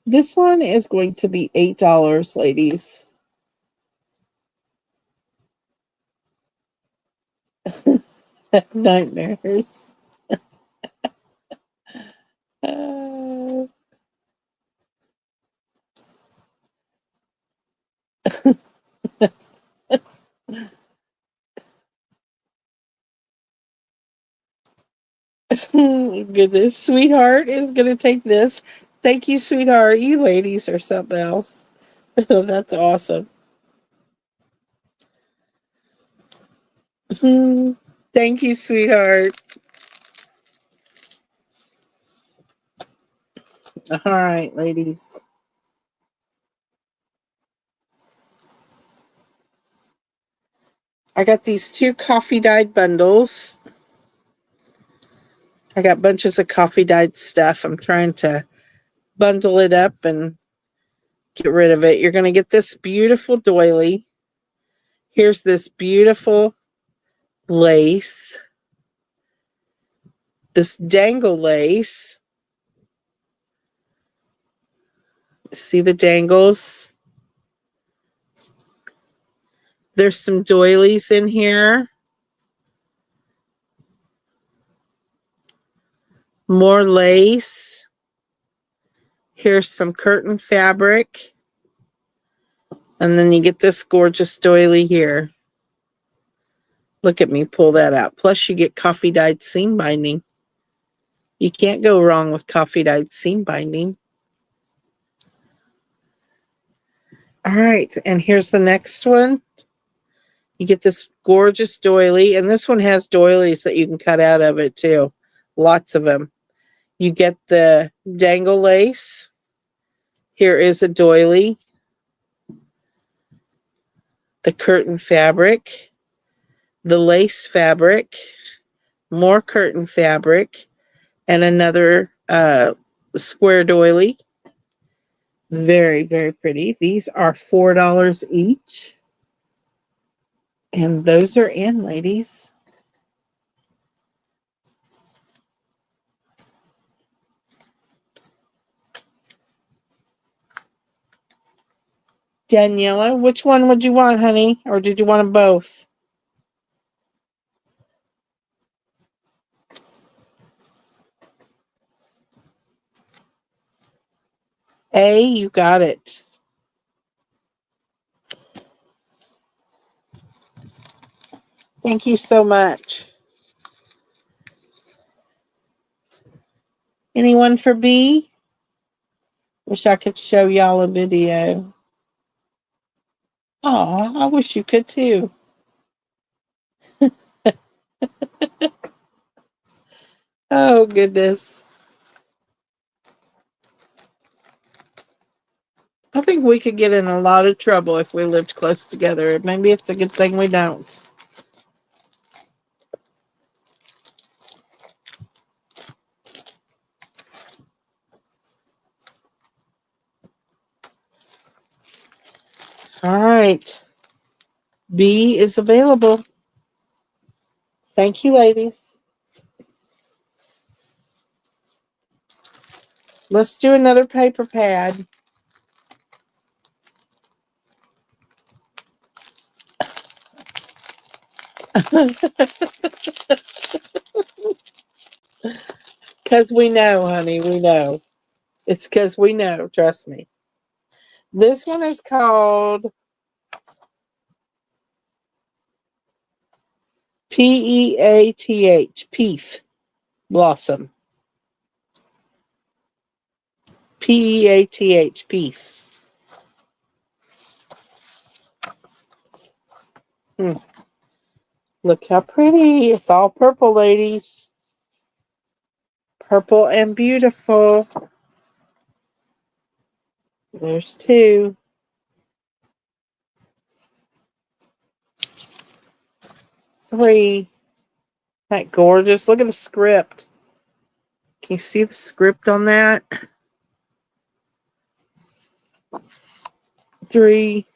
This one is going to be $8, ladies. Nightmares. Goodness, sweetheart is going to take this. Thank you, sweetheart. You ladies are something else. That's awesome. Thank you, sweetheart. All right, ladies. I got these 2 coffee dyed bundles. I got bunches of coffee dyed stuff. I'm trying to bundle it up and get rid of it. You're going to get this beautiful doily. Here's this beautiful lace. This dangle lace. See the dangles? There's some doilies in here. More lace. Here's some curtain fabric. And then you get this gorgeous doily here. Look at me pull that out. Plus you get coffee dyed seam binding. You can't go wrong with coffee dyed seam binding. All right, and here's the next one. You get this gorgeous doily, and this one has doilies that you can cut out of it too. Lots of them. You get the dangle lace. Here is a doily. The curtain fabric. The lace fabric. More curtain fabric. And another square doily. Very, very pretty. These are $4 each. And those are in, ladies. Daniela, which one would you want, honey? Or did you want them both? A, you got it. Thank you so much. Anyone for B? Wish I could show y'all a video. Oh, I wish you could too. Oh, goodness. I think we could get in a lot of trouble if we lived close together. Maybe it's a good thing we don't. All right. B is available. Thank you, ladies. Let's do another paper pad. Because we know, honey, we know. It's because we know, trust me. This one is called Peath, Peath Blossom. Peath, Peath. Look how pretty. It's all purple, ladies. Purple and beautiful. There's two. Three. Isn't that gorgeous? Look at the script. Can you see the script on that? 3.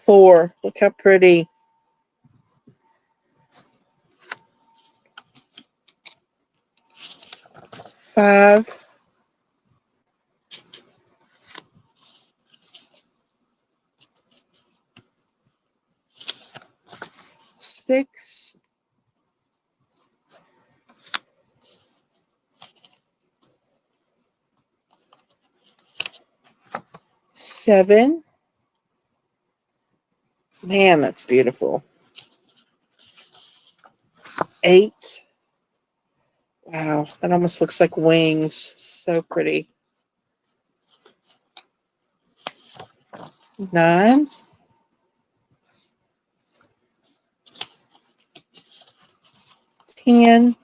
4. Look how pretty. 5. 6. 7. Man, that's beautiful. 8. Wow, that almost looks like wings. So pretty. 9. 10.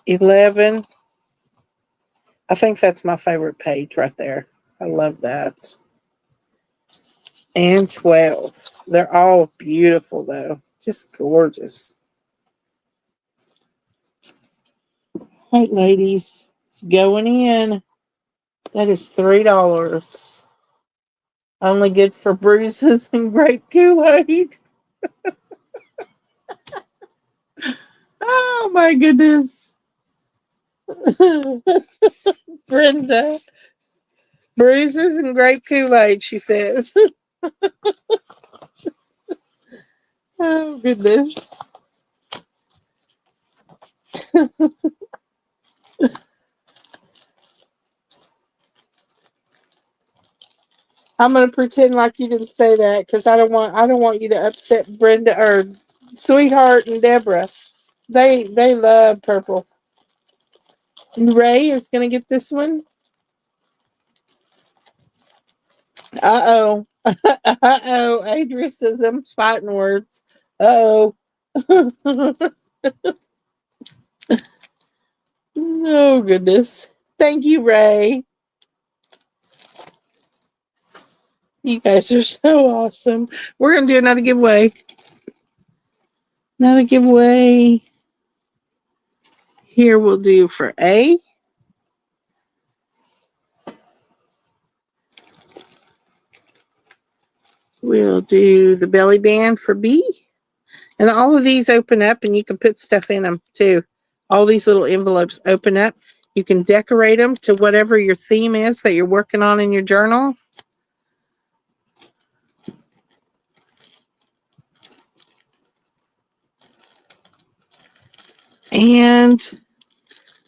11. I think that's my favorite page right there. I love that. And 12. They're all beautiful, though. Just gorgeous. All right, ladies. It's going in. That is $3. Only good for bruises and grape Kool-Aid. Oh, my goodness. Brenda. Bruises and grape Kool-Aid, she says. Oh, goodness. I'm gonna pretend like you didn't say that because I don't want you to upset Brenda or Sweetheart and Deborah. They love purple. And Ray is gonna get this one. Uh-oh. Uh-oh. Adria says them fighting words. Uh-oh. Oh, goodness. Thank you, Ray. You guys are so awesome. We're going to do another giveaway. Another giveaway. Here we'll do for A. We'll do the belly band for B. And all of these open up and you can put stuff in them too. All these little envelopes open up. You can decorate them to whatever your theme is that you're working on in your journal. And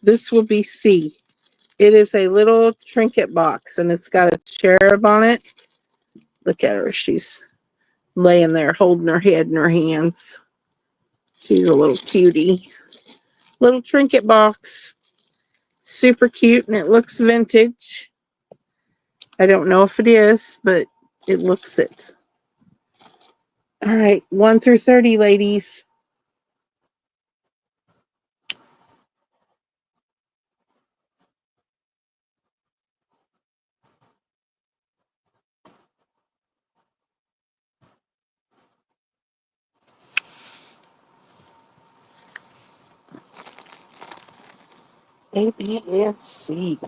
this will be C. It is a little trinket box and it's got a cherub on it. Look at her. She's laying there holding her head in her hands. She's a little cutie. Little trinket box. Super cute and it looks vintage. I don't know if it is, but it looks it. All right, 1 through 30, ladies. A, B, and C.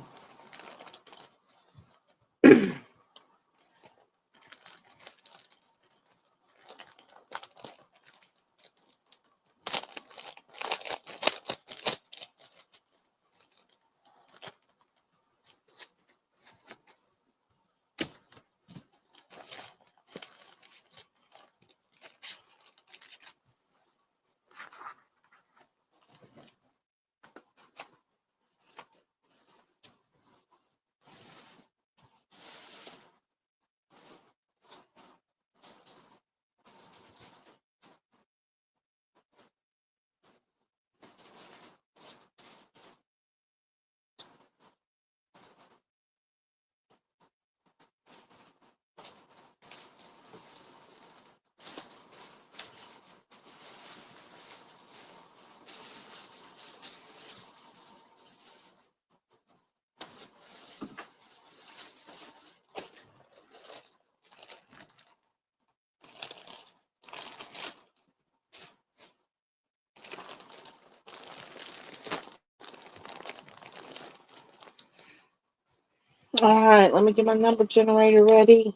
All right, let me get my number generator ready.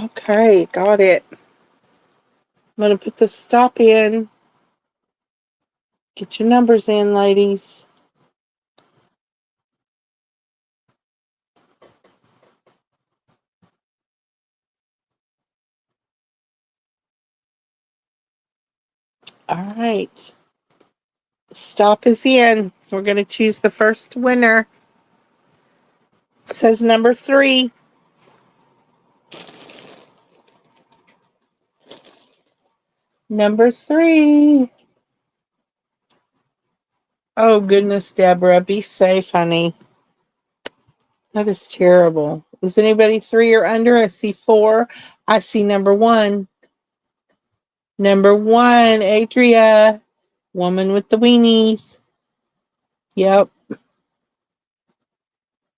Okay, got it. I'm going to put the stop in. Get your numbers in, ladies. All right. Stop is in. We're going to choose the first winner. It says number 3. Number 3. Oh, goodness, Deborah. Be safe, honey. That is terrible. Is anybody 3 or under? I see 4. I see number 1. Number 1, Adria. Woman with the weenies. Yep.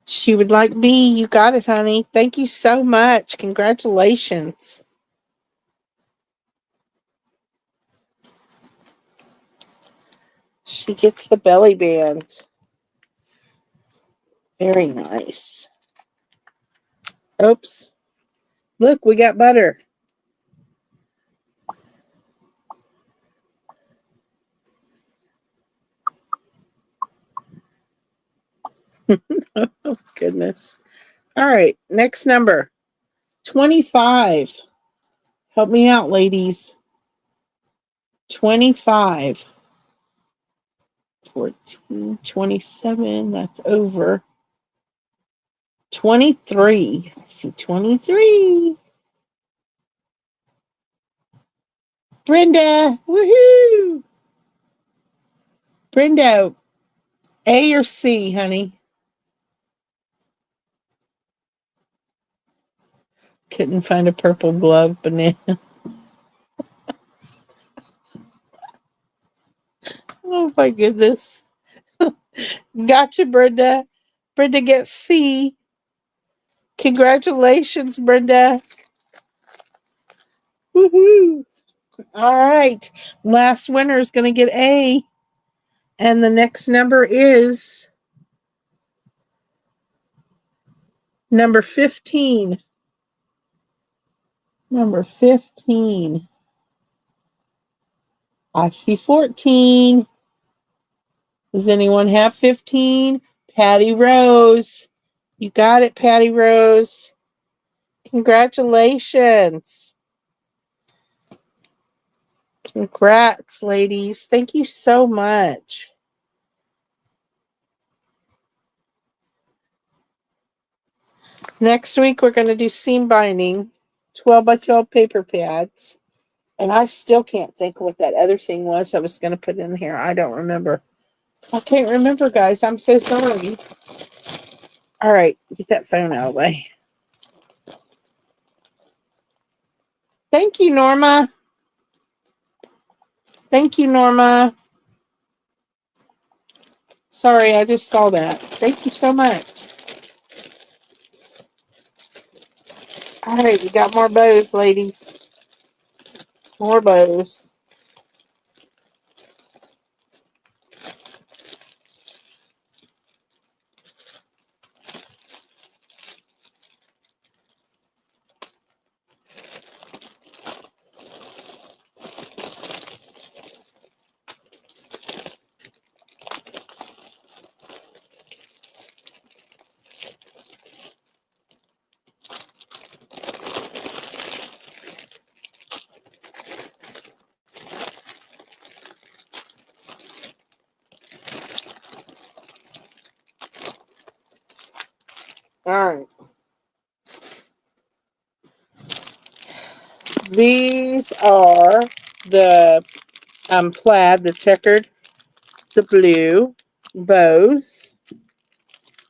She would like B. You got it, honey. Thank you so much. Congratulations. She gets the belly band. Very nice. Oops. Look, we got butter. Oh, goodness. All right, next number. 25. Help me out, ladies. 25. 14, 27. That's over. 23. I see 23. Brenda, woohoo! Brenda, A or C, honey? Couldn't find a purple glove, banana. Oh my goodness. Gotcha, Brenda. Brenda gets C. Congratulations, Brenda. Woohoo! All right. Last winner is going to get A. And the next number is number 15. Number 15. I see 14. Does anyone have 15? Patty Rose. You got it, Patty Rose. Congratulations. Congrats, ladies. Thank you so much. Next week, we're going to do seam binding, 12 by 12 paper pads. And I still can't think what that other thing was I was going to put in here. I don't remember. I can't remember, guys. I'm so sorry. All right, get that phone out of the way. Thank you, Norma. Thank you, Norma. Sorry, I just saw that. Thank you so much. All right, we got more bows, ladies. More bows. All right. These are the plaid, the checkered, the blue bows.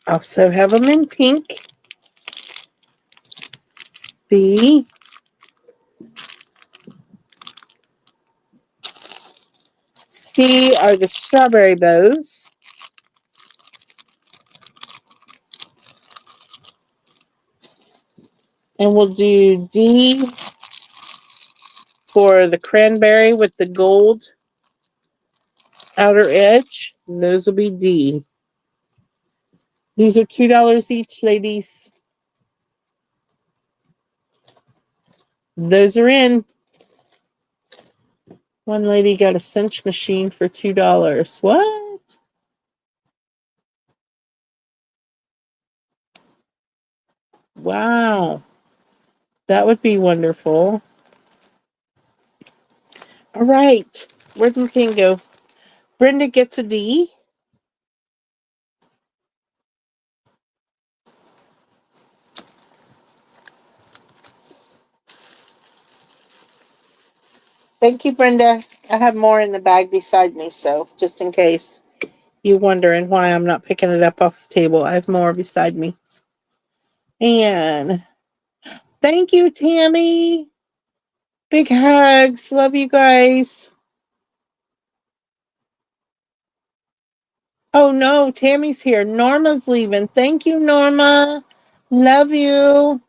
Also have them in pink. The C are the strawberry bows. And we'll do D for the cranberry with the gold outer edge. And those will be D. These are $2 each, ladies. Those are in. One lady got a cinch machine for $2. What? Wow. That would be wonderful. All right. Where'd the thing go? Brenda gets a D. Thank you, Brenda. I have more in the bag beside me, so just in case you're wondering why I'm not picking it up off the table, I have more beside me. And thank you, Tammy. Big hugs. Love you guys. Oh, no, Tammy's here. Norma's leaving. Thank you, Norma. Love you.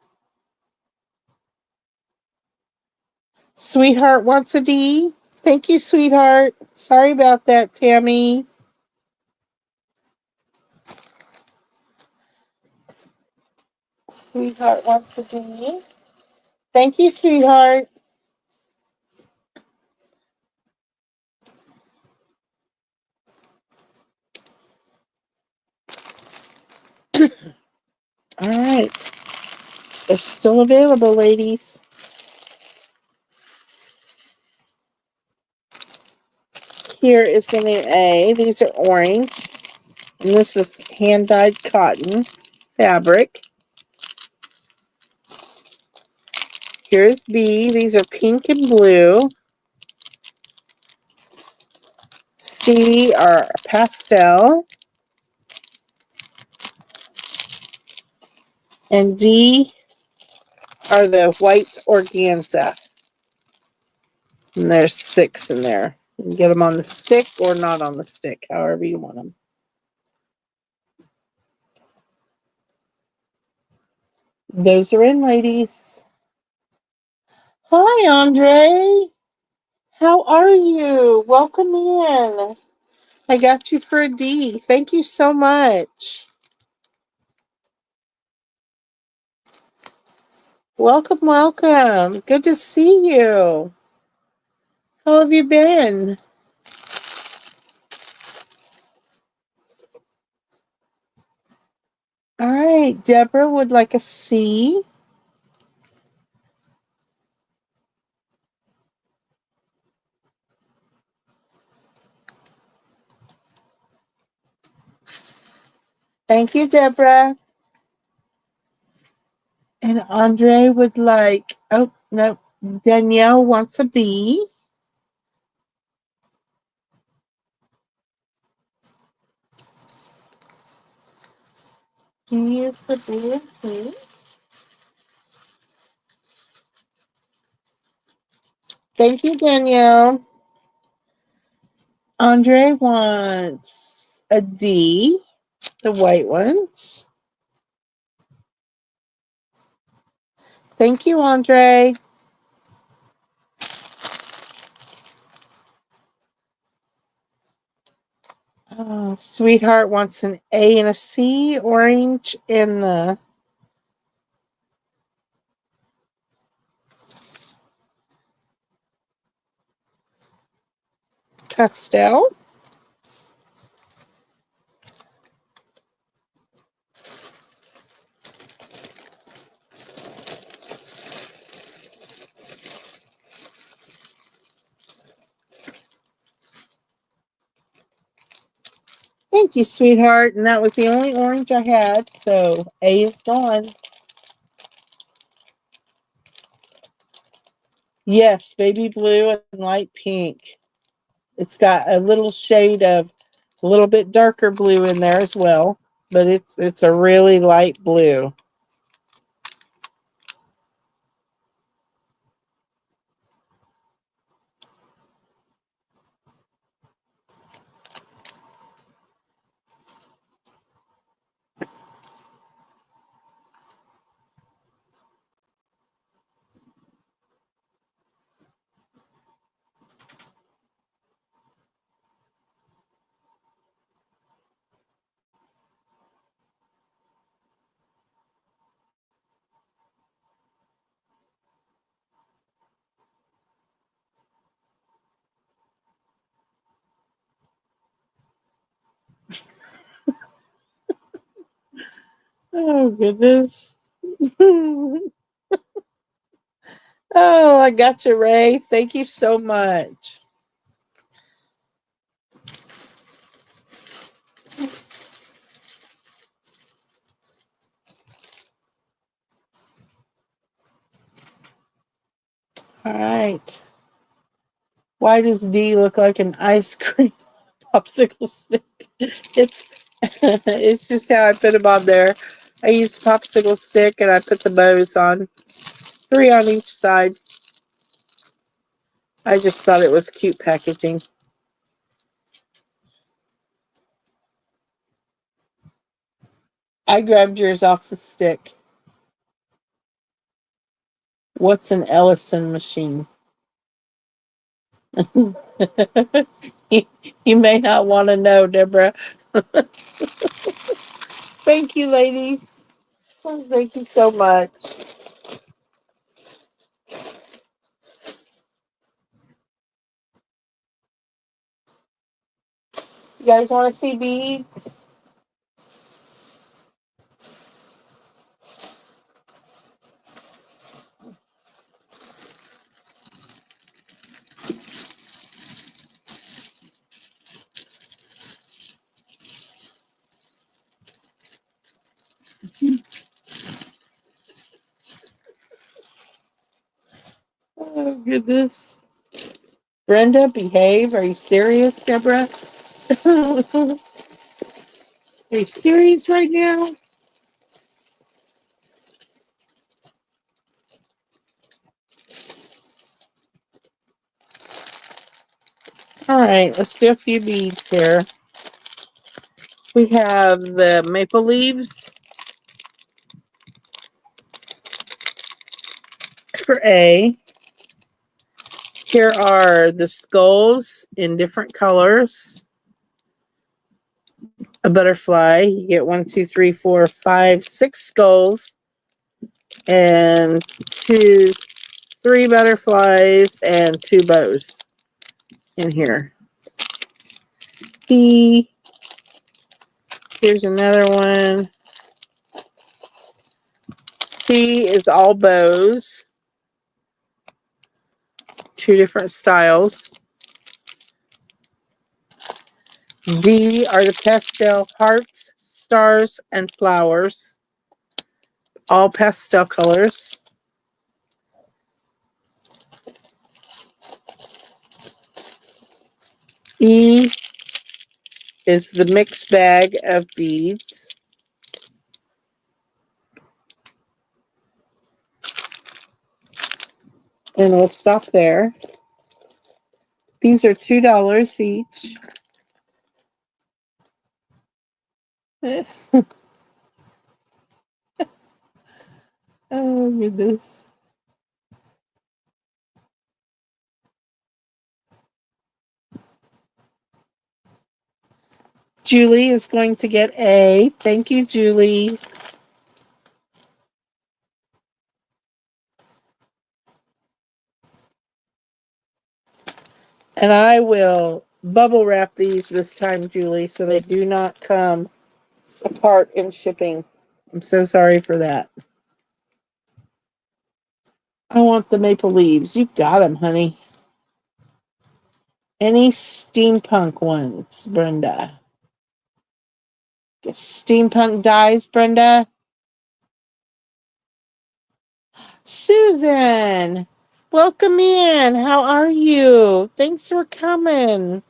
Sweetheart wants a D. Thank you, sweetheart. Sorry about that, Tammy. Sweetheart wants a D. Thank you, sweetheart. All right. They're still available, ladies. Here is the new A. These are orange. And this is hand-dyed cotton fabric. Here's B. These are pink and blue. C are pastel. And D are the white organza. And there's 6 in there. You can get them on the stick or not on the stick, however you want them. Those are in, ladies. Hi, Andre. How are you? Welcome in. I got you for a D. Thank you so much. Welcome, welcome. Good to see you. How have you been? All right, Deborah would like a C. Thank you, Deborah. And Andre would like, oh, no, Danielle wants a B. B is the B and P. Thank you, Danielle. Andre wants a D, the white ones. Thank you, Andre. Oh, Sweetheart wants an A and a C, orange and the pastel. Thank you, sweetheart. And that was the only orange I had, so A is gone. Yes, baby blue and light pink. It's got a little shade of a little bit darker blue in there as well, but it's a really light blue. Oh, goodness. Oh, I got you, Ray. Thank you so much. All right. Why does D look like an ice cream popsicle stick? It's just how I put them on there. I use popsicle stick and I put the bows on, 3 on each side. I just thought it was cute packaging. I grabbed yours off the stick. What's an Ellison machine? You may not want to know, Deborah. Thank you, ladies. Oh, thank you so much. You guys want to see beads? goodness. Brenda, behave. Are you serious, Deborah? Are you serious right now? All right, let's do a few beads here. We have the maple leaves for A. Here are the skulls in different colors. A butterfly. You get 1, 2, 3, 4, 5, 6 skulls and 2, 3 butterflies and 2 bows in here. B. Here's another one. C is all bows. 2 different styles. D are the pastel hearts, stars, and flowers. All pastel colors. E is the mixed bag of beads. And we'll stop there. These are $2 each. Oh, goodness. Julie is going to get A. Thank you, Julie. And I will bubble wrap these this time, Julie, so they do not come apart in shipping. I'm so sorry for that. I want the maple leaves. You got them, honey. Any steampunk ones, Brenda? Steampunk dies, Brenda? Susan, welcome in. How are you? Thanks for coming.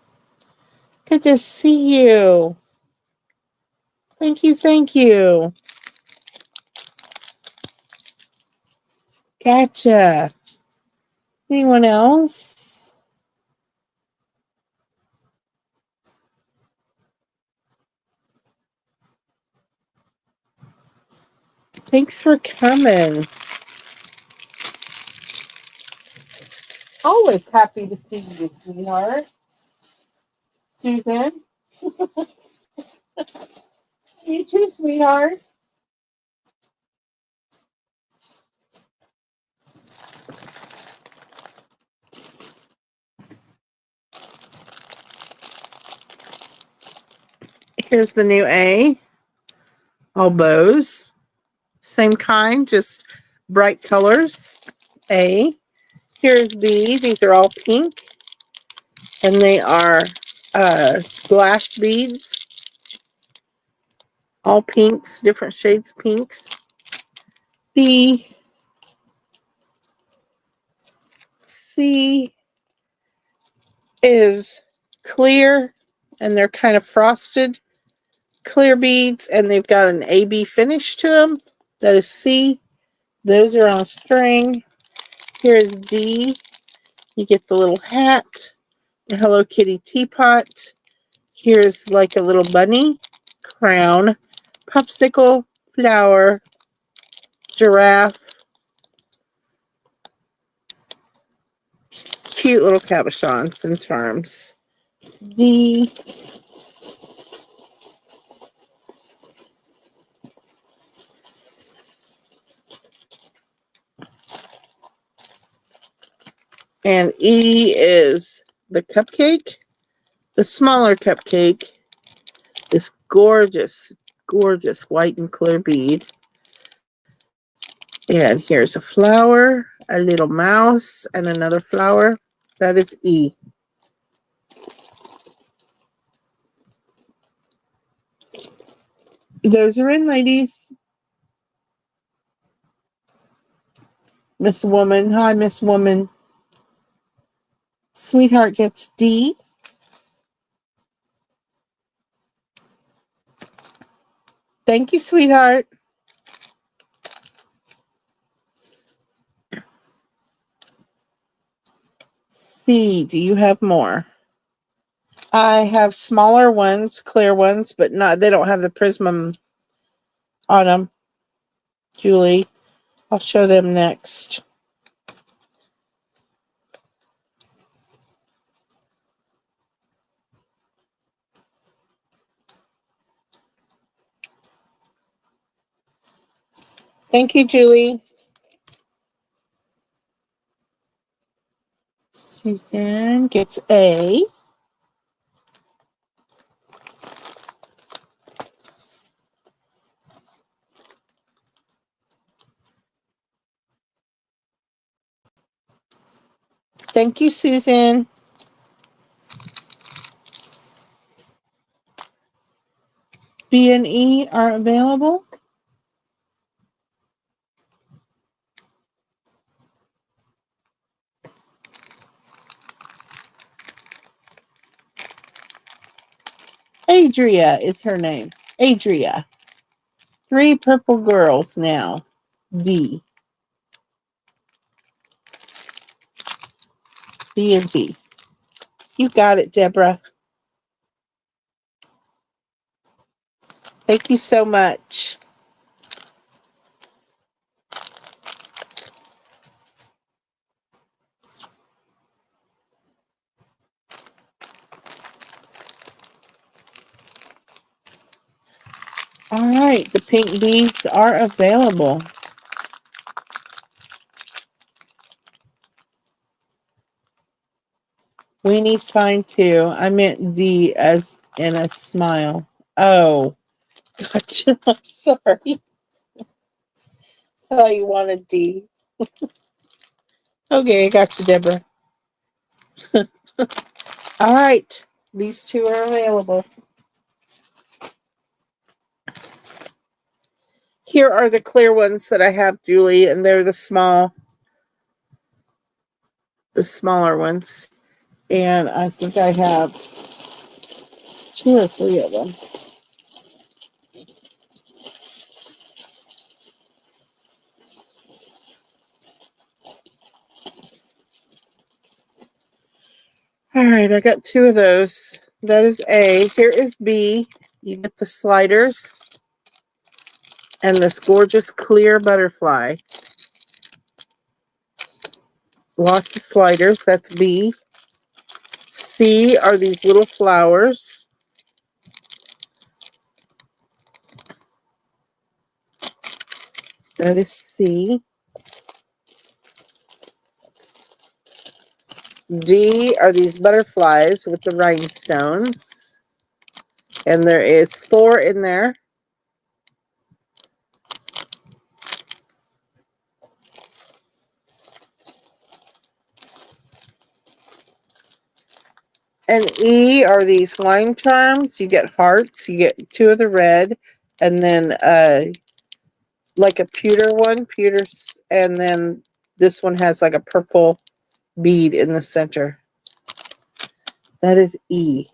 Good to see you. Thank you, thank you. Gotcha. Anyone else? Thanks for coming. Always happy to see you, sweetheart. Susan? You too, sweetheart. Here's the new A. All bows. Same kind, just bright colors. A. Here's B. These are all pink. And they are glass beads. All pinks, different shades of pinks. B. C is clear, and they're kind of frosted clear beads, and they've got an AB finish to them. That is C. Those are on string. Here's D. You get the little hat, the Hello Kitty teapot. Here's like a little bunny, crown, popsicle, flower, giraffe, cute little cabochons and charms. D. And E is the cupcake, the smaller cupcake, this gorgeous, gorgeous white and clear bead. And here's a flower, a little mouse, and another flower. That is E. Those are in, ladies. Miss Woman. Hi, Miss Woman. Sweetheart gets D. Thank you, sweetheart. C, do you have more? I have smaller ones, clear ones, but not, they don't have the prism on them. Julie, I'll show them next. Thank you, Julie. Susan gets A. Thank you, Susan. B and E are available. Adria is her name. Adria. 3 purple girls now. D. B and B. You got it, Deborah. Thank you so much. All right, the pink beads are available. Weenie's fine too. I meant D as in a smile. Oh, gotcha. I'm sorry. Oh, you wanted D. Okay, I got you, Deborah. All right, these two are available. Here are the clear ones that I have, Julie, and they're the smaller ones. And I think I have 2 or 3 of them. All right, I got 2 of those. That is A. Here is B. You get the sliders and this gorgeous clear butterfly. Lots of sliders. That's B. C are these little flowers. That is C. D are these butterflies with the rhinestones. And there is 4 in there. And E are these wine charms. You get hearts. You get 2 of the red. And then like a pewter one. Pewters. And then this one has like a purple bead in the center. That is E.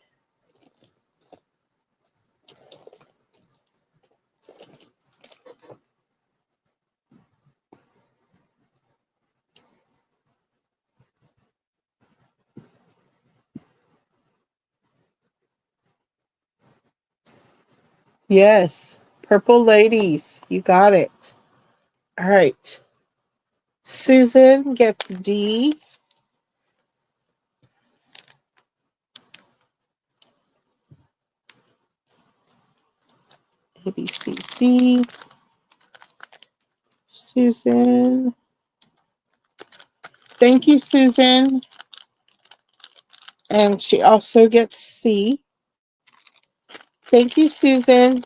Yes. Purple ladies. You got it. All right. Susan gets D. A, B, C, D. Susan. Thank you, Susan. And she also gets C. Thank you, Susan.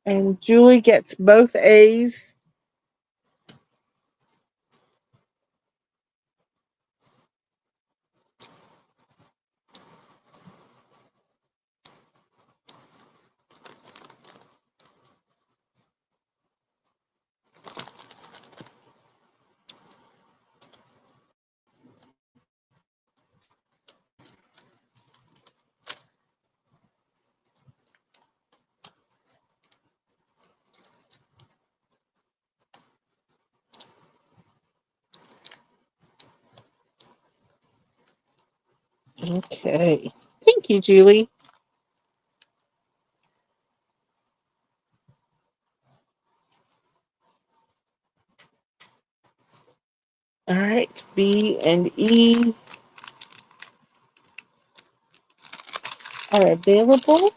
And Julie gets both A's. Okay. Thank you, Julie. All right. B and E are available.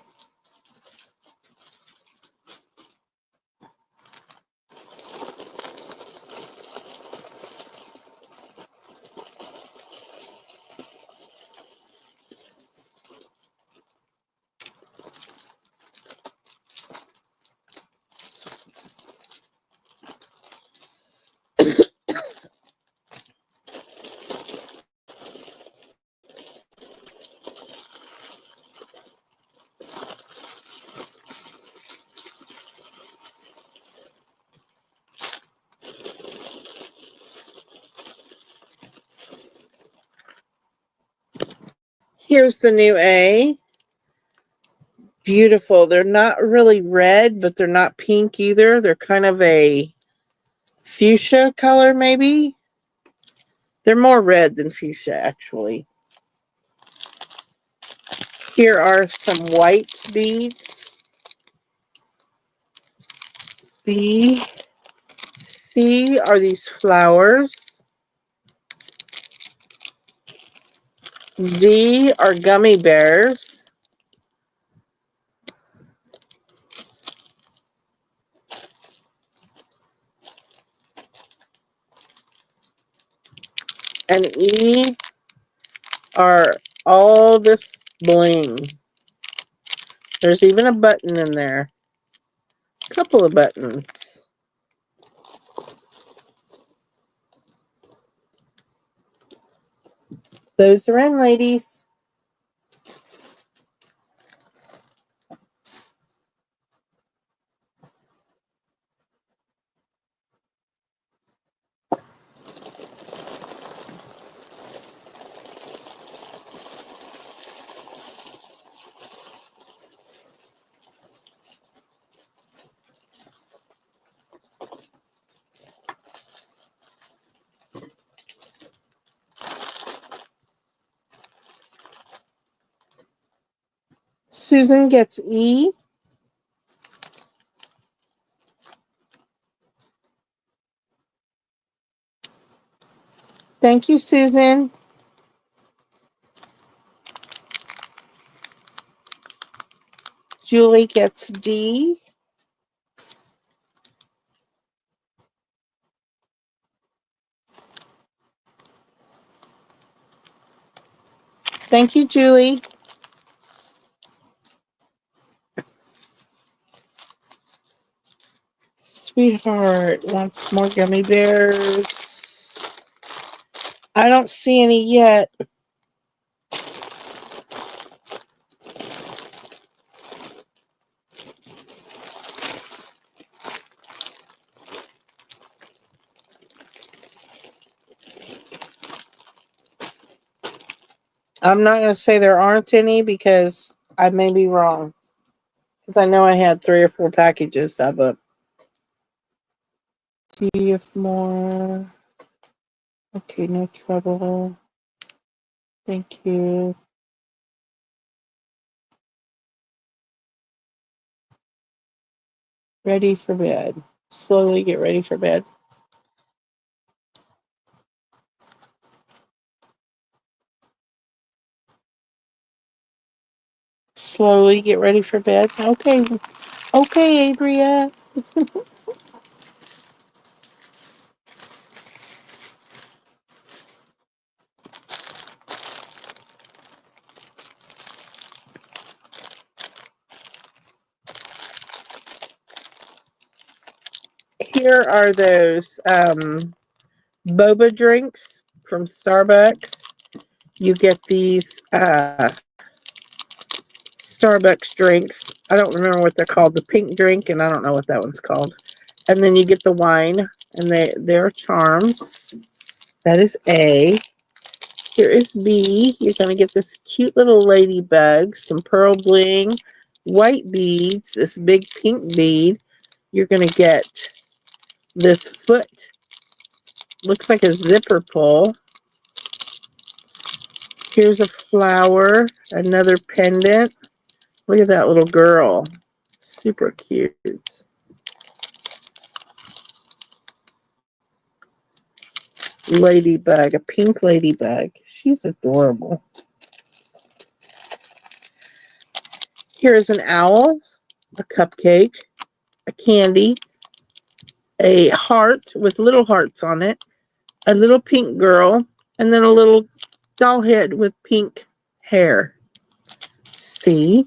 Here's the new A. Beautiful. They're not really red, but they're not pink either. They're kind of a fuchsia color, maybe. They're more red than fuchsia, actually. Here are some white beads. B, C are these flowers. D are gummy bears. And E are all this bling. There's even a button in there. A couple of buttons. Those are in, ladies. Susan gets E. Thank you, Susan. Julie gets D. Thank you, Julie. Sweetheart wants more gummy bears. I don't see any yet. I'm not going to say there aren't any because I may be wrong. Because I know I had 3 or 4 packages of it. See if more. Okay, no trouble. Thank you. Ready for bed. Slowly get ready for bed. Slowly get ready for bed. Okay. Okay, Adria. Here are those boba drinks from Starbucks. You get these Starbucks drinks. I don't remember what they're called. The pink drink, and I don't know what that one's called. And then you get the wine, and they're charms. That is A. Here is B. You're going to get this cute little ladybug, some pearl bling, white beads, this big pink bead. You're going to get this foot, looks like a zipper pull. Here's a flower, another pendant. Look at that little girl. Super cute. Ladybug, a pink ladybug. She's adorable. Here's an owl, a cupcake, a candy, a heart with little hearts on it, a little pink girl, and then a little doll head with pink hair. C.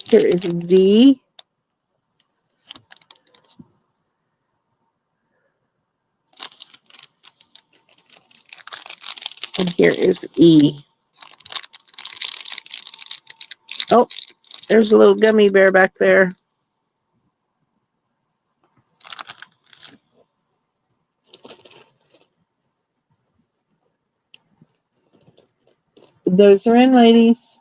Here is D. And here is E. Oh, there's a little gummy bear back there. Those are in, ladies.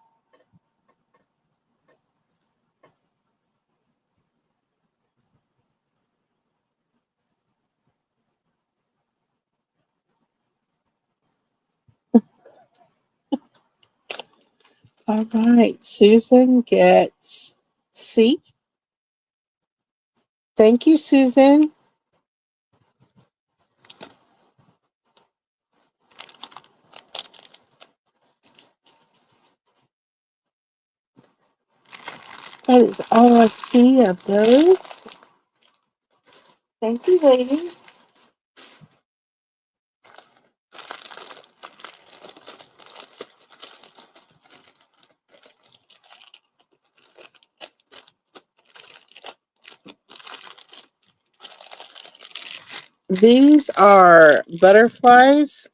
All right, Susan gets C. Thank you, Susan. That is all I see of those. Thank you, ladies. These are butterflies.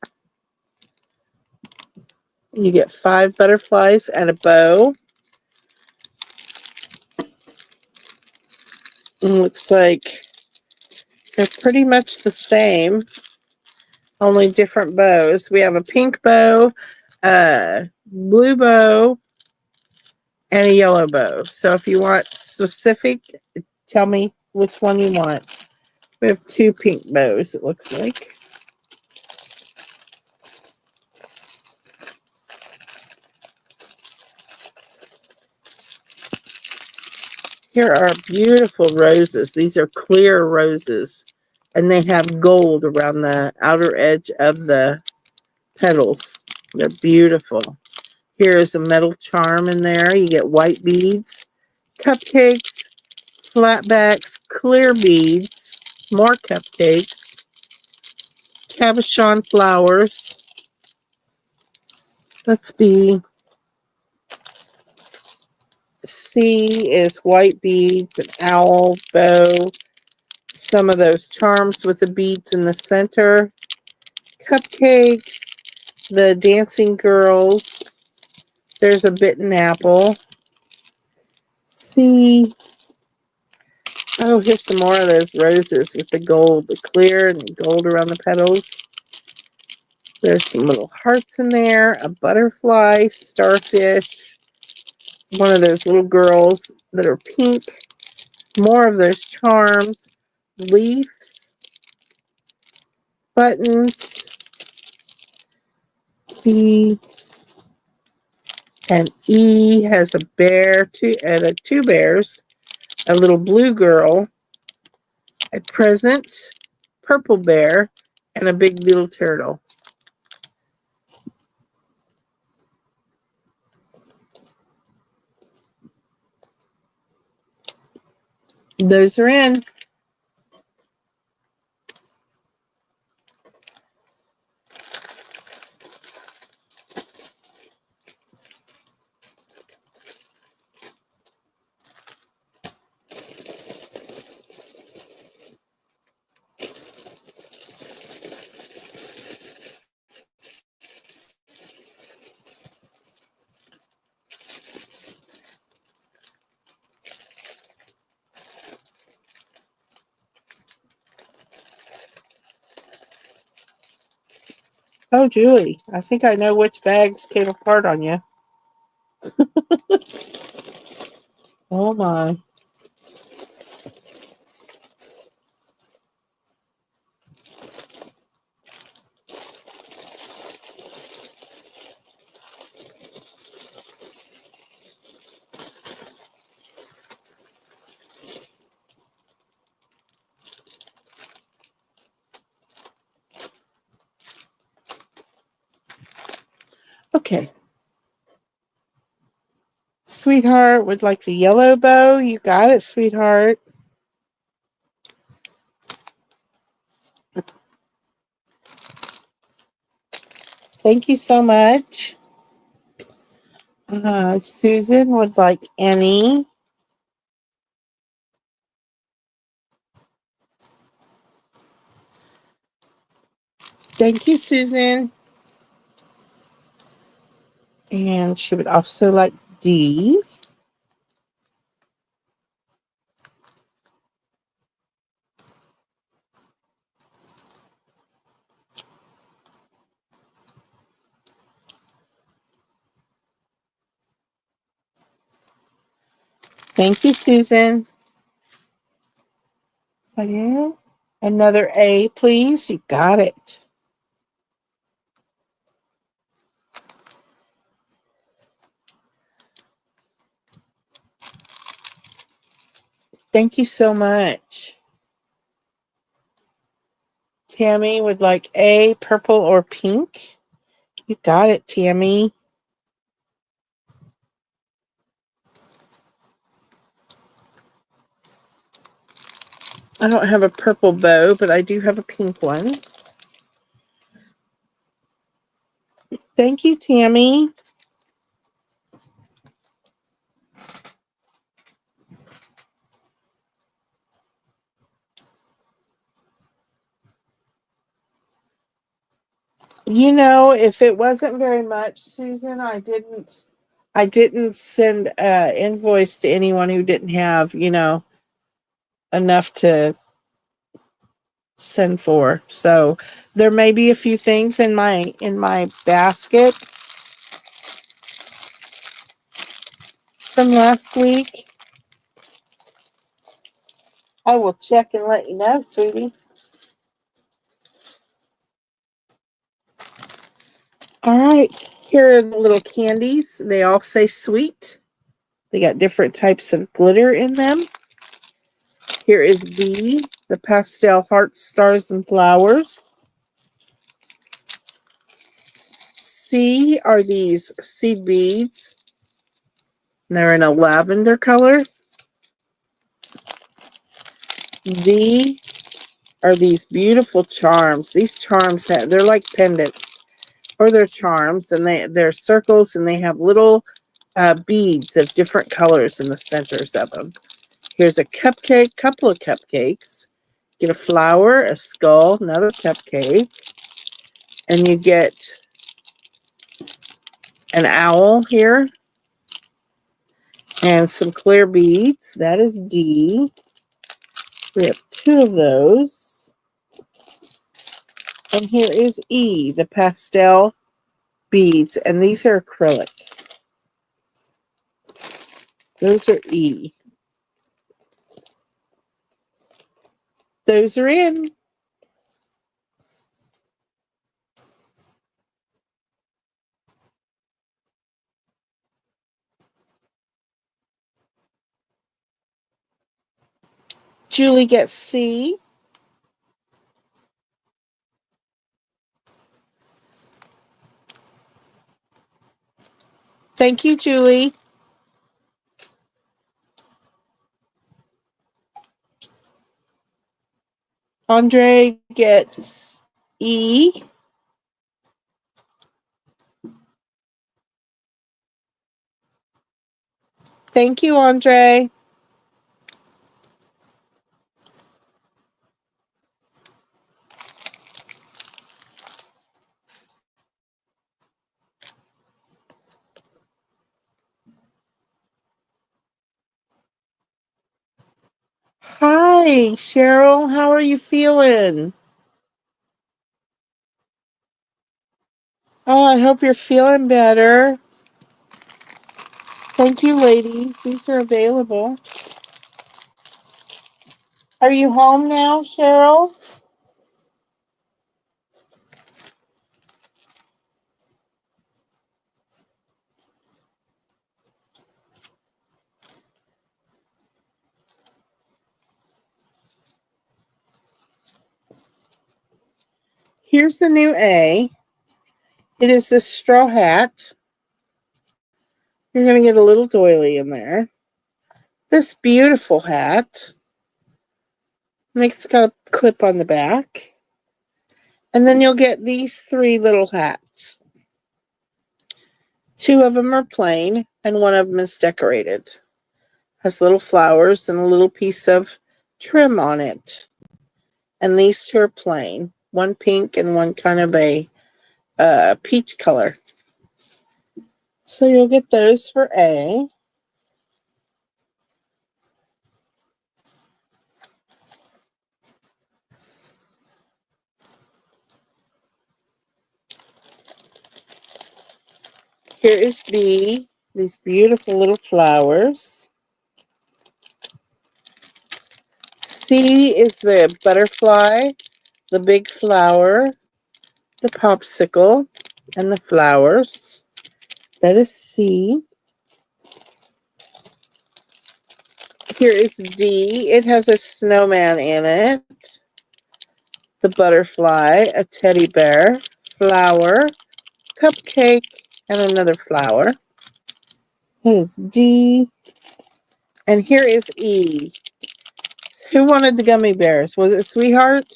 You get 5 butterflies and a bow. It looks like they're pretty much the same, only different bows. We have a pink bow, a blue bow, and a yellow bow. So if you want specific, tell me which one you want. We have 2 pink bows, it looks like. Here are beautiful roses. These are clear roses, and they have gold around the outer edge of the petals. They're beautiful. Here is a metal charm in there. You get white beads, cupcakes, flatbacks, clear beads, more cupcakes, cabochon flowers. Let's be. C is white beads, an owl, bow, some of those charms with the beads in the center, cupcakes, the dancing girls. There's a bitten apple. C. Oh, here's some more of those roses with the gold, the clear and the gold around the petals. There's some little hearts in there, a butterfly, starfish, one of those little girls that are pink, more of those charms, leaves, buttons, D, and E has a bear, two bears, a little blue girl, a present, purple bear, and a big little turtle. Those are in. Oh, Julie, I think I know which bags came apart on you. Oh, my. Okay. Sweetheart would like the yellow bow. You got it, sweetheart. Thank you so much. Susan would like any. Thank you, Susan. And she would also like D. Thank you, Susan. Another A, please. You got it. Thank you so much. Tammy would like A, purple or pink. You got it, Tammy. I don't have a purple bow, but I do have a pink one. Thank you, Tammy. You know, if it wasn't very much, Susan, I didn't send an invoice to anyone who didn't have, enough to send for. So there may be a few things in my basket from last week. I will check and let you know, sweetie. All right, here are the little candies. They all say sweet. They got different types of glitter in them. Here is B, the pastel hearts, stars, and flowers. C are these seed beads. And they're in a lavender color. D are these beautiful charms. These charms, they're like pendants, or they're charms, and they're circles, and they have little beads of different colors in the centers of them. Here's a cupcake, couple of cupcakes. Get a flower, a skull, another cupcake, and you get an owl here, and some clear beads. That is D. We have two of those. And here is E, the pastel beads, and these are acrylic. Those are E. Those are in. Julie gets C. Thank you, Julie. Andre gets E. Thank you, Andre. Hi, Cheryl. How are you feeling? Oh, I hope you're feeling better. Thank you, ladies. These are available. Are you home now, Cheryl? Here's the new A. It is this straw hat. You're going to get a little doily in there. This beautiful hat. It's got a clip on the back. And then you'll get these 3 little hats. 2 of them are plain, and 1 of them is decorated. Has little flowers and a little piece of trim on it. And these 2 are plain. 1 pink and 1 kind of a peach color. So you'll get those for A. Here is B, these beautiful little flowers. C is the butterfly, the big flower, the popsicle, and the flowers. That is C. Here is D. It has a snowman in it, the butterfly, a teddy bear, flower, cupcake, and another flower. That is D. And here is E. Who wanted the gummy bears? Was it Sweetheart?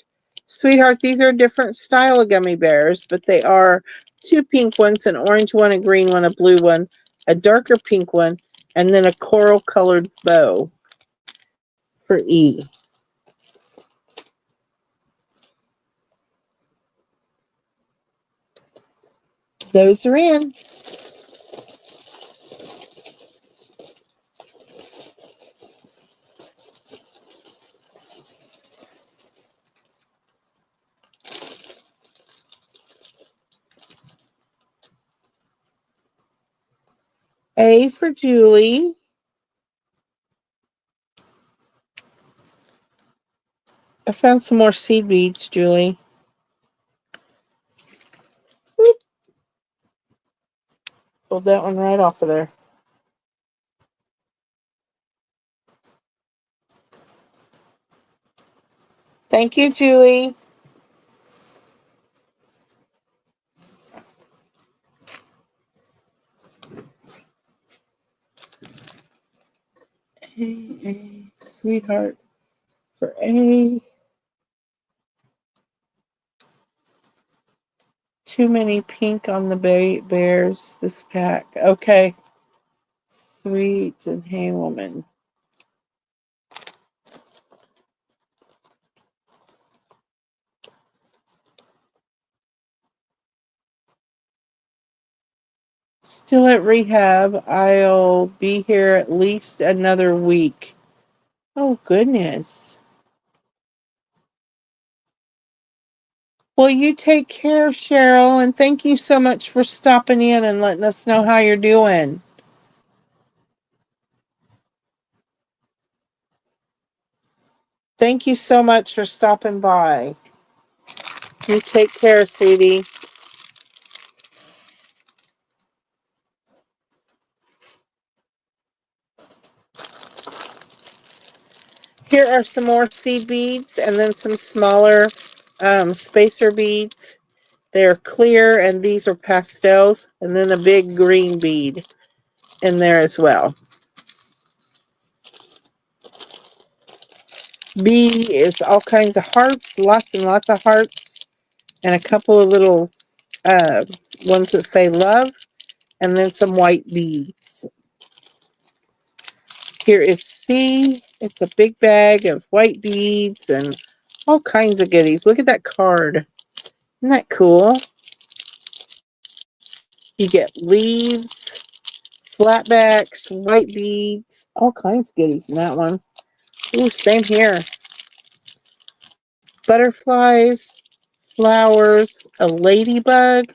Sweetheart, these are a different style of gummy bears, but they are 2 pink ones, an orange one, a green one, a blue one, a darker pink one, and then a coral colored bow for E. Those are in. A for Julie. I found some more seed beads, Julie. Whoop. Pulled that one right off of there. Thank you, Julie. A, Sweetheart for A. Too many pink on the bears this pack. Okay. Sweet and Hey Woman. Still at rehab. I'll be here at least another week. Oh, goodness. Well, you take care, Cheryl, and thank you so much for stopping in and letting us know how you're doing. Thank you so much for stopping by. You take care, sweetie. Here are some more seed beads and then some smaller spacer beads. They're clear, and these are pastels, and then a big green bead in there as well. B is all kinds of hearts, lots and lots of hearts, and a couple of little ones that say love, and then some white beads. Here is C. It's a big bag of white beads and all kinds of goodies. Look at that card. Isn't that cool? You get leaves, flatbacks, white beads, all kinds of goodies in that one. Ooh, same here. Butterflies, flowers, a ladybug,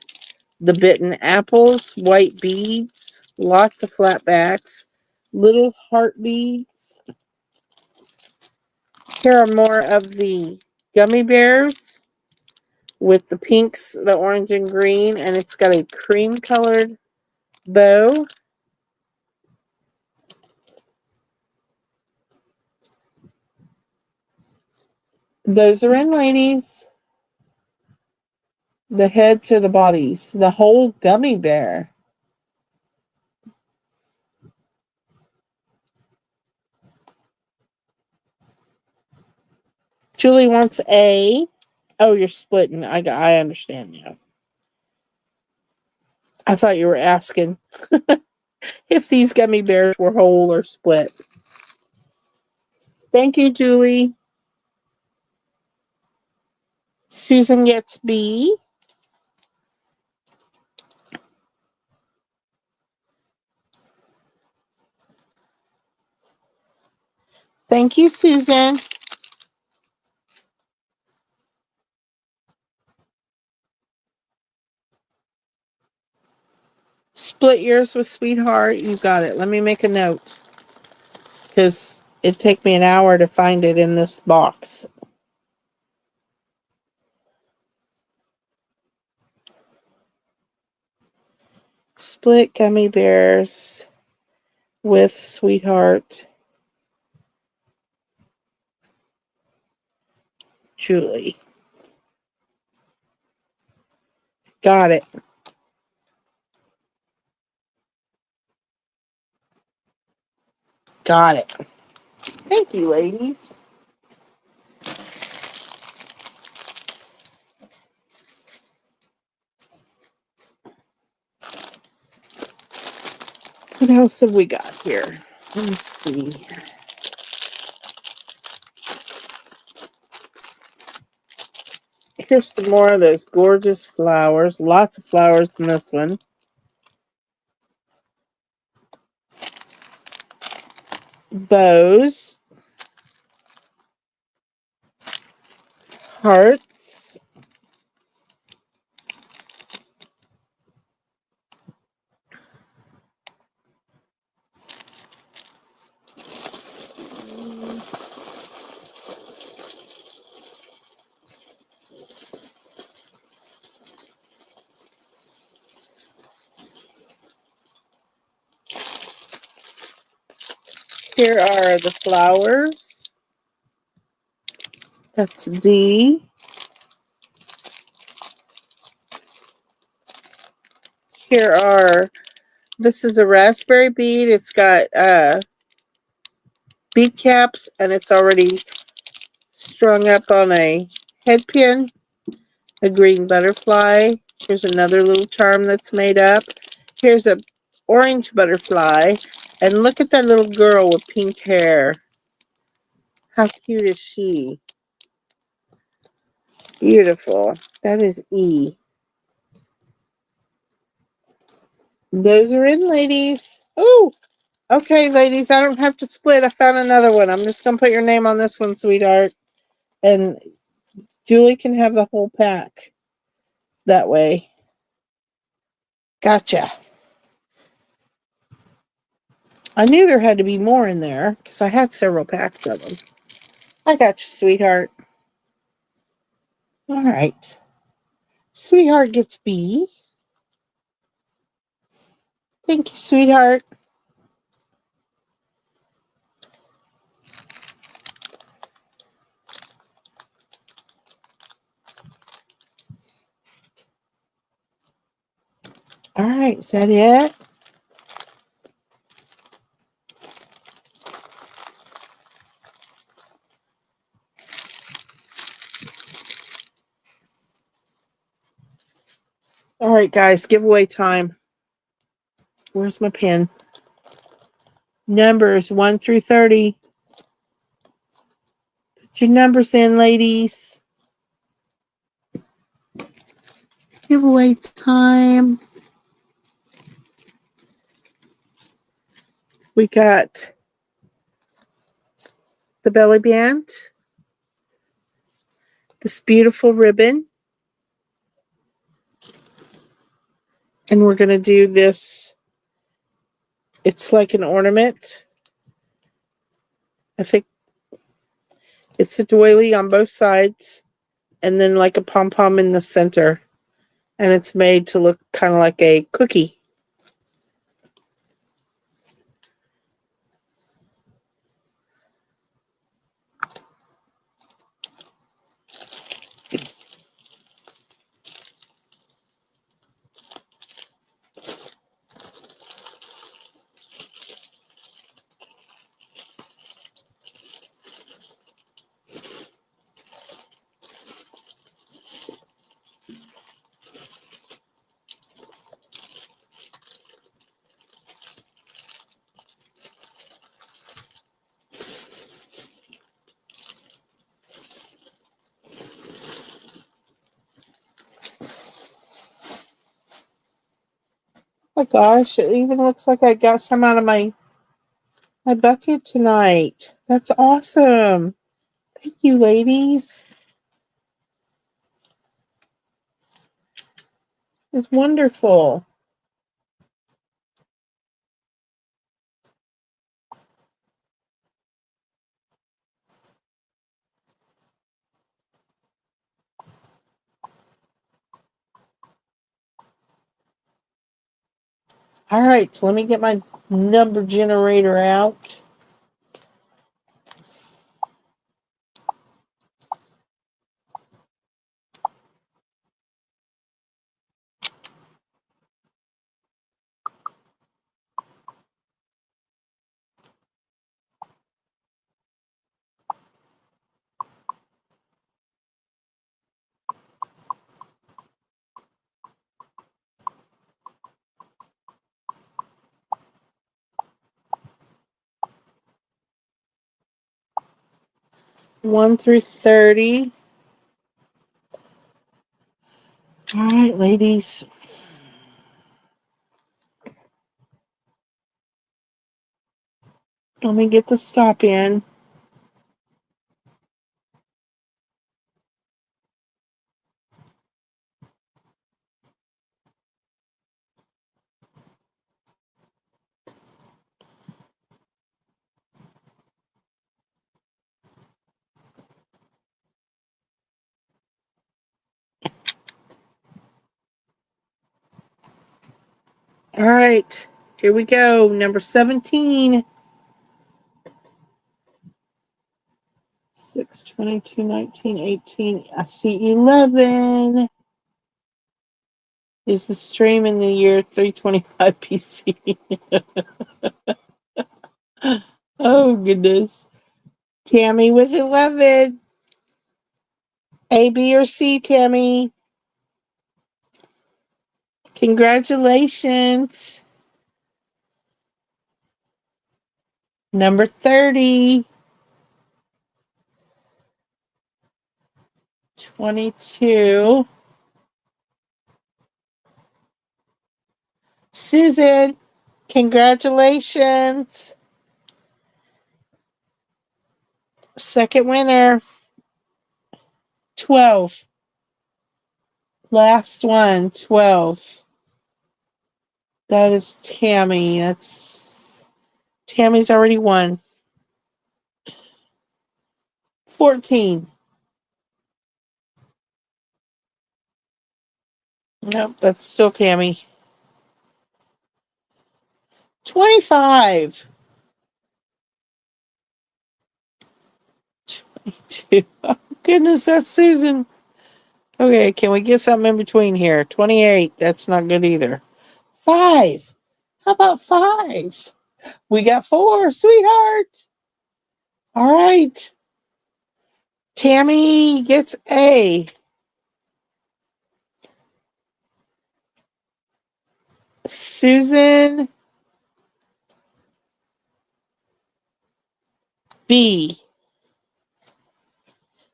the bitten apples, white beads, lots of flatbacks, little heart beads. Here are more of the gummy bears with the pinks, the orange and green, and it's got a cream colored bow. Those are in, ladies. The heads or the bodies? The whole gummy bear. Julie wants A. Oh, you're splitting. I understand now. I thought you were asking if these gummy bears were whole or split. Thank you, Julie. Susan gets B. Thank you, Susan. Split yours with Sweetheart. You got it. Let me make a note, because it'd take me an hour to find it in this box. Split gummy bears with Sweetheart. Julie. Got it. Got it. Thank you, ladies. What else have we got here? Let me see. Here's some more of those gorgeous flowers. Lots of flowers in this one. Bows. Hearts. Here are the flowers. That's D. Here are, this is a raspberry bead. It's got bead caps, and it's already strung up on a head pin. A green butterfly. Here's another little charm that's made up. Here's a orange butterfly. And look at that little girl with pink hair. How cute is she? Beautiful. That is E. Those are in, ladies. Oh, okay, ladies. I don't have to split. I found another one. I'm just going to put your name on this one, sweetheart. And Julie can have the whole pack that way. Gotcha. I knew there had to be more in there because I had several packs of them. I got you, sweetheart. All right. Sweetheart gets B. Thank you, sweetheart. All right. Is that it? All right, guys. Giveaway time. Where's my pen? Numbers 1 through 30. Put your numbers in, ladies. Giveaway time. We got the belly band, this beautiful ribbon, and we're going to do this. It's like an ornament. I think it's a doily on both sides, and then like a pom-pom in the center. And it's made to look kind of like a cookie. my gosh, it even looks like I got some out of my bucket tonight. That's awesome. Thank you, ladies. It's wonderful. All right, so let me get my number generator out. One through 30. All right, ladies. Let me get the stop in. All right, here we go. Number 17. 6, 22, 19, 18. I see 11. Is the stream in the year 325 PC? Oh, goodness. Tammy with 11. A, B, or C, Tammy. Congratulations. Number 30. 22. Susan, congratulations. Second winner. 12. Last one, 12. That is Tammy. Tammy's already won. 14. Nope, that's still Tammy. 25. 22. Oh, goodness, that's Susan. Okay, can we get something in between here? 28. That's not good either. 5. How about 5? We got 4, sweetheart. All right. Tammy gets A. Susan, B.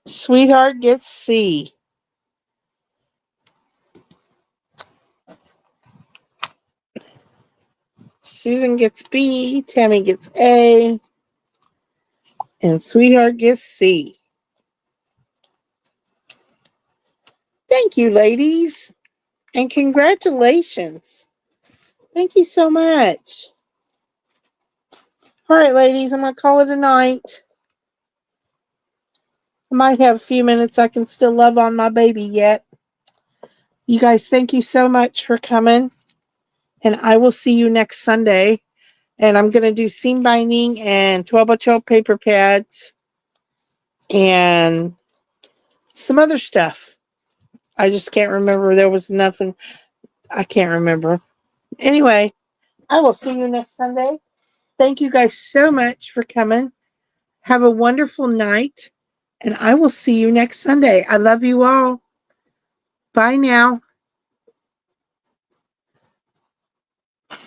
Sweetheart gets C. Susan gets B. Tammy gets A. And Sweetheart gets C. Thank you, ladies. And congratulations. Thank you so much. All right, ladies, I'm going to call it a night. I might have a few minutes I can still love on my baby yet. You guys, thank you so much for coming. And I will see you next Sunday. And I'm going to do seam binding and 12x12 paper pads and some other stuff. I just can't remember. There was nothing. I can't remember. Anyway, I will see you next Sunday. Thank you guys so much for coming. Have a wonderful night. And I will see you next Sunday. I love you all. Bye now.